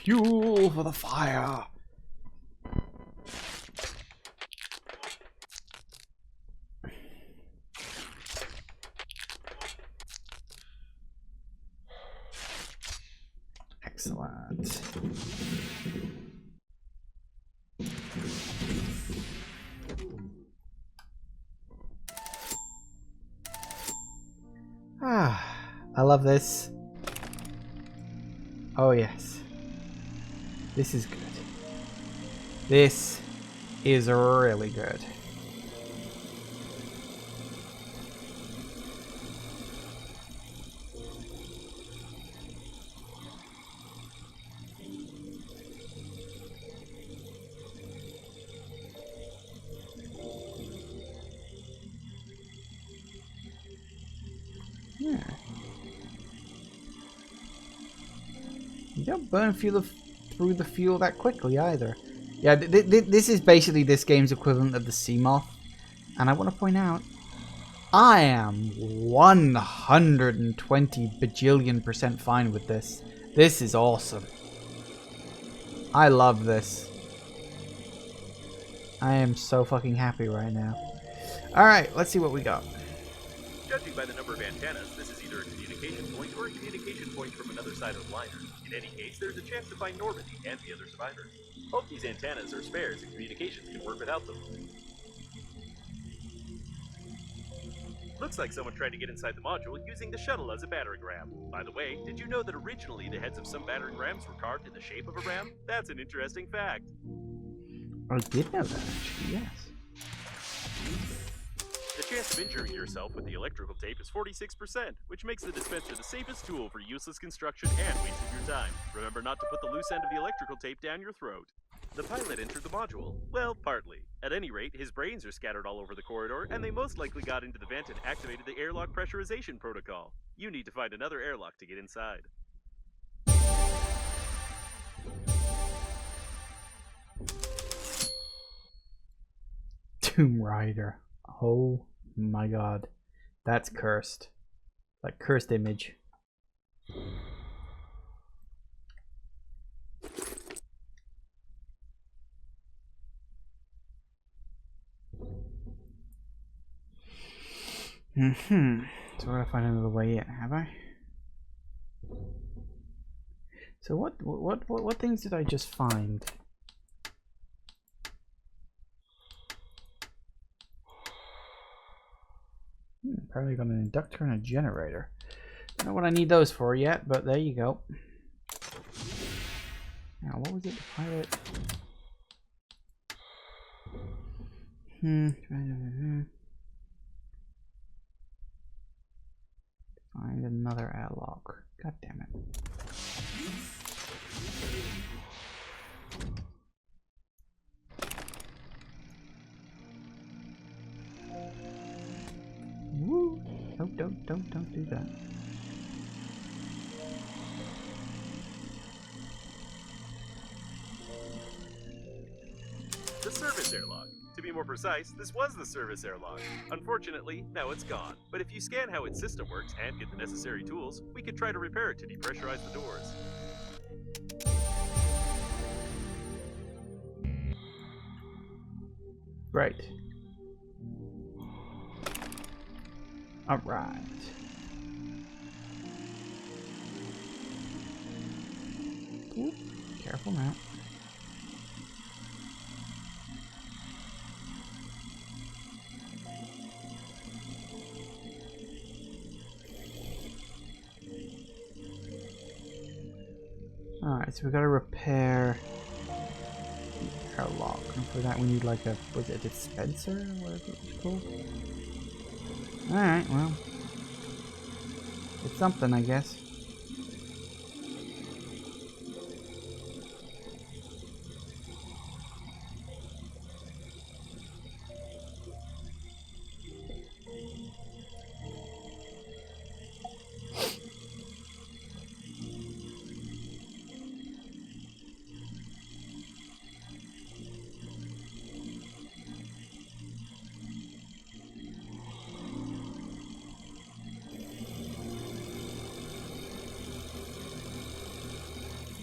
fuel for the fire! Excellent. Ah, I love this. Oh yes. This is good. This is really good. Yeah. You don't burn fuel through the fuel that quickly either. Yeah, this is basically this game's equivalent of the Seamoth. And I want to point out, I am 120 bajillion% fine with this. This is awesome. I love this. I am so fucking happy right now. Alright, let's see what we got. Judging by the number of antennas, this is either a communication point or a communication point from another side of the liner. In any case, there's a chance to find Normandy and the other survivors. Hope these antennas are spares and communications can work without them. Looks like someone tried to get inside the module using the shuttle as a battering ram. By the way, did you know that originally the heads of some battering rams were carved in the shape of a ram? That's an interesting fact. I did know that, actually, yes. The chance of injuring yourself with the electrical tape is 46%, which makes the dispenser the safest tool for useless construction and wasting your time. Remember not to put the loose end of the electrical tape down your throat. The pilot entered the module. Well, partly. At any rate, his brains are scattered all over the corridor, and they most likely got into the vent and activated the airlock pressurization protocol. You need to find another airlock to get inside. Tomb Raider. Oh my god. That's cursed. Like, cursed image. So I gotta find another way in, have I? So what things did I just find? Apparently got an inductor and a generator. Don't know what I need those for yet, but there you go. Now, what was it? The pilot. Find another airlock. God damn it. Woo! Oh, don't do that. The service airlock. To be more precise, this was the service airlock. Unfortunately, now it's gone. But if you scan how its system works and get the necessary tools, we could try to repair it to depressurize the doors. Right. Alright. Careful now. Alright, so we gotta repair the airlock. And for that we need like a, was it a dispenser or whatever it was called? Alright, well. It's something, I guess.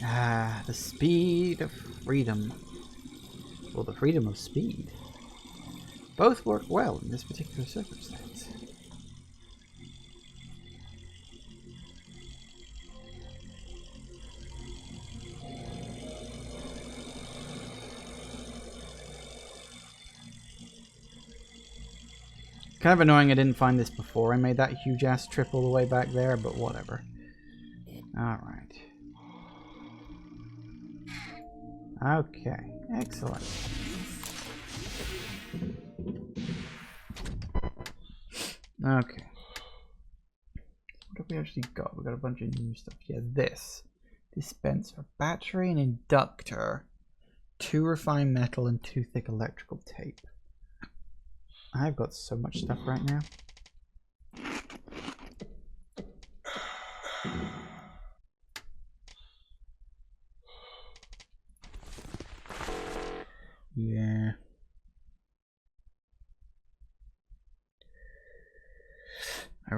Ah, the speed of freedom. Well, the freedom of speed. Both work well in this particular circumstance. Kind of annoying I didn't find this before I made that huge ass trip all the way back there, but whatever. Alright. Okay, excellent. Okay. What have we actually got? We got a bunch of new stuff. Yeah, this. Dispenser, battery and inductor. 2 refined metal and 2 thick electrical tape. I've got so much stuff right now.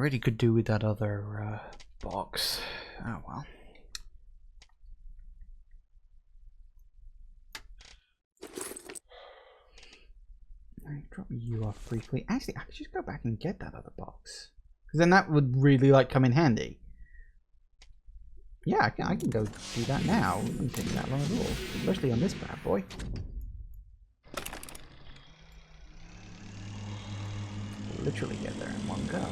really could do with that other box. Oh well. Alright, drop you off briefly. Actually, I could just go back and get that other box. Because then that would really like come in handy. Yeah, I can go do that now. It wouldn't take that long at all. Especially on this bad boy. Literally get there in one go.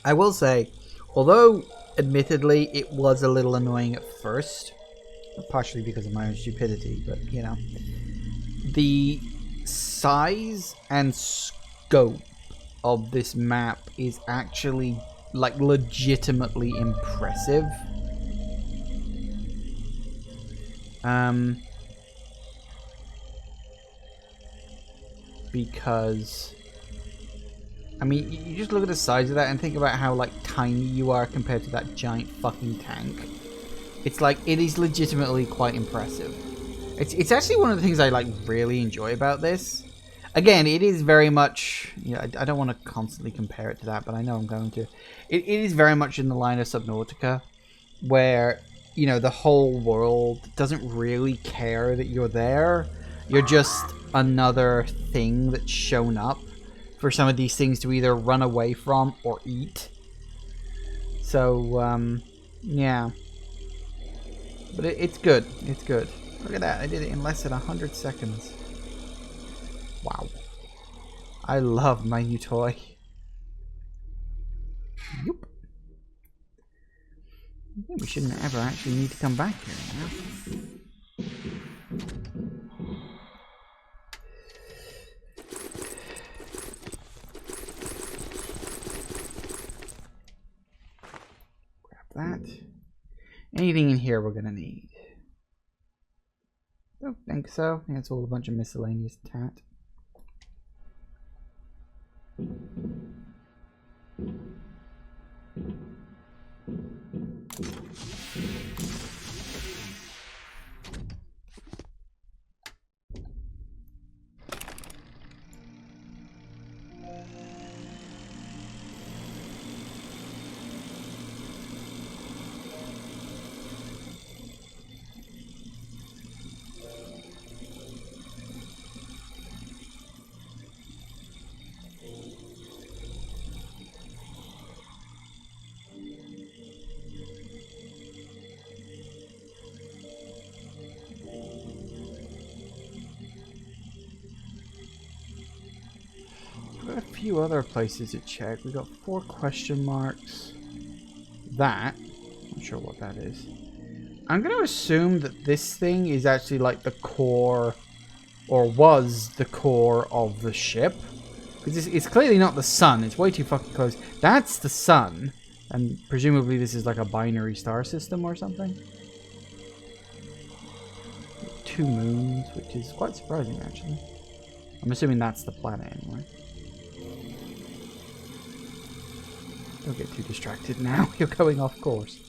I will say, although admittedly it was a little annoying at first, partially because of my own stupidity, but you know, the size and scope of this map is actually like legitimately impressive. Because I mean, you just look at the size of that and think about how like tiny you are compared to that giant fucking tank. It's like, it is legitimately quite impressive. It's actually one of the things I like really enjoy about this. Again, it is very much, you know, I don't want to constantly compare it to that, but I know I'm going to. It is very much in the line of Subnautica, where, you know, the whole world doesn't really care that you're there. You're just another thing that's shown up for some of these things to either run away from or eat. So, yeah. But it's good. It's good. Look at that. I did it in less than 100 seconds. Wow. I love my new toy. Yep. We shouldn't ever actually need to come back here now. Grab that. Anything in here we're gonna need? Don't think so. Yeah, it's all a bunch of miscellaneous tat. Got a few other places to check. We got 4 question marks. That, not sure what that is. I'm going to assume that this thing is actually like the core, or was the core of the ship. Because it's clearly not the sun. It's way too fucking close. That's the sun. And presumably this is like a binary star system or something. 2 moons, which is quite surprising actually. I'm assuming that's the planet anyway. Don't get too distracted now. You're going off course.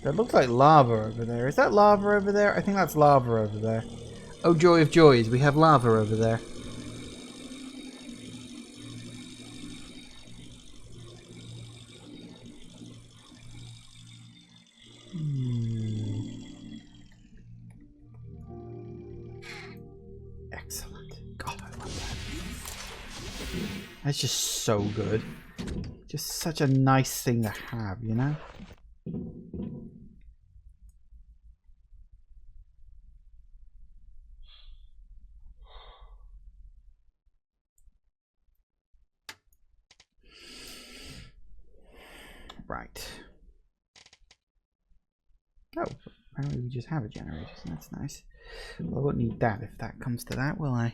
That looks like lava over there. Is that lava over there? I think that's lava over there. Oh, joy of joys. We have lava over there. Excellent. God, I love that. That's just so good. Just such a nice thing to have, you know? Right. Oh, apparently we just have a generator, so that's nice. Well, I won't need that if that comes to that, will I?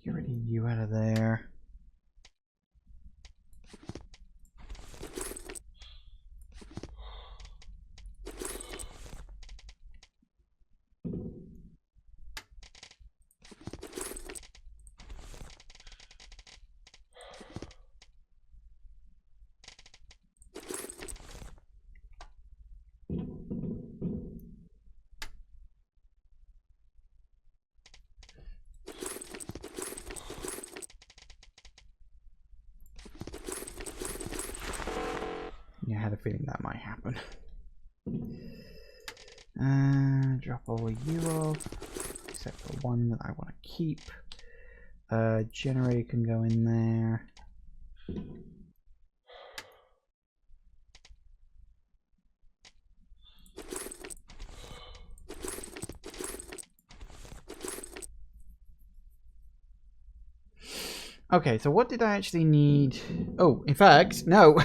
Get rid of you out of there. had a feeling that might happen. Drop all of you off, except for one that I want to keep. Generator can go in there. Okay, so what did I actually need? Oh, in fact, no.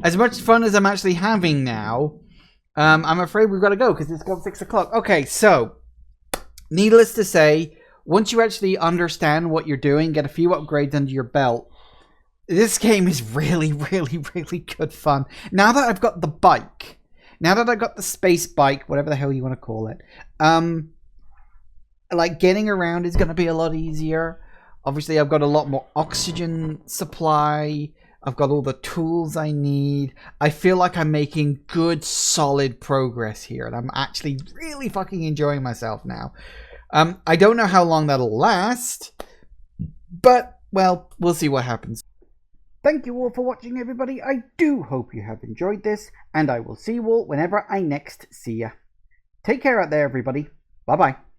As much fun as I'm actually having now, I'm afraid we've got to go because it's gone 6 o'clock. Okay, so needless to say, once you actually understand what you're doing, get a few upgrades under your belt, this game is really, really, really good fun. Now that I've got the bike, now that I've got the space bike, whatever the hell you want to call it, like getting around is going to be a lot easier. Obviously, I've got a lot more oxygen supply. I've got all the tools I need. I feel like I'm making good, solid progress here. And I'm actually really fucking enjoying myself now. I don't know how long that'll last. But, well, we'll see what happens. Thank you all for watching, everybody. I do hope you have enjoyed this. And I will see you all whenever I next see ya. Take care out there, everybody. Bye-bye.